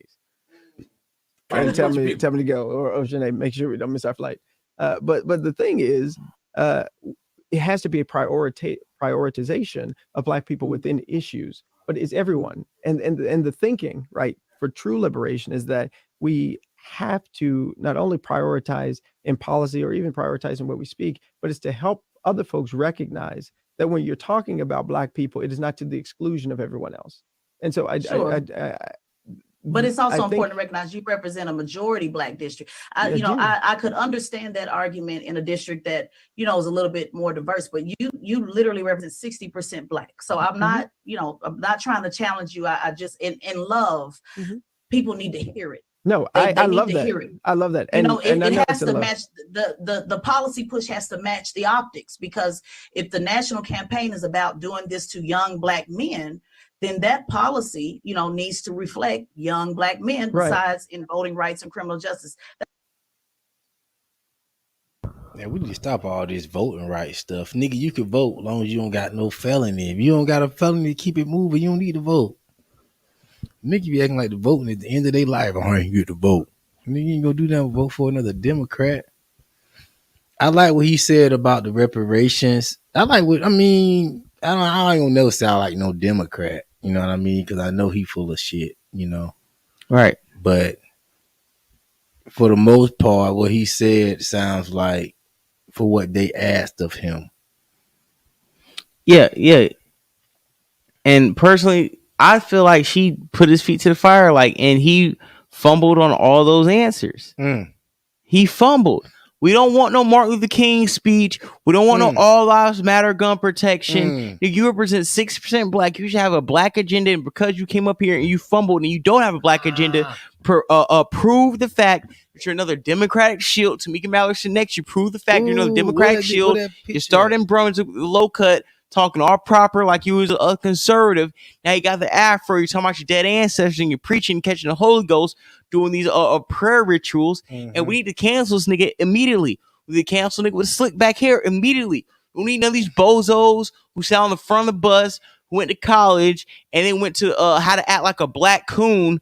And tell me to go, or Sinead, make sure we don't miss our flight. But the thing is, it has to be a prioritization of Black people within issues, but it's everyone. And the thinking, right, for true liberation is that we have to not only prioritize in policy or even prioritize in what we speak, but it's to help other folks recognize that when you're talking about Black people, it is not to the exclusion of everyone else. And so but it's also I think- important to recognize you represent a majority Black district. Yeah, I could understand that argument in a district that, is a little bit more diverse, but you literally represent 60% Black. So I'm not, I'm not trying to challenge you. I just, in love, people need to hear it. No, They I need love to that. hear it. I love that. It I know has it's in to love. match the policy push has to match the optics, because if the national campaign is about doing this to young Black men, then that policy, needs to reflect young Black men Right. besides in voting rights and criminal justice. Yeah, we need to stop all this voting rights stuff. Nigga, you can vote as long as you don't got no felony. If you don't got a felony, keep it moving. You don't need to vote. Nigga be acting like the voting at the end of their life. I ain't get to vote. Nigga, you ain't gonna do that and vote for another Democrat. I like what he said about the reparations. I ain't gonna never sound like no Democrat. You know what I mean? Because I know he full of shit, Right. But for the most part, what he said sounds like for what they asked of him. Yeah. And personally, I feel like she put his feet to the fire, and he fumbled on all those answers. He fumbled. We don't want no Martin Luther King speech. We don't want no all lives matter gun protection. You represent 6% Black. You should have a Black agenda. And because you came up here and you fumbled and you don't have a Black agenda, prove the fact that you're another Democratic shield. Tamika Mallory next. You prove the fact you're another Democratic shield. You started in Brunswick with the low cut, talking all proper like you was a conservative. Now you got the afro. You're talking about your dead ancestors and you're preaching, catching the Holy Ghost, doing these prayer rituals. And we need to cancel this nigga immediately. We need to cancel nigga with slick back hair immediately. We don't need none of these bozos who sat on the front of the bus, who went to college, and then went to how to act like a Black coon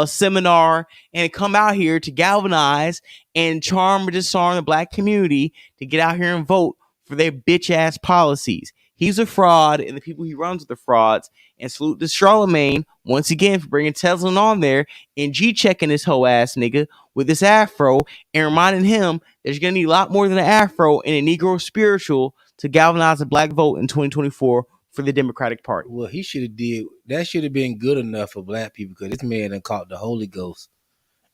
seminar and come out here to galvanize and charm or disarm the Black community to get out here and vote for their bitch ass policies. He's a fraud, and the people he runs with are frauds, And salute to Charlemagne once again for bringing Tesla on there and G-checking this hoe ass nigga with this afro and reminding him that you're going to need a lot more than an afro and a Negro spiritual to galvanize the black vote in 2024 for the Democratic Party. Well, he should have did that. Should have been good enough for black people because this man done caught the Holy Ghost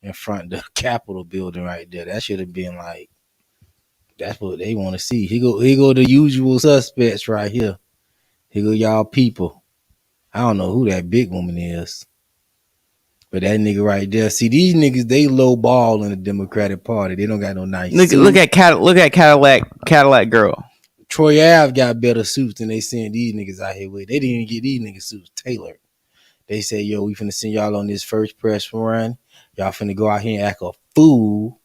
in front of the Capitol building right there. That should have been like, that's what they want to see. Here go the usual suspects right here. Here go y'all people. I don't know who that big woman is, but that nigga right there. See, these niggas, they low ball in the Democratic Party. They don't got no nice. Look at Cadillac girl. Troy Ave got better suits than they send these niggas out here with. They didn't even get these niggas suits tailored. They say, yo, we finna send y'all on this first press run. Y'all finna go out here and act a fool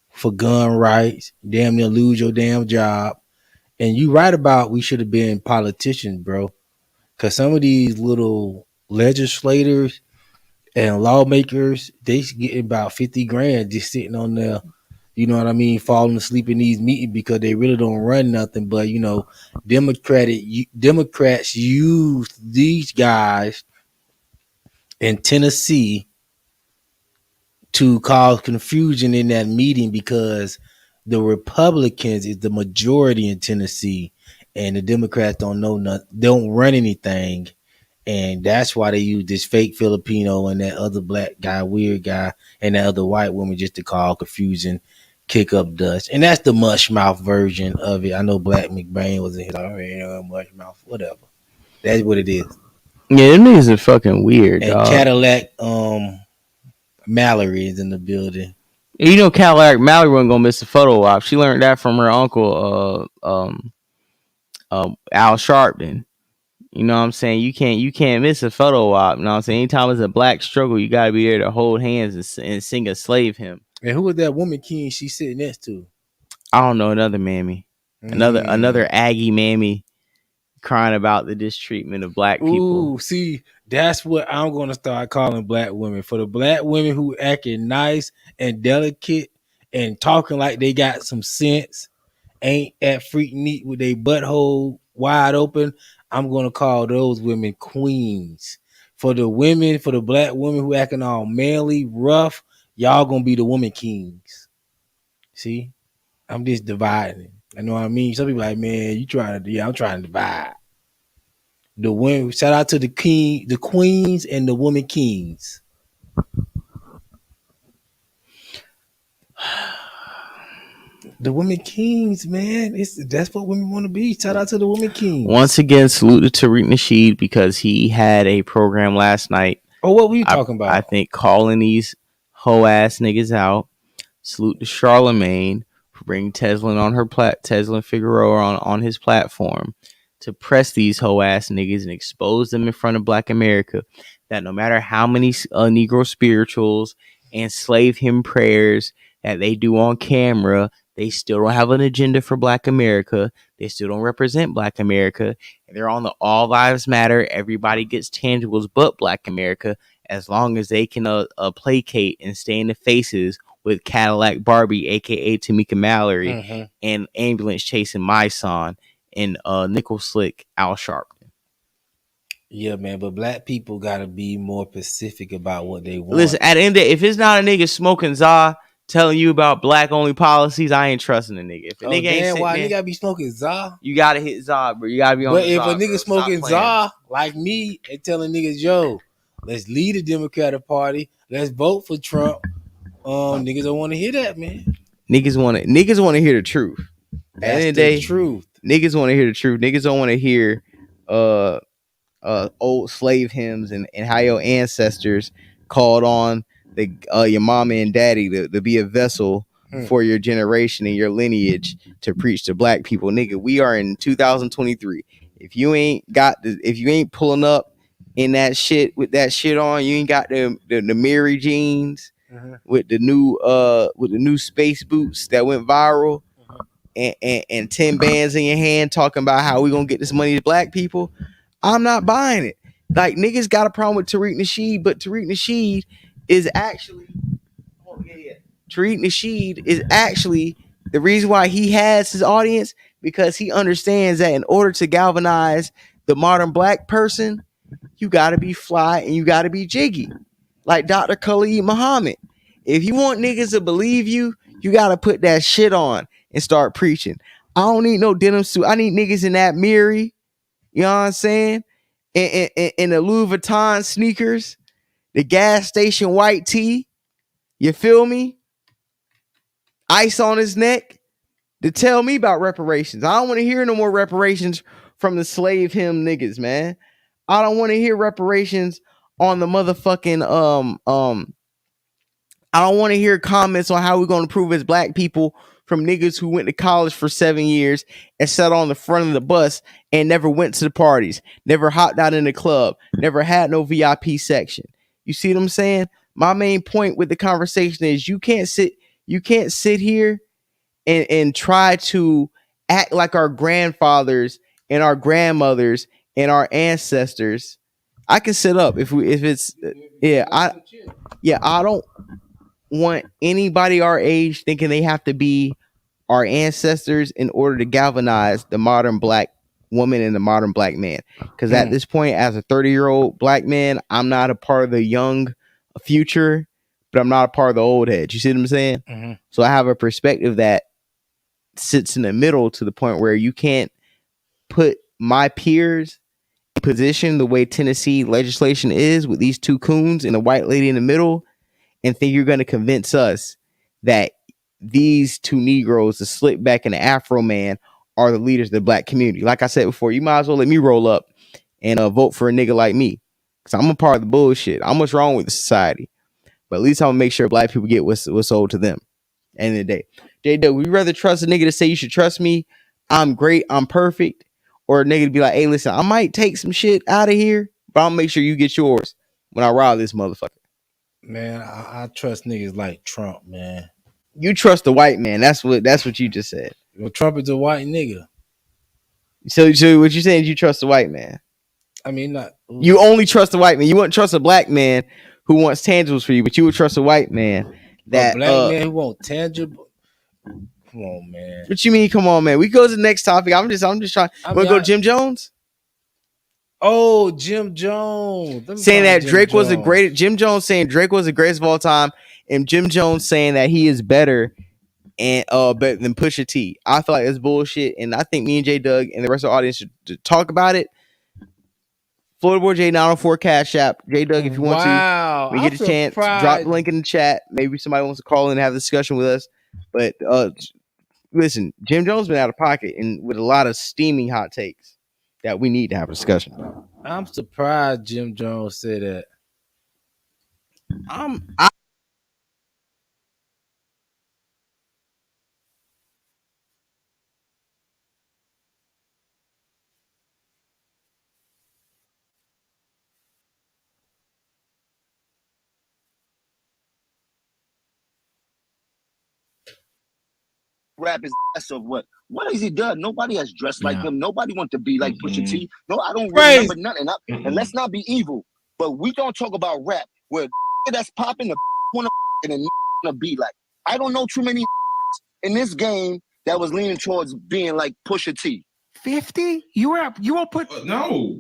for gun rights. Damn near lose your damn job. And you right about we should have been politicians, bro. Because some of these little legislators and lawmakers, they get about 50 grand just sitting on there. You know what I mean? Falling asleep in these meetings because they really don't run nothing. But, you know, Democrats use these guys in Tennessee to cause confusion in that meeting because the Republicans is the majority in Tennessee and the Democrats don't know nothing. They don't run anything. And that's why they use this fake Filipino and that other black guy, weird guy, and that other white woman just to cause confusion, kick up dust. And that's the mush mouth version of it. I know Black McBain was in here, mush mouth, whatever. That's what it is. Yeah, them niggas are fucking weird, and dog. Cadillac Mallory is in the building. You know Cadillac Mallory wasn't gonna miss a photo op. She learned that from her uncle Al Sharpton. You know what I'm saying? You can't miss a photo op. You know what I'm saying? Anytime it's a black struggle, you gotta be there to hold hands and sing a slave hymn. And who was that woman king she sitting next to? I don't know, another mammy. Another Aggie mammy crying about the mistreatment of black people. Ooh, see, that's what I'm gonna start calling black women. For the black women who acting nice and delicate and talking like they got some sense, ain't at Freaknik with their butthole wide open, I'm gonna call those women queens. For the black women who acting all manly, rough, y'all gonna be the woman kings. See, I'm just dividing. I know what I mean. Some people like, man, I'm trying to divide. The women, shout out to the queens and the women kings. The women kings, man. That's what women want to be. Shout out to the women kings. Once again, salute to Tariq Nasheed because he had a program last night. Oh, what were you talking about? I think calling these hoe ass niggas out. Salute to Charlemagne for bringing Tesla on her Tesla and Figueroa on his platform to press these hoe ass niggas and expose them in front of Black America. That no matter how many Negro spirituals and slave hymn prayers that they do on camera, they still don't have an agenda for Black America. They still don't represent Black America. And they're on the All Lives Matter. Everybody gets tangibles but Black America, as long as they can placate and stay in the faces with Cadillac Barbie, a.k.a. Tamika Mallory, and Ambulance Chasing My Son, and Nickel Slick Al Sharpton. Yeah, man, but black people got to be more specific about what they want. Listen, at the end of the day, if it's not a nigga smoking za telling you about black only policies, I ain't trusting a nigga. If a nigga ain't why you gotta be smoking za? You gotta hit za, bro. You gotta be on. But if a nigga smoking za like me and telling niggas, yo, let's lead the Democratic Party, let's vote for Trump, niggas don't want to hear that, man. Niggas want to hear the truth. At the end of the day, truth. Niggas want to hear the truth. Niggas don't want to hear old slave hymns and how your ancestors called on your mama and daddy to be a vessel for your generation and your lineage to preach to black people. Nigga, we are in 2023. If you ain't pulling up in that shit with that shit on, you ain't got the Mary jeans with the new space boots that went viral and 10 bands in your hand talking about how we gonna get this money to black people, I'm not buying it. Like, niggas got a problem with Tariq Nasheed, but Tariq Nasheed is actually the reason why he has his audience, because he understands that in order to galvanize the modern black person, you got to be fly and you got to be jiggy. Like Dr. Khalid Muhammad. If you want niggas to believe you, you got to put that shit on and start preaching. I don't need no denim suit. I need niggas in that Miri, you know what I'm saying? In the Louis Vuitton sneakers, the gas station white tee. You feel me? Ice on his neck to tell me about reparations. I don't want to hear no more reparations from the slave him niggas, man. I don't want to hear reparations on the motherfucking I don't want to hear comments on how we're going to prove as black people from niggas who went to college for 7 years and sat on the front of the bus and never went to the parties, never hopped out in the club, never had no VIP section. You see what I'm saying? My main point with the conversation is you can't sit here and try to act like our grandfathers and our grandmothers and our ancestors. I can sit up I don't want anybody our age thinking they have to be our ancestors in order to galvanize the modern black woman and the modern black man. Because at this point, as a 30-year-old black man, I'm not a part of the young future, but I'm not a part of the old head. You see what I'm saying? Mm-hmm. So I have a perspective that sits in the middle to the point where you can't put my peers in position the way Tennessee legislation is with these two coons and a white lady in the middle and think you're going to convince us that these two Negroes, the slick back and the Afro man, are the leaders of the black community. Like I said before, you might as well let me roll up and vote for a nigga like me, because I'm a part of the bullshit. I'm what's wrong with the society, but at least I'm gonna make sure black people get what's owed to them. End of the day, J-Dub, would you rather trust a nigga to say you should trust me, I'm great, I'm perfect, or a nigga to be like, hey, listen, I might take some shit out of here, but I'll make sure you get yours when I rob this motherfucker? Man, I trust niggas like Trump, man. You trust the white man. That's what you just said. Well, Trump is a white nigga. So what you saying is you trust the white man? I mean, not you only trust the white man. You wouldn't trust a black man who wants tangibles for you, but you would trust a white man that a black man who wants tangible. Come on, man. What you mean? Come on, man. We go to the next topic. I'm just trying. Want to go Jim Jones? Oh, Jim Jones. Saying that Drake was the greatest. Jim Jones saying Drake was the greatest of all time, and Jim Jones saying that he is better and better than Pusha T. I feel like it's bullshit, and I think me and J Doug and the rest of the audience should talk about it. Florida Boy J 904 Cash App. J Doug, if you want to, we get a chance, drop the link in the chat. Maybe somebody wants to call in and have a discussion with us. But listen, Jim Jones been out of pocket and with a lot of steaming hot takes that we need to have a discussion about. I'm surprised Jim Jones said that. Rap is of what has he done? Nobody has dressed like him. Nobody wants to be like Pusha T. No, I don't remember nothing. And let's not be evil, but we don't talk about rap where that's popping the want to be like. I don't know too many in this game that was leaning towards being like Pusha T. 50? You won't put no,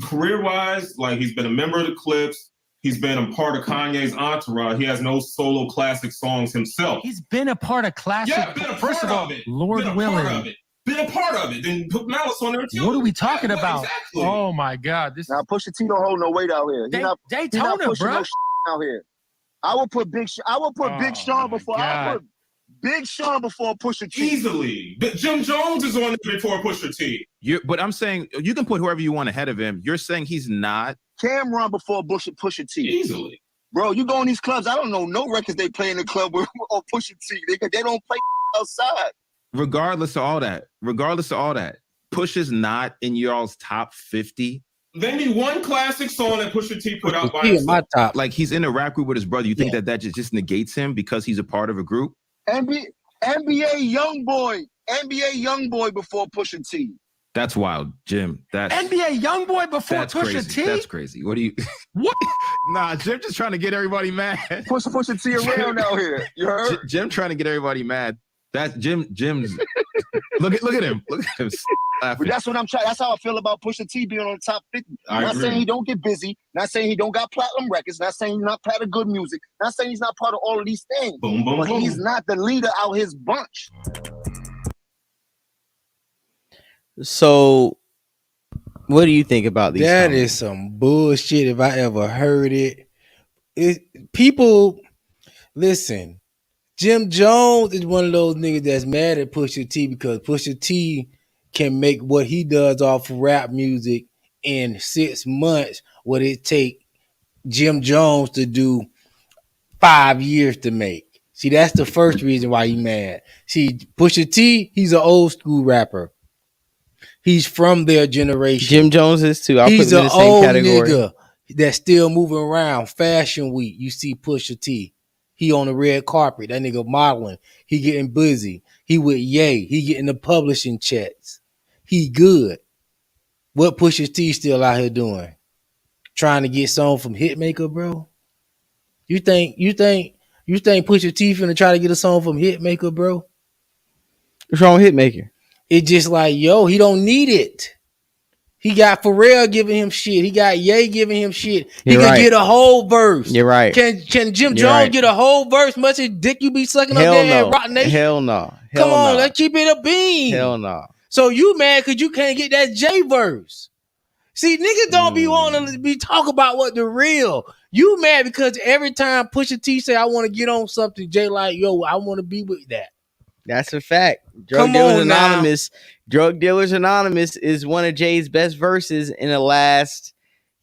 career wise, like he's been a member of the Clips. He's been a part of Kanye's entourage. He has no solo classic songs himself. He's been a part of classic. Yeah, been a part of it. Lord willing. Been a part of it. Then put Malice on there too. What are we talking about? Exactly. Oh my God! Now Pusha T don't hold no weight out here. Daytona, pushing bro. No out here. I will put Big Sean before. I put Big Sean before Pusha T. Easily. But Jim Jones is on there before Pusha T. But I'm saying you can put whoever you want ahead of him. You're saying he's not. Cameron before Pusha T. Easily. Bro, you go in these clubs, I don't know no records they play in the club with or Pusha T. They don't play outside. Regardless of all that, Pusha's not in y'all's top 50. They need one classic song that Pusha T put out by in my top. Like he's in a rap group with his brother. You think that just negates him because he's a part of a group? NBA Youngboy before Pusha T. That's wild, Jim. That's NBA Youngboy before that's Pusha crazy. T. That's crazy. What do you? What? Nah, Jim just trying to get everybody mad. Pusha T around out here. You heard? Jim trying to get everybody mad. That's Jim's. Look at him. Look at him. But that's what I'm trying. That's how I feel about Pusha T being on the top 50. Not saying he don't get busy. Not saying he don't got platinum records. Not saying he's not part of good music. Not saying he's not part of all of these things. Boom, boom, but boom. he's not the leader out his bunch. So, what do you think about these? That comments? is some bullshit if I ever heard it. People, listen, Jim Jones is one of those niggas that's mad at Pusha T because Pusha T can make what he does off of rap music in 6 months, what it take Jim Jones to do 5 years to make. See, that's the first reason why he mad. See, Pusha T, he's an old school rapper. He's from their generation. Jim Jones is too. I'll He's put him in an the same old category. nigga that's still moving around. Fashion Week, you see Pusha T. He on the red carpet. That nigga modeling. He getting busy. He with Ye. He getting the publishing checks. He good. What Pusha T still out here doing? Trying to get song from Hitmaker, bro? You think Pusha T finna try to get a song from Hitmaker, bro? What's wrong with Hitmaker? It's just like, yo, he don't need it. He got Pharrell giving him shit. He got Ye giving him shit. He could get a whole verse. You're right. Can Jim Jones get a whole verse? Much as dick you be sucking Hell up there no. at Rock Nation? Hell no. Come Hell on, no. let's keep it a bean. Hell no. So you mad because you can't get that J verse. See, niggas don't be wanting to be talk about what the real. You mad because every time Pusha T say I want to get on something, Jay like, yo, I want to be with that. That's a fact. Come on now. Anonymous. Drug Dealers Anonymous is one of Jay's best verses in the last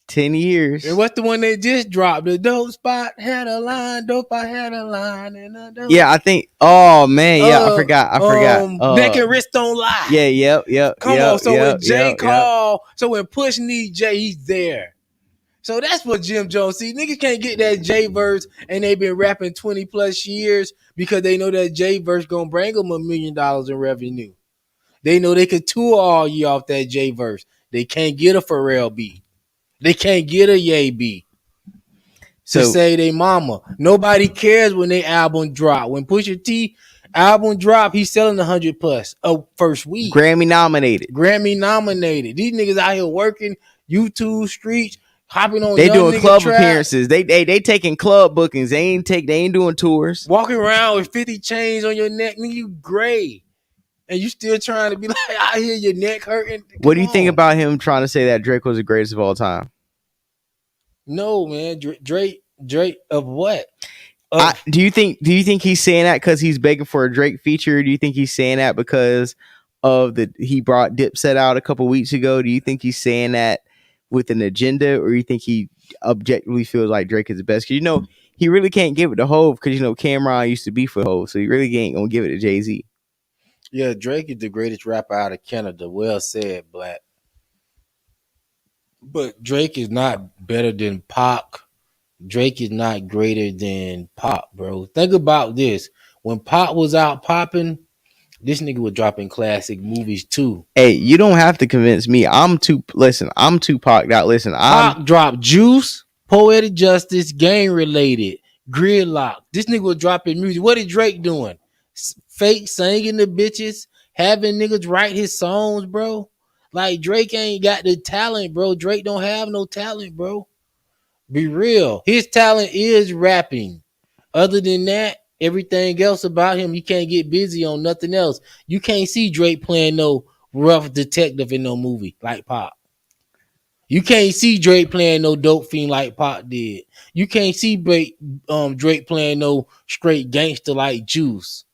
10 years. And what's the one they just dropped? The dope spot had a line. Dope I had a line. And a dope. Yeah, I think. Oh man, yeah, I forgot. Neck and wrist don't lie. Yeah, yep. Come on. So when Jay Yep. call, so when Push need Jay, he's there. So that's what Jim Jones see. Niggas can't get that J verse, and they been rapping 20 plus years because they know that J verse gonna bring them $1 million in revenue. They know they could tour all year off that J verse. They can't get a Pharrell beat. They can't get a Ye beat. To say they mama. Nobody cares when they album drop. When Pusha T album drop, he's selling 100 plus first week. Grammy nominated. These niggas out here working YouTube streets, hopping on. They young doing nigga club trap, appearances. They taking club bookings. They ain't doing tours. walking around with 50 chains on your neck. Nigga, you gray. And you still trying to be like out here, your neck hurting. What do you think about him trying to say that Drake was the greatest of all time? No, man. Drake of what? Do you think he's saying that because he's begging for a Drake feature? Or do you think he's saying that because of he brought Dipset out a couple weeks ago? Do you think he's saying that with an agenda, or you think he objectively feels like Drake is the best? Because he really can't give it to Hov because Cameron used to be for Hov, so he really ain't gonna give it to Jay-Z. Yeah, Drake is the greatest rapper out of Canada. Well said, Black. But Drake is not better than Pac. Drake is not greater than Pac, bro. Think about this. When Pac was out popping, this nigga was dropping classic movies too. Hey, you don't have to convince me. I'm Tupac. Listen, Pac dropped Juice, Poetic Justice, Gang Related, Gridlock. This nigga was dropping music. What is Drake doing? Fake singing the bitches, having niggas write his songs, bro. Like Drake ain't got the talent, bro. Drake don't have no talent, bro. Be real. His talent is rapping. Other than that, everything else about him, you can't get busy on nothing else. You can't see Drake playing no rough detective in no movie like Pac. You can't see Drake playing no dope fiend like Pac did. You can't see Drake playing no straight gangster like Juice.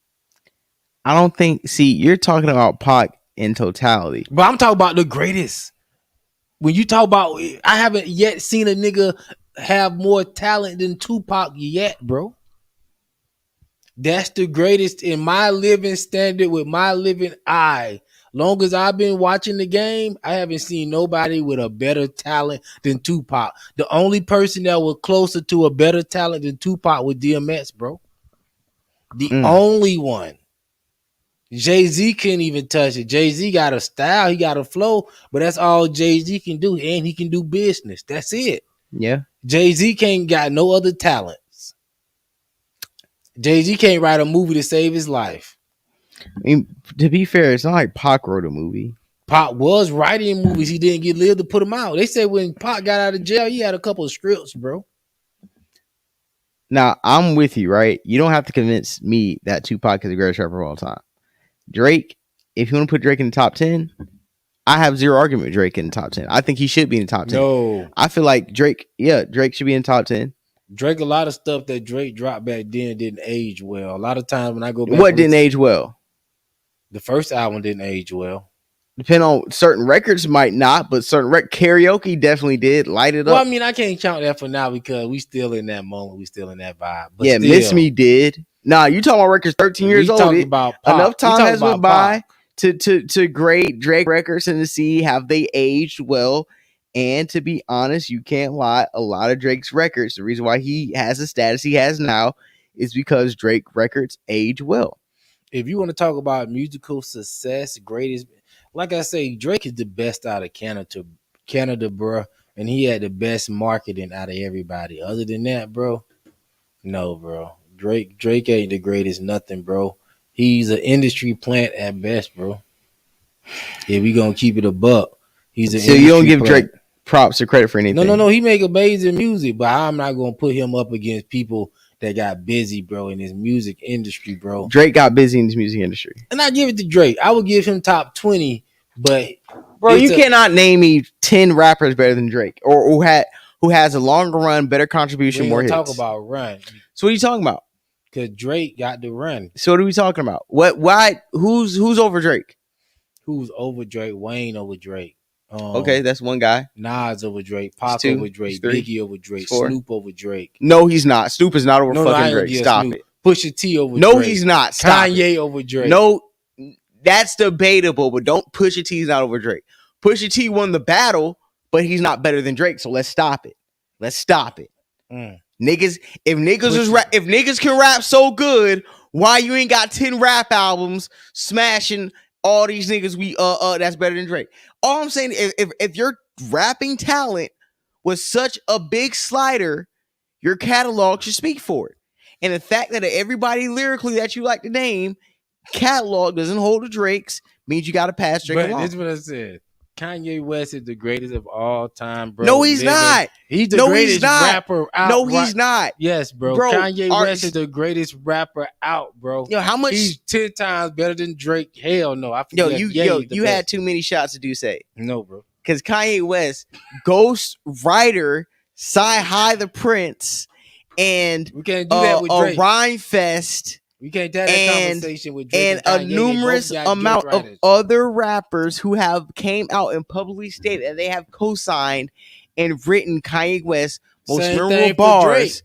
I don't think. See, you're talking about Pac in totality, but I'm talking about the greatest. When you talk about, I haven't yet seen a nigga have more talent than Tupac yet, bro. That's the greatest in my living standard with my living eye. Long as I've been watching the game, I haven't seen nobody with a better talent than Tupac. The only person that was closer to a better talent than Tupac was DMX, bro. The only one. Jay-Z couldn't even touch it. Jay-Z got a style, he got a flow, but that's all Jay-Z can do, and he can do business. That's it. Yeah. Jay-Z can't got no other talents. Jay-Z can't write a movie to save his life. I mean, to be fair, it's not like Pac wrote a movie. Pop was writing movies. He didn't get Lil to put them out. They said when Pop got out of jail, he had a couple of scripts, bro. Now, I'm with you, right? You don't have to convince me that Tupac is the greatest rapper of all time. Drake, if you want to put Drake in the top 10, I have zero argument with Drake in the top 10. I think he should be in the top 10. No. I feel like Drake should be in the top 10. Drake, a lot of stuff that Drake dropped back then didn't age well. A lot of times when I go back, What didn't age well? The first album didn't age well. Depending on certain records, might not, but certain karaoke definitely did. Light It Up. Well, I mean, I can't count that for now because we still in that moment. We still in that vibe. But yeah, still, Miss Me did. Nah, you talking about records 13 years old. Enough time has went by to grade Drake records and to see have they aged well. And to be honest, you can't lie. A lot of Drake's records, the reason why he has the status he has now is because Drake records age well. If you want to talk about musical success, greatest, like I say, Drake is the best out of Canada, bro. And he had the best marketing out of everybody. Other than that, bro, no, bro. Drake ain't the greatest nothing, bro. He's an industry plant at best, bro. If we gonna keep it a buck, he's an. So you don't give Drake props or credit for anything? No. He make amazing music, but I'm not gonna put him up against people that got busy, bro, in his music industry, bro. Drake got busy in his music industry, and I give it to Drake. I would give him top 20, but bro, you cannot name me 10 rappers better than Drake, or who has a longer run, better contribution, more hits. Talk about run. So what are you talking about? Because Drake got the run. So what are we talking about? What? Why? Who's over Drake? Who's over Drake? Wayne over Drake. Okay, that's one guy. Nas over Drake. Pac over Drake. Biggie over Drake. Snoop over Drake. No, he's not. Snoop is not over fucking Drake. Stop Snoop. it. Pusha T over Drake. No, he's not. Stop Kanye it. over Drake. No, that's debatable, but don't Pusha T's not over Drake. Pusha T won the battle, but he's not better than Drake. So let's stop it. Let's stop it. Niggas, if niggas can rap so good, why you ain't got 10 rap albums smashing all these niggas that's better than Drake? All I'm saying, if your rapping talent was such a big slider, your catalog should speak for it. And the fact that everybody lyrically that you like to name catalog doesn't hold to Drake's means you got to pass Drake along. This is what I said. Kanye West is the greatest of all time, bro. No, he's not. He's the greatest rapper out. No, he's not. Yes, bro. Kanye West is the greatest rapper out, bro. Yo, how much? He's 10 times better than Drake. Hell no. You had too many shots to do say. No, bro. Because Kanye West, Ghost Writer, Sci-Hi the Prince, and we can't do that with Drake. Rhyme Fest. We can't have that conversation with Drake and a numerous amount of other rappers who have came out and publicly stated that they have co-signed and written Kanye West's most memorable bars.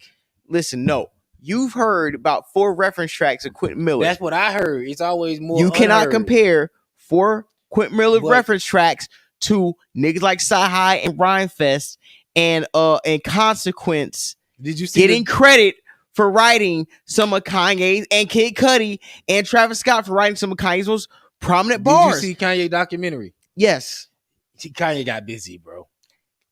Listen, no. You've heard about 4 reference tracks of Quentin Miller. That's what I heard. It's always more. You cannot compare 4 Quentin Miller reference tracks to niggas like Sci-Hi and Rhyme Fest and Consequence. Did you see getting credit for writing some of Kanye's, and Kid Cudi and Travis Scott for writing some of Kanye's most prominent bars? Did you see Kanye documentary? Yes. Kanye got busy, bro.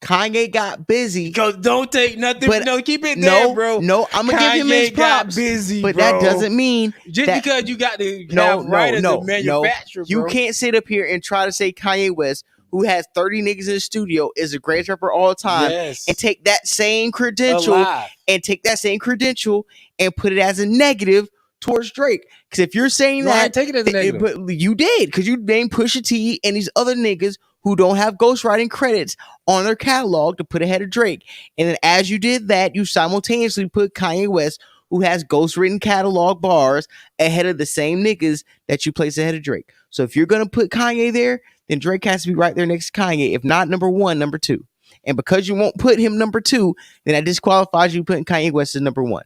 Kanye got busy. Because don't take nothing. But no, keep it there, bro. No, I'm gonna give him his props. Busy, but bro. that doesn't mean because you got to have writers and manufacturer. You can't sit up here and try to say Kanye West, who has 30 niggas in the studio, is the greatest rapper all time, and take that same credential and put it as a negative towards Drake. Because if you're saying that, take it as a negative. But you did, because you named Pusha T and these other niggas who don't have ghostwriting credits on their catalog to put ahead of Drake. And then as you did that, you simultaneously put Kanye West, who has ghostwritten catalog bars, ahead of the same niggas that you place ahead of Drake. So if you're going to put Kanye there, then Drake has to be right there next to Kanye. If not number 1, number 2. And because you won't put him number 2, then that disqualifies you putting Kanye West as number 1.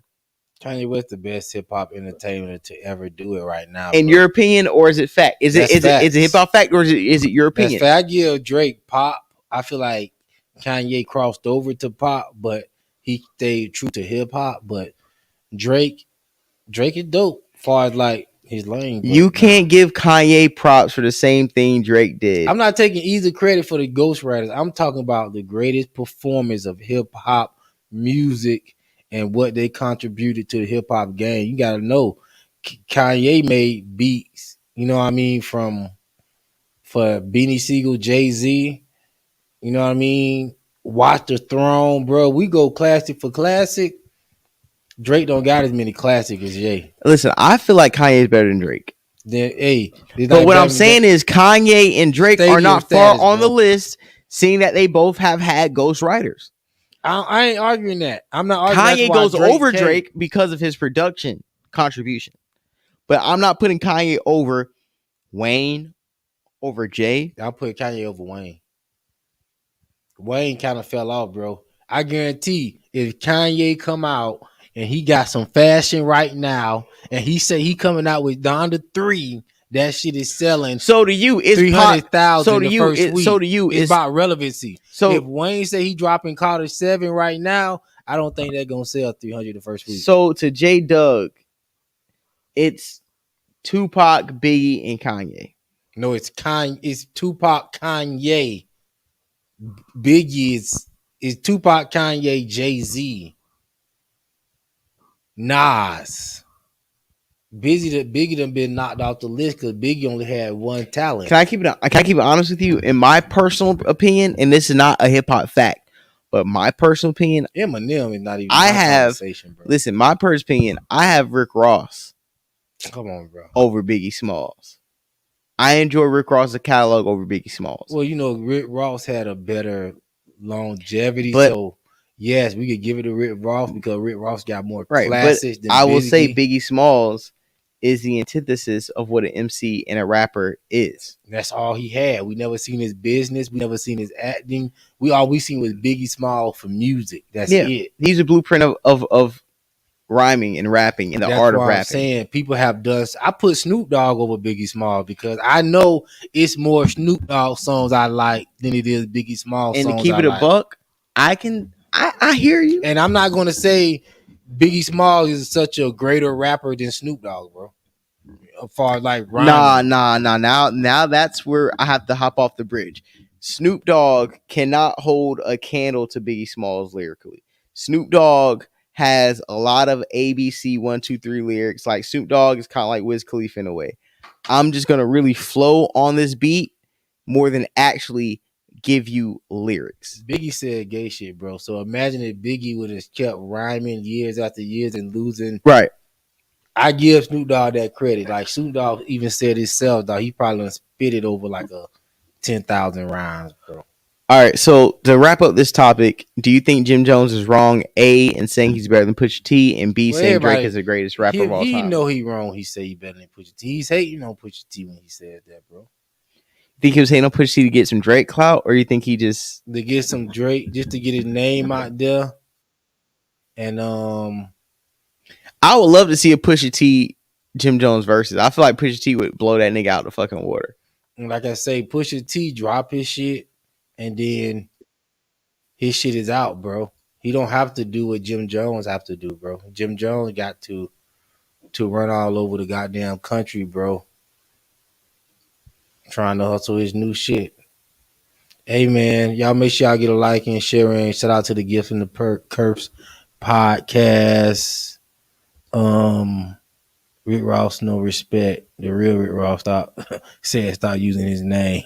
Kanye West the best hip hop entertainer to ever do it right now. In your opinion, or is it fact? Is it hip hop fact, or is it your opinion? That's fact. I give Drake pop. I feel like Kanye crossed over to pop, but he stayed true to hip hop. But Drake is dope as far as like his lane. You can't give Kanye props for the same thing Drake did. I'm not taking either credit for the ghostwriters. I'm talking about the greatest performers of hip hop music and what they contributed to the hip hop game. You got to know Kanye made beats, you know what I mean, from for Beanie Siegel, Jay-Z. You know what I mean? Watch the Throne, bro. We go classic for classic. Drake don't got as many classics as Jay. Listen, I feel like Kanye is better than Drake. Then, hey, but what I'm saying is Kanye and Drake are not far on the list, seeing that they both have had ghostwriters. I ain't arguing that. I'm not arguing. Kanye goes over Drake because of his production contribution. But I'm not putting Kanye over Wayne, over Jay. I'll put Kanye over Wayne. Wayne kind of fell off, bro. I guarantee if Kanye come out and he got some fashion right now, and he say he coming out with Donda 3, that shit is selling. So to you, it's 300,000. So to you, it's about relevancy. So if Wayne say he dropping Carter 7 right now, I don't think they're gonna sell 300 the first week. So to J Doug, it's Tupac, Biggie, and Kanye. No, it's Tupac, Kanye. Biggie is Tupac, Kanye, Jay-Z, Nas. Biggie done been knocked off the list because Biggie only had one talent. Can I keep it honest with you? In my personal opinion, and this is not a hip hop fact, but my personal opinion, Eminem is not even. Bro. Listen, my personal opinion, I have Rick Ross. Come on, bro. Over Biggie Smalls. I enjoy Rick Ross's catalog over Biggie Smalls. Well, you know, Rick Ross had a better longevity, so yes, we could give it to Rick Ross because Rick Ross got more classics than I will Biggie. say Biggie Smalls is the antithesis of what an MC and a rapper is. That's all he had. We never seen his business. We never seen his acting. All we seen was Biggie Smalls for music. That's it. He's a blueprint of rhyming and rapping and the art of rapping. I'm saying people have done. I put Snoop Dogg over Biggie Smalls because I know it's more Snoop Dogg songs I like than it is Biggie Smalls songs. And to keep it a buck, I hear you. And I'm not going to say Biggie Smalls is such a greater rapper than Snoop Dogg, bro. As far as like rhyming. Nah. Now that's where I have to hop off the bridge. Snoop Dogg cannot hold a candle to Biggie Smalls lyrically. Snoop Dogg has a lot of ABC 1, 2, 3 lyrics. Like Snoop Dogg is kind of like Wiz Khalifa in a way. I'm just gonna really flow on this beat more than actually give you lyrics. Biggie said gay shit, bro. So imagine if Biggie would have kept rhyming years after years and losing. Right. I give Snoop Dogg that credit. Like Snoop Dogg even said himself, dog, he probably spit it over like a 10,000 rhymes, bro. All right, so to wrap up this topic, do you think Jim Jones is wrong, A, in saying he's better than Pusha T, and B, saying Drake is the greatest rapper of all time? He know he wrong. He say he better than Pusha T. He's hating on Pusha T when he said that, bro. Think he was hating on Pusha T to get some Drake clout, or you think he just to get some Drake, just to get his name out there? And I would love to see a Pusha T Jim Jones versus. I feel like Pusha T would blow that nigga out the fucking water. And like I say, Pusha T drop his shit. And then his shit is out, bro. He don't have to do what Jim Jones have to do, bro. Jim Jones got to run all over the goddamn country, bro. Trying to hustle his new shit. Hey, man, y'all make sure y'all get a like and share and shout out to the Gift and the Curse podcast. Rick Ross, no respect. The real Rick Ross stop using his name.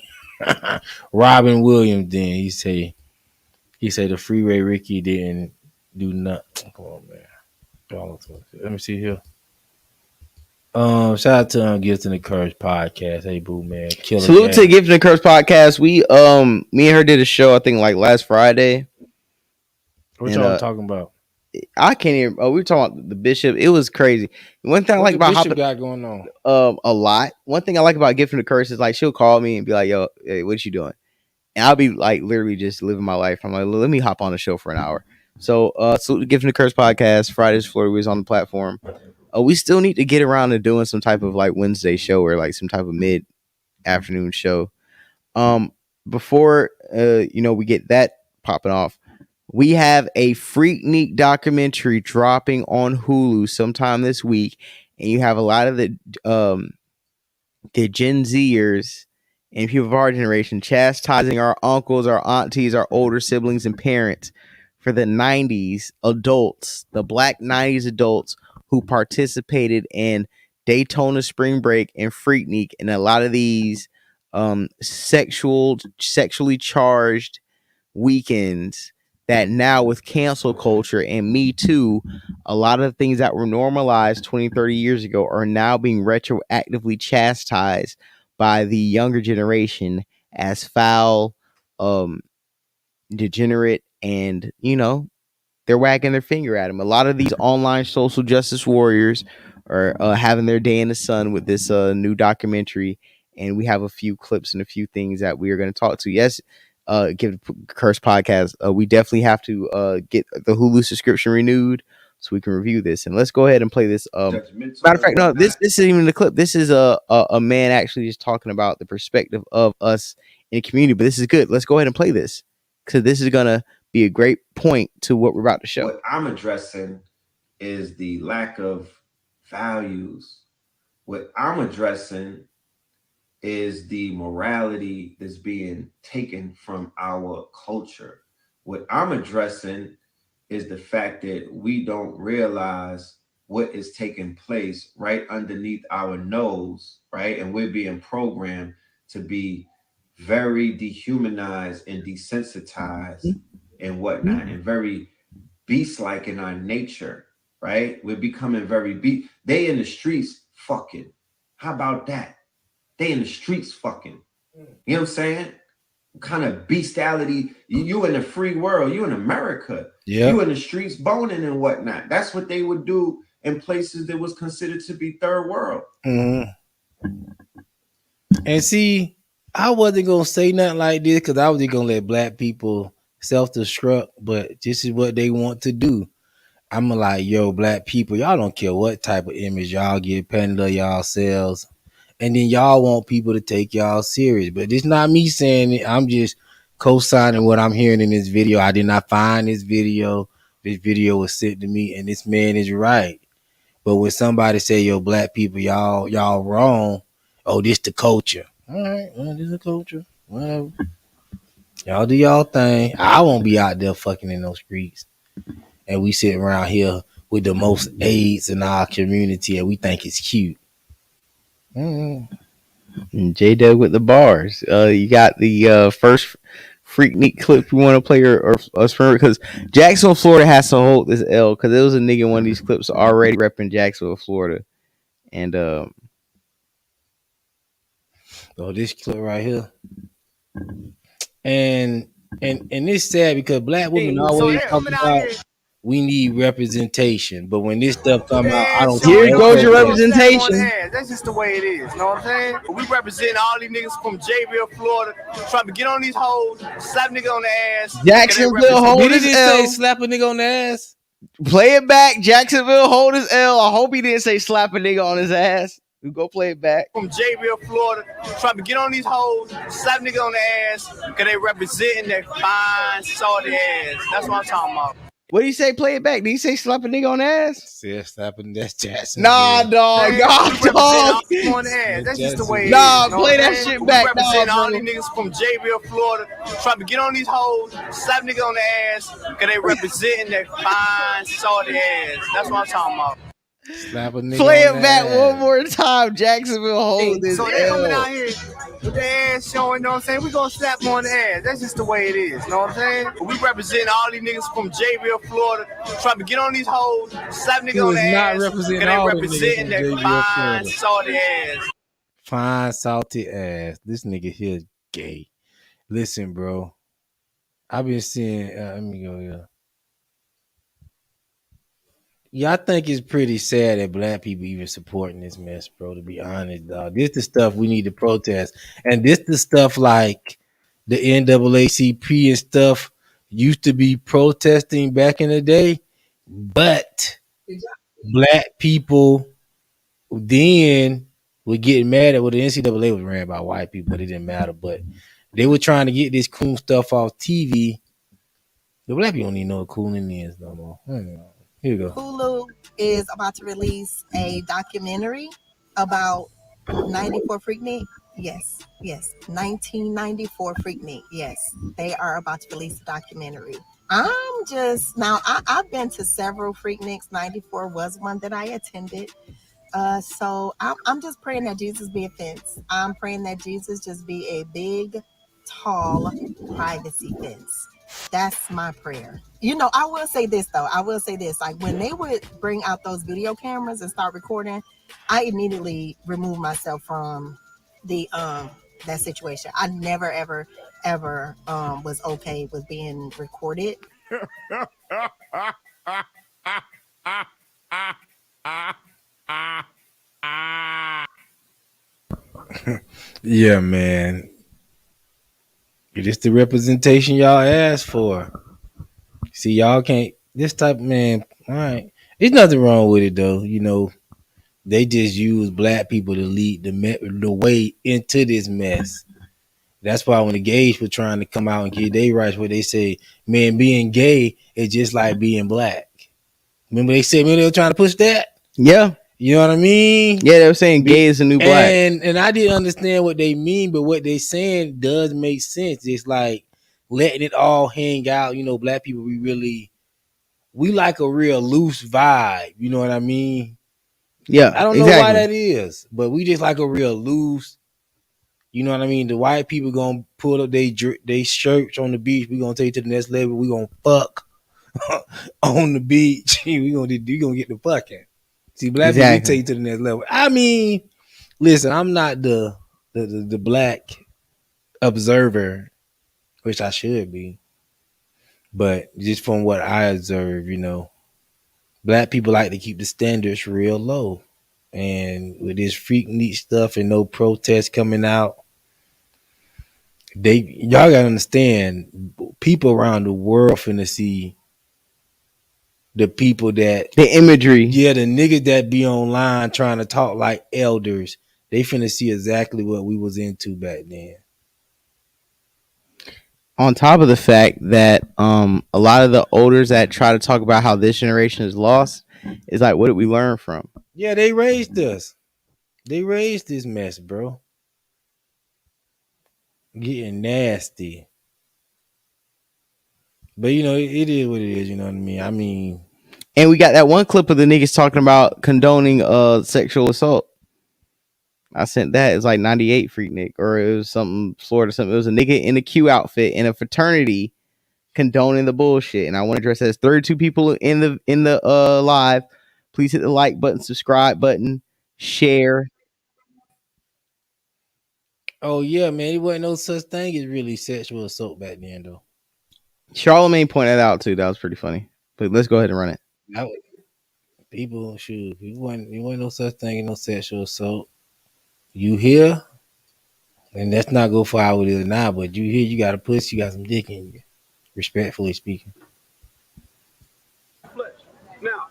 Robin Williams, then he say the Freeway Ricky didn't do nothing. Come on, man. Let me see here. Shout out to Gift and the Curse podcast. Hey, boo, man. Salute to Gift and the Curse podcast. We me and her did a show, I think like last Friday. What y'all talking about? I can't even. We were talking about the Bishop. It was crazy. One thing I like about Bishop got going on a lot. One thing I like about Gift and the Curse is like she'll call me and be like, "Yo, hey, what you doing?" And I'll be like, literally just living my life. I'm like, let me hop on the show for an hour. So, salute to Gift and the Curse podcast. Fridays, Florida was on the platform. We still need to get around to doing some type of like Wednesday show or like some type of mid-afternoon show. Before we get that popping off, we have a Freaknik documentary dropping on Hulu sometime this week, and you have a lot of the Gen Zers and people of our generation chastising our uncles, our aunties, our older siblings, and parents for the 90s adults, the black 90s adults who participated in Daytona Spring Break and Freaknik, and a lot of these sexually charged weekends that now with cancel culture and Me Too, a lot of things that were normalized 20, 30 years ago are now being retroactively chastised by the younger generation as foul, degenerate, and, they're wagging their finger at him. A lot of these online social justice warriors are having their day in the sun with this new documentary, and we have a few clips and a few things that we are going to talk to. Yes, give the Curse podcast. We definitely have to get the Hulu subscription renewed so we can review this. And let's go ahead and play this. Matter of fact, no, this isn't even the clip. This is a man actually just talking about the perspective of us in the community. But this is good. Let's go ahead and play this because this is gonna be a great point to what we're about to show. What I'm addressing is the lack of values. What I'm addressing is the morality that's being taken from our culture. What I'm addressing is the fact that we don't realize what is taking place right underneath our nose, right? And we're being programmed to be very dehumanized and desensitized and whatnot, and very beast-like in our nature, right? We're becoming very they in the streets fucking. How about that? They in the streets fucking. You know what I'm saying? What kind of bestiality? You in the free world. You in America. Yeah. You in the streets boning and whatnot. That's what they would do in places that was considered to be third world. Mm-hmm. And see, I wasn't going to say nothing like this because I was just going to let black people self-destruct, but this is what they want to do. I'm like, yo, black people, y'all don't care what type of image y'all get painted of y'allselves. And then y'all want people to take y'all serious. But it's not me saying it. I'm just co-signing what I'm hearing in this video. I did not find this video. This video was sent to me, and this man is right. But when somebody say, yo, black people, y'all wrong. Oh, this the culture. All right, well, this is the culture. Whatever. Y'all do y'all thing. I won't be out there fucking in those streets. And we sit around here with the most AIDS in our community, and we think it's cute. J-Dub with the bars. You got the first Freaknik clip you want to play or us for, because Jacksonville, Florida has to hold this L because there was a nigga in one of these clips already repping Jacksonville, Florida. And this clip right here. And it's sad because black women always talk about we need representation, but when this stuff come out, I don't. Here goes your representation. That's just the way it is. Know what I'm saying? We represent all these niggas from Jayville, Florida, trying to get on these hoes, slap nigga on the ass. Jacksonville hold his L. Say slap a nigga on the ass. Play it back. Jacksonville hold his L. I hope he didn't say slap a nigga on his ass. We go play it back. From Jayville, Florida, trying to get on these hoes, slap nigga on the ass, because they representing that fine, salty ass. That's what I'm talking about. What did he say? Play it back. Did he say slap a nigga on the ass? Yeah, slapping that's Jackson. Nah, dog. Nah, dog. On the ass. That's just the way it nah, is. Play that shit back. We represent all bro. these niggas from Jayville, Florida, trying to get on these hoes, slap nigga on the ass, because they representing that fine, salty ass. That's what I'm talking about. Slap a nigga Play on it back ass. one more time. Jacksonville hold this So they L. coming out here with their ass showing, know what I'm saying? We gonna slap them on the ass. That's just the way it is, know what I'm saying? We represent all these niggas from Jayville, Florida, trying to get on these hoes, slap nigga on the ass, representing they all the representing niggas that from Jayville, fine, Florida. salty ass. Fine, salty ass. This nigga here gay. Listen, bro. I've been seeing. Let me go here. Yeah, I think it's pretty sad that black people even supporting this mess, bro, to be honest, dog. This the stuff we need to protest. And this the stuff like the NAACP and stuff used to be protesting back in the day. But black people then were getting mad at what the NCAA was ran by white people, but it didn't matter. But they were trying to get this cool stuff off TV. The black people don't even know what cooling is no more. Here you go. Hulu is about to release a documentary about 94 Freaknik. Yes. 1994 Freaknik. Yes. They are about to release a documentary. I've been to several Freakniks. 94 was one that I attended. So I'm just praying that Jesus be a fence. I'm praying that Jesus just be a big, tall privacy fence. That's my prayer. You know, I will say this though. Like when they would bring out those video cameras and start recording, I immediately removed myself from the that situation. I never ever was okay with being recorded. Yeah, man. It's the representation y'all asked for. See, y'all can't. This type, man. All right, there's nothing wrong with it though. You know, they just use black people to lead the way into this mess. That's why when the gays were trying to come out and get their rights, where they say, man, being gay is just like being black. Remember they were trying to push that? Yeah. You know what I mean? Yeah, they were saying gay is a new black. And I didn't understand what they mean, but what they saying does make sense. It's like letting it all hang out. You know, black people, we like a real loose vibe. You know what I mean? Yeah. I don't know why that is, but we just like a real loose. You know what I mean? The white people gonna pull up they shirts on the beach. We gonna take it to the next level. We gonna fuck on the beach. we gonna get the fucking. See, black people we take it to the next level. I mean, listen, I'm not the black observer, which I should be, but just from what I observe, you know, black people like to keep the standards real low, and with this Freaknik stuff and no protests coming out. Y'all gotta understand, people around the world finna see the people that the imagery. Yeah, the niggas that be online trying to talk like elders, they finna see exactly what we was into back then. On top of the fact that a lot of the elders that try to talk about how this generation is lost is like, what did we learn from? Yeah, they raised us. They raised this mess, bro. Getting nasty. But you know, it is what it is, you know what I mean? And we got that one clip of the niggas talking about condoning sexual assault. I sent that. It's like 98 Freaknik, or it was something Florida, something. It was a nigga in a Q outfit in a fraternity condoning the bullshit. And I want to address that. There's 32 people in the live. Please hit the like button, subscribe button, share. Oh yeah, man. It wasn't no such thing as really sexual assault back then, though. Charlamagne pointed that out too. That was pretty funny. But let's go ahead and run it. People, shoot, it wasn't no such thing as no sexual assault. You here, and that's not go for how it is now, but you here, you got a pussy, you got some dick in you. Respectfully speaking. Now,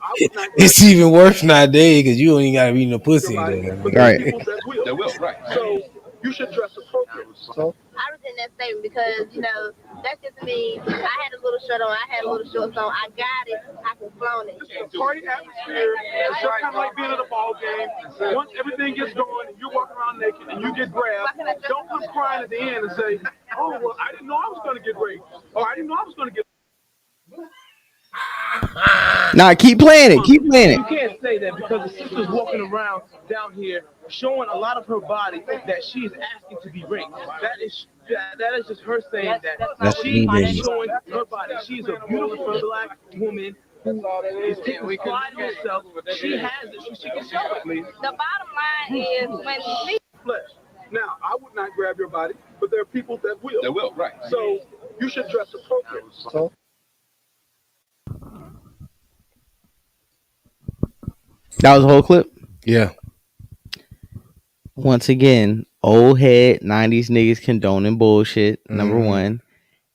it's even worse nowadays because you don't even gotta be no pussy. Right. That will, right. So you should dress appropriately. So I resent that statement because, you know, that just means I had a little shirt on, I had a little shorts on, I got it, I can flaunt it. the party atmosphere, it's just kind of like being at a ball game. Once everything gets going and you walk around naked and you get grabbed, don't come crying at the end and say, oh, well, I didn't know I was going to get raped. Or I didn't know I was going to get. Nah, keep playing it. Keep playing it. You can't say that because the sister's walking around down here showing a lot of her body that she is asking to be raped. That is just her saying that she is showing her body. She's a beautiful black woman who is taking pride in herself. She has it. She can show it. The bottom line is when she flesh. Now, I would not grab your body, but there are people that will. That will, right. So you should dress appropriately. So. That was the whole clip? Yeah. Once again, old head 90s niggas condoning bullshit, number one.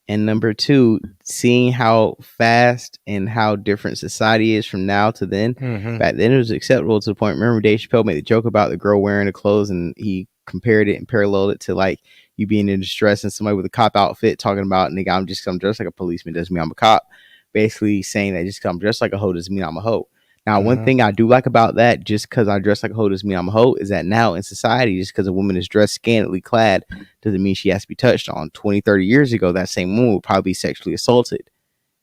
And number two, seeing how fast and how different society is from now to then. Back then it was acceptable to the point. Remember Dave Chappelle made the joke about the girl wearing the clothes and he compared it and paralleled it to like you being in distress and somebody with a cop outfit talking about, nigga, I'm dressed like a policeman doesn't mean I'm a cop. Basically saying that just because I'm dressed like a hoe doesn't mean I'm a hoe. Now, one thing I do like about that, just because I dress like a hoe doesn't mean I'm a hoe, is that now in society, just because a woman is dressed scantily clad doesn't mean she has to be touched on. 20, 30 years ago, that same woman would probably be sexually assaulted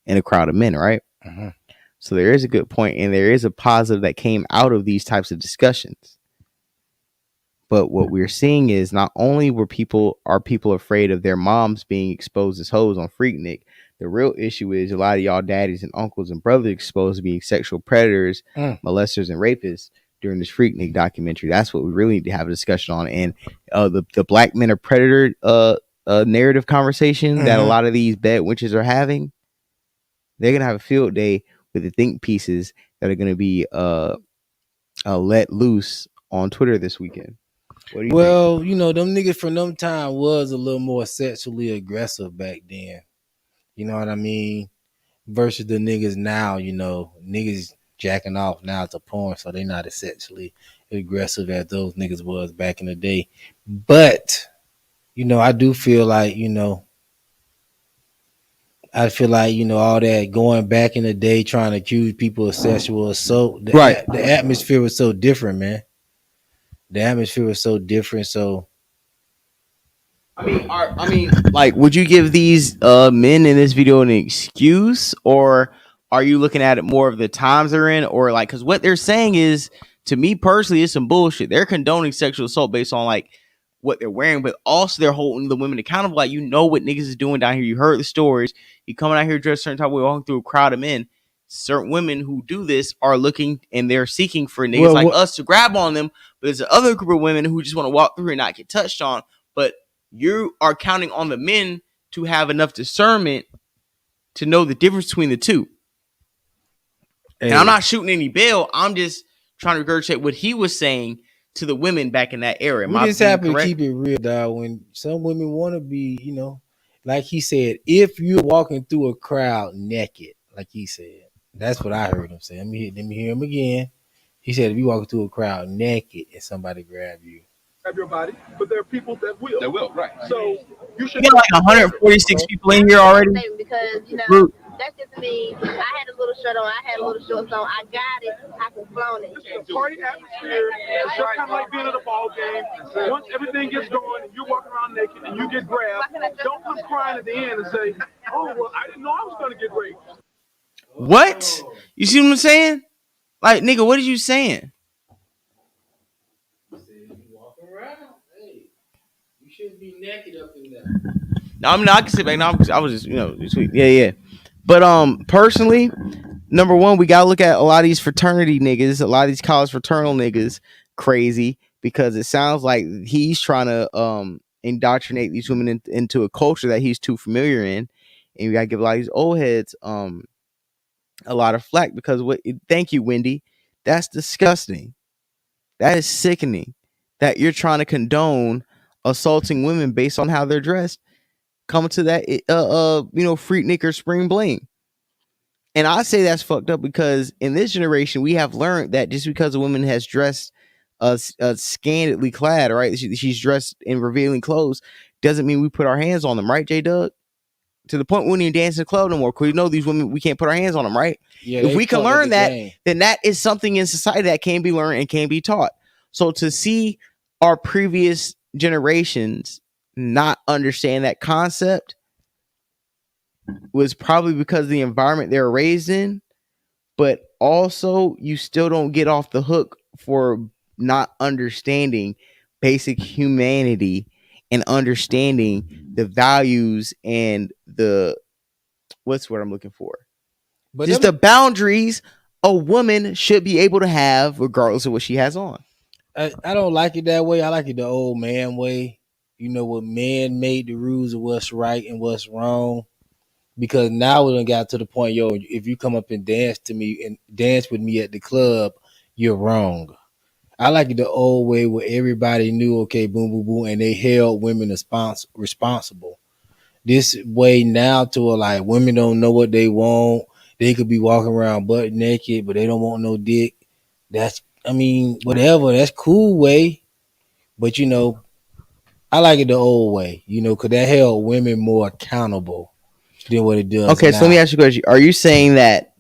in a crowd of men, right? So there is a good point, and there is a positive that came out of these types of discussions. But what we're seeing is not only are people afraid of their moms being exposed as hoes on Freaknik, the real issue is a lot of y'all daddies and uncles and brothers exposed to being sexual predators, molesters, and rapists during this Freaknik documentary. That's what we really need to have a discussion on. And the black men are predator narrative conversation that a lot of these bad witches are having, they're gonna have a field day with the think pieces that are gonna be let loose on Twitter this weekend. What do you think? You know, them niggas from them time was a little more sexually aggressive back then. You know what I mean? Versus the niggas now, you know, niggas jacking off now to porn, so they not as sexually aggressive as those niggas was back in the day. But, you know, I do feel like, you know, all that going back in the day trying to accuse people of sexual assault, the atmosphere was so different, man. The atmosphere was so different. So, I mean, like, would you give these men in this video an excuse, or are you looking at it more of the times they're in, or like, because what they're saying is, to me personally, it's some bullshit. They're condoning sexual assault based on like what they're wearing, but also they're holding the women accountable. Like, you know what niggas is doing down here. You heard the stories. You coming out here dressed a certain type of way, walking through a crowd of men. Certain women who do this are looking and they're seeking for niggas like us to grab on them. But there's another group of women who just want to walk through and not get touched on. But you are counting on the men to have enough discernment to know the difference between the two. And I'm not shooting any bail. I'm just trying to regurgitate what he was saying to the women back in that era. We just happen to keep it real, dog. When some women want to be, you know, like he said, if you're walking through a crowd naked, like he said, that's what I heard him say. Let me hear him again. He said, if you walk through a crowd naked and somebody grab you, grab your body, but there are people that will. That will, right? So you should get like 146 people in here already. Because you know. That's just me. I had a little shirt on. I had a little shorts on. I got it. I can flaunt it. It's a party atmosphere. It's just kind of like being at a ball game. Once everything gets going and you're walking around naked and you get grabbed, don't come crying at the end and say, "Oh, well, I didn't know I was going to get raped." What? You see what I'm saying? Like, nigga, what are you saying? you walk around. Hey, you shouldn't be naked up in there. No, I mean, I can sit back now. I was just, you know, sweet. Yeah. But personally, number one, we gotta look at a lot of these fraternity niggas, a lot of these college fraternal niggas, crazy, because it sounds like he's trying to indoctrinate these women into a culture that he's too familiar in, and we gotta give a lot of these old heads a lot of flack because thank you, Wendy. That's disgusting. That is sickening. That you're trying to condone assaulting women based on how they're dressed. Coming to that, Freaknik or spring bling. And I say that's fucked up because in this generation, we have learned that just because a woman has dressed scantily clad, right? She's dressed in revealing clothes, doesn't mean we put our hands on them, right, J-Dug? To the point when you dance in the club no more, because we know these women, we can't put our hands on them, right? Yeah, if we can learn that, then that is something in society that can be learned and can be taught. So to see our previous generations not understand that concept was probably because of the environment they were raised in, but also you still don't get off the hook for not understanding basic humanity and understanding the values and what's what I'm looking for. But just the boundaries a woman should be able to have regardless of what she has on. I don't like it that way. I like it the old man way. You know, what men made the rules of what's right and what's wrong. Because now we done got to the point, if you come up and dance to me and dance with me at the club, you're wrong. I like it the old way where everybody knew, okay, boom, boom, boom, and they held women responsible. This way now to like women don't know what they want. They could be walking around butt naked, but they don't want no dick. Whatever. That's cool way. But, I like it the old way, because that held women more accountable than what it does. Okay, now. So let me ask you a question. Are you saying that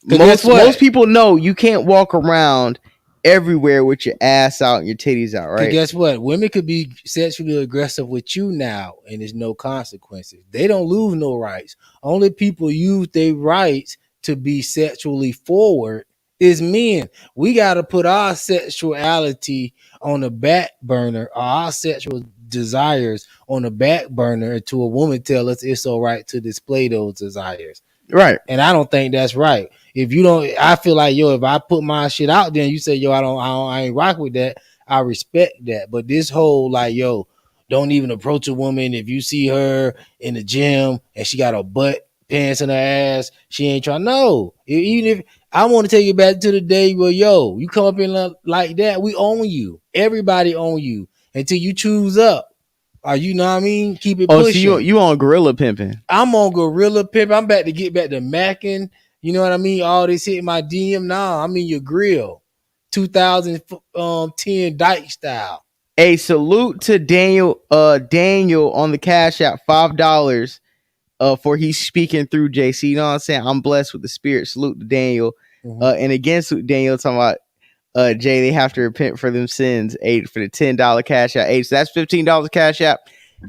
most people know you can't walk around everywhere with your ass out and your titties out, right? Guess what? Women could be sexually aggressive with you now, and there's no consequences. They don't lose no rights. Only people use their rights to be sexually forward is men. We got to put our sexuality on the back burner, or our sexual desires on the back burner, until a woman tell us it's all right to display those desires. Right. And I don't think that's right. If you don't, I feel like, yo, if I put my shit out there and you say, yo, I ain't rock with that, I respect that. But this whole like, yo, don't even approach a woman if you see her in the gym and she got a butt pants in her ass, she ain't trying. No. Even if I want to take you back to the day where, yo, you come up in like that, we own you. Everybody own you until you choose up. Or you know what I mean? Keep it pushing. So you on gorilla pimping? I'm on gorilla pimping. I'm about to get back to macking. You know what I mean? All this hitting my DM. Nah, I'm in your grill. 2010 Dyke style. Hey, salute to Daniel. Daniel on the Cash App, $5. For he's speaking through JC. You know what I'm saying? I'm blessed with the spirit. Salute to Daniel. And again, salute Daniel talking about Jay, they have to repent for them sins. 8 for the $10 Cash App. 8. So that's $15 Cash App.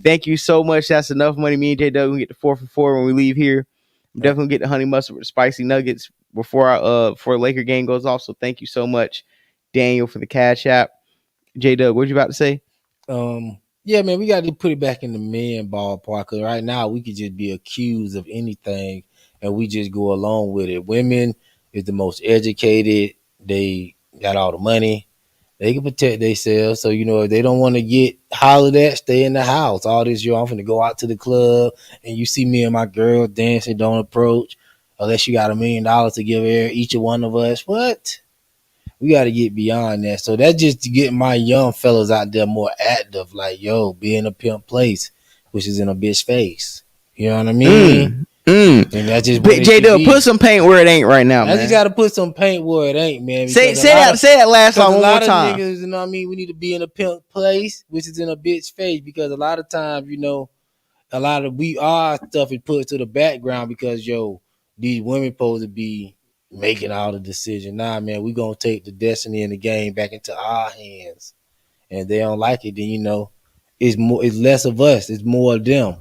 Thank you so much. That's enough money. Me and J Doug will get the 4 for 4 when we leave here. I'm definitely get the honey mustard with the spicy nuggets before the Laker game goes off. So thank you so much, Daniel, for the Cash App. J Doug, what you about to say? Yeah, man, we got to put it back in the man ballpark. Cause right now we could just be accused of anything and we just go along with it. Women is the most educated. They got all the money. They can protect themselves. So, you know, if they don't want to get hollered at, stay in the house. All this year, I'm finna go out to the club and you see me and my girl dancing, don't approach unless you got $1 million to give each one of us. What? We got to get beyond that. So that's just to get my young fellas out there more active. Like, yo, be in a pimp place, which is in a bitch face. You know what I mean? And that's just J Dub, put some paint where it ain't right now, man. I just got to put some paint where it ain't, man. Say that last line one more time. Niggas, you know what I mean? We need to be in a pimp place, which is in a bitch face, because a lot of times, you know, our stuff is put to the background because, yo, these women supposed to be making all the decisions. Nah, man, we gonna take the destiny in the game back into our hands. And if they don't like it, then, you know, it's less of us, it's more of them.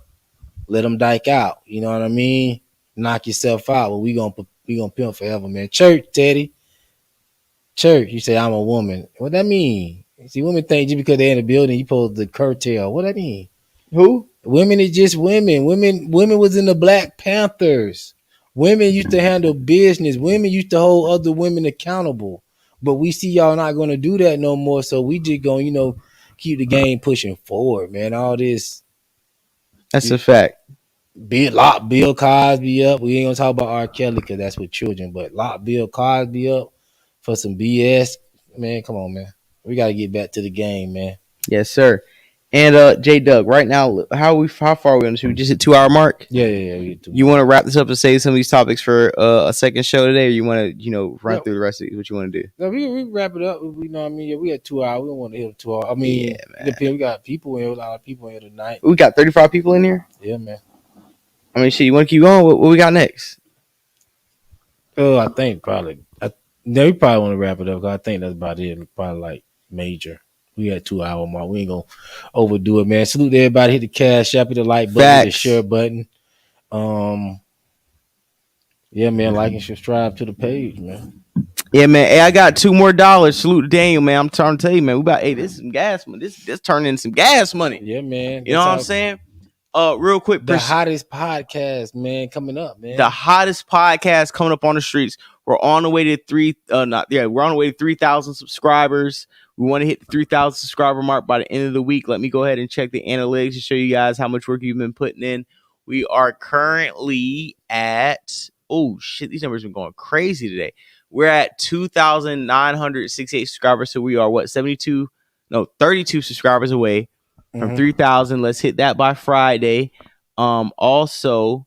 Let them dyke out. You know what I mean? Knock yourself out. But we gonna pimp forever, man. Church, Teddy. Church, you say I'm a woman. What that mean? See, women think just because they're in the building, you supposed to curtail. What that mean? Who? Women is just women. Women was in the Black Panthers. Women used to handle business. Women used to hold other women accountable. But we see y'all not going to do that no more. So we just going to, you know, keep the game pushing forward, man. All this. That's a fact. Lock Bill Cosby up. We ain't going to talk about R. Kelly because that's with children. But lock Bill Cosby up for some BS. Man, come on, man. We got to get back to the game, man. Yes, sir. And J Doug, right now, how far are we on the show? We just hit 2 hour mark. Yeah. You want to wrap this up and say some of these topics for a second show today, or you want to, you know, run through the rest of these? What you want to do? No, we wrap it up. We know what I mean. Yeah, we had 2 hours. We don't want to hit 2 hours. I mean, yeah, man. We got people in here, a lot of people in here tonight. We got 35 people in here. Yeah, man. I mean, shit. You want to keep going? What we got next? Oh, I think probably. We probably want to wrap it up because I think that's about it. Probably like major. We had 2 hour mark. We ain't gonna overdo it, man. Salute to everybody. Hit the Cash App, hit the like button, hit the share button. Yeah, man. Like and subscribe to the page, man. Yeah, man. Hey, I got $2 more. Salute to Daniel, man. I'm trying to tell you, man. This is some gas money. This turning into some gas money. Yeah, man. You know what I'm saying? Real quick, the hottest podcast, man, coming up, man. The hottest podcast coming up on the streets. We're on the way to 3,000 subscribers. We want to hit the 3,000 subscriber mark by the end of the week. Let me go ahead and check the analytics to show you guys how much work you've been putting in. We are currently at, oh shit, these numbers have been going crazy today. We're at 2,968 subscribers. So we are 32 subscribers away from 3,000. Let's hit that by Friday. Also,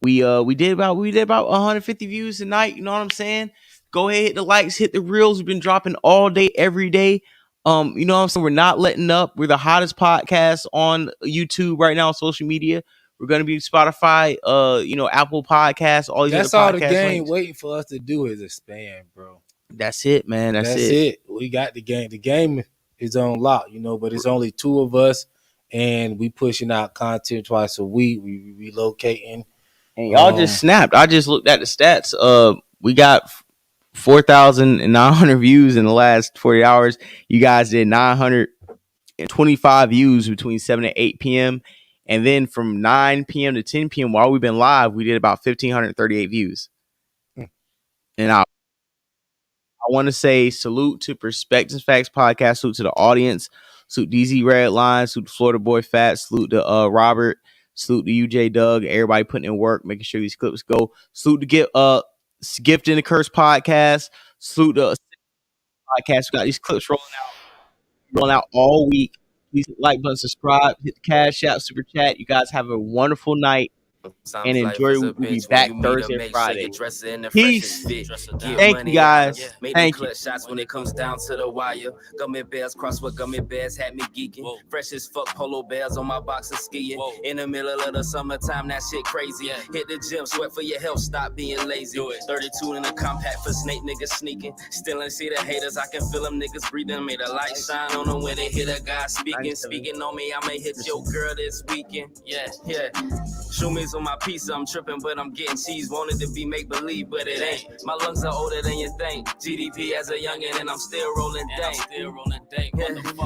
we did about 150 views tonight. You know what I'm saying? Go ahead, hit the likes, hit the reels. We've been dropping all day, every day. You know what I'm saying? We're not letting up. We're the hottest podcast on YouTube right now on social media. We're gonna be Spotify, Apple Podcasts, all these. That's other all podcast the game links. waiting for us to do is expand, bro. That's it, man. That's it. We got the game. The game is on lock, you know, but it's only 2 of us, and we pushing out content twice a week. We relocating. And y'all just snapped. I just looked at the stats. We got 4,900 views in the last 40 hours. You guys did 925 views between 7 and 8 p.m. And then from 9 p.m. to 10 p.m. while we've been live, we did about 1,538 views. And I want to say salute to Perspectives Facts Podcast, salute to the audience, salute DZ Redline, salute to Florida Boy Fat, salute to Robert, salute to UJ Doug, everybody putting in work, making sure these clips go. Salute to Gift in the Curse Podcast, salute to podcast. We got these clips rolling out all week. Please hit the like button, subscribe, hit the Cash App, Super Chat. You guys have a wonderful night. And enjoy. We'll be back Thursday and Friday. Peace. Thank you guys. Thank you. Shots when it comes down to the wire. Gummy bears cross with gummy bears had me geeking. Fresh as fuck polo bears on my boxer skiing. In the middle of the summertime, that shit crazy. Hit the gym, sweat for your health, stop being lazy. 32 in the compact for snake niggas sneaking. Still ain't see the haters, I can feel them niggas breathing. Made a light shine on them when they hit a guy speaking. Speaking on me, I'ma hit your girl this weekend. Yeah. Show me on my pizza, I'm tripping, but I'm getting cheese. Wanted to be make believe, but it ain't. My lungs are older than you think. GDP as a youngin' and I'm still rolling dank.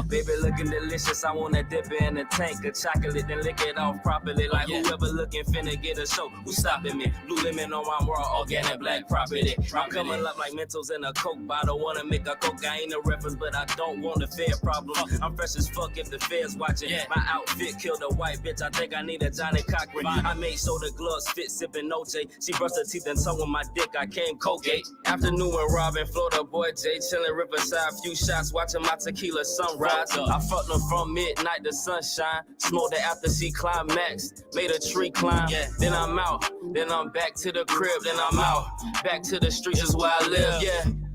Baby looking delicious, I wanna dip it in a tank of chocolate, then lick it off properly. Like whoever looking finna get a show, who stopping me? Blue lemon on my raw organic black property. I'm coming up like Mentos in a Coke bottle. Wanna make a Coke, I ain't a reference, but I don't want a fair problem. I'm fresh as fuck if the fair's watching. My outfit killed a white bitch, I think I need a Johnny Cochran. I made sure the gloves fit, sipping OJ. She brushed her teeth and tongue with my dick, I came Colgate. Afternoon when Robin, Florida boy Jay, chilling Riverside, few shots, watching my tequila sunrise. I fucked them from midnight to sunshine, smoked it after she climaxed, made a tree climb. Then I'm out, then I'm back to the crib, then I'm out, back to the streets is where I live.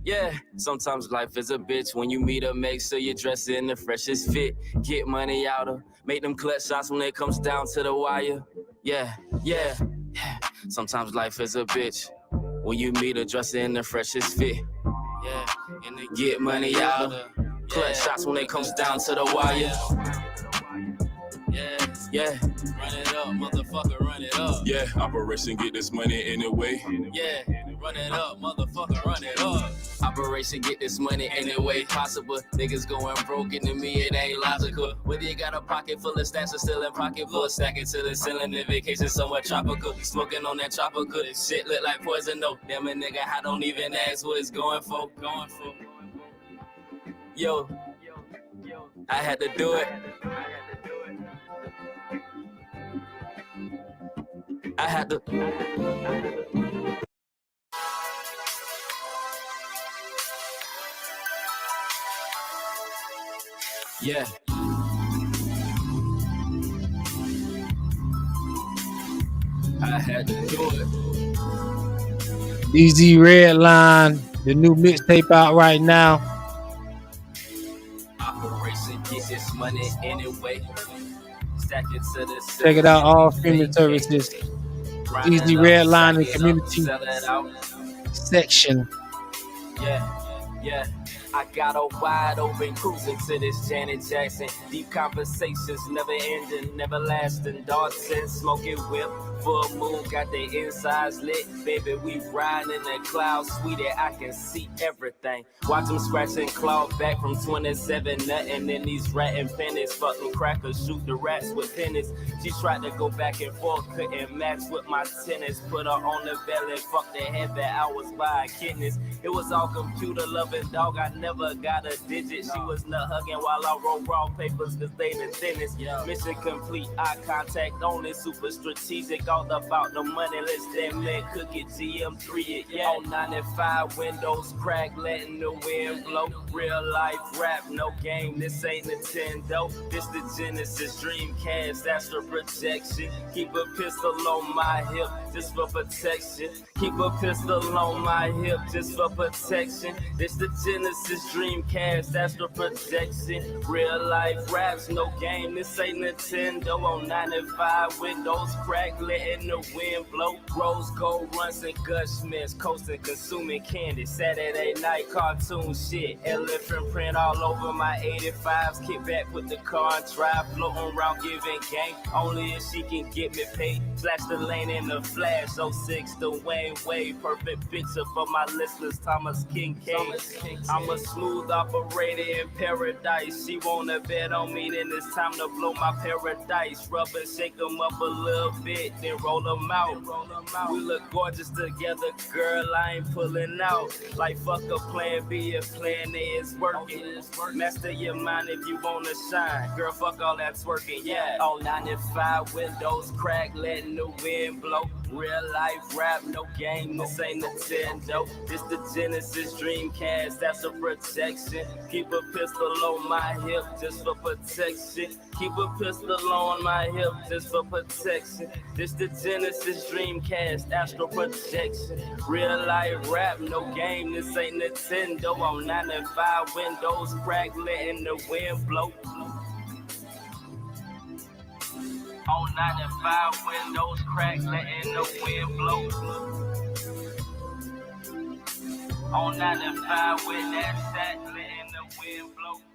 Yeah, sometimes life is a bitch. When you meet her, make sure you dress in the freshest fit. Get money out of, make them clutch shots when it comes down to the wire. Yeah. Sometimes life is a bitch. When you meet her, dress in the freshest fit. Yeah, and they get money out of, clutch shots when it comes down to the wire. Yeah. Run it up, motherfucker, run it up. Yeah, operation get this money anyway. Yeah, run it up, motherfucker, run it up. Operation get this money any way possible. Niggas going broke, and to me it ain't logical. Whether you got a pocket full of stacks or still in pocket full, stack it to the ceiling. In vacation somewhere tropical, smoking on that tropical. This shit look like poison, no. Damn it, nigga, I don't even ask what it's going for. Yo, I had to do it. I had to. Yeah. I had to do it. DZ Redline, the new mixtape out right now. Operation get this money anyway. Stack it to the Check it out, all streaming services. DZ Redline and community section. Yeah. I got a wide open cruising to this Janet Jackson. Deep conversations, never ending, never lasting. Dawson smoking whip, full moon, got the insides lit. Baby, we riding in the clouds, sweetie, I can see everything. Watch them scratch and claw back from 27, nothing in these rat and pennies. Fucking crackers, shoot the rats with pennies. She tried to go back and forth, couldn't match with my tennis. Put her on the belly, fuck the head that I was buying kidneys. It was all computer loving dog, I never got a digit. She was nut hugging while I wrote raw papers cause they the thinnest. Mission complete, eye contact only, super strategic, all about the money. Let's damn man cook it, GM3 it. On 95 windows crack, letting the wind blow. Real life rap, no game, this ain't Nintendo. This the Genesis, Dreamcast, that's the projection. Keep a pistol on my hip just for protection. Keep a pistol on my hip just for protection. This the Genesis, Dreamcast, that's the projection. Real life raps, no game, this ain't Nintendo. On 95 windows crack, letting the wind blow. Rose gold runs and gushments, coasting, consuming candy. Saturday night cartoon shit, elephant print all over my 85s. Kick back with the car and drive, floating around giving game. Only if she can get me paid. Flash the lane in the flat. Flash 06, the Wayne Wade, perfect picture for my listeners, Thomas Kincaid. I'm a smooth operator in paradise. She wanna bet on me, then it's time to blow my paradise. Rub and shake them up a little bit, then roll them out. We look gorgeous together, girl, I ain't pulling out. Like fuck a plan B if plan A is working. Master your mind if you wanna shine. Girl, fuck all that twerking, yeah. On 95 windows crack, letting the wind blow. Real life rap, no game, this ain't Nintendo. This the Genesis Dreamcast, that's a protection. Keep a pistol on my hip just for protection. Keep a pistol on my hip just for protection. This the Genesis Dreamcast, astral projection. Real life rap, no game, this ain't Nintendo. On 95 windows crack, letting the wind blow. On 95 windows crack, letting the wind blow. On 95 with that set, letting the wind blow.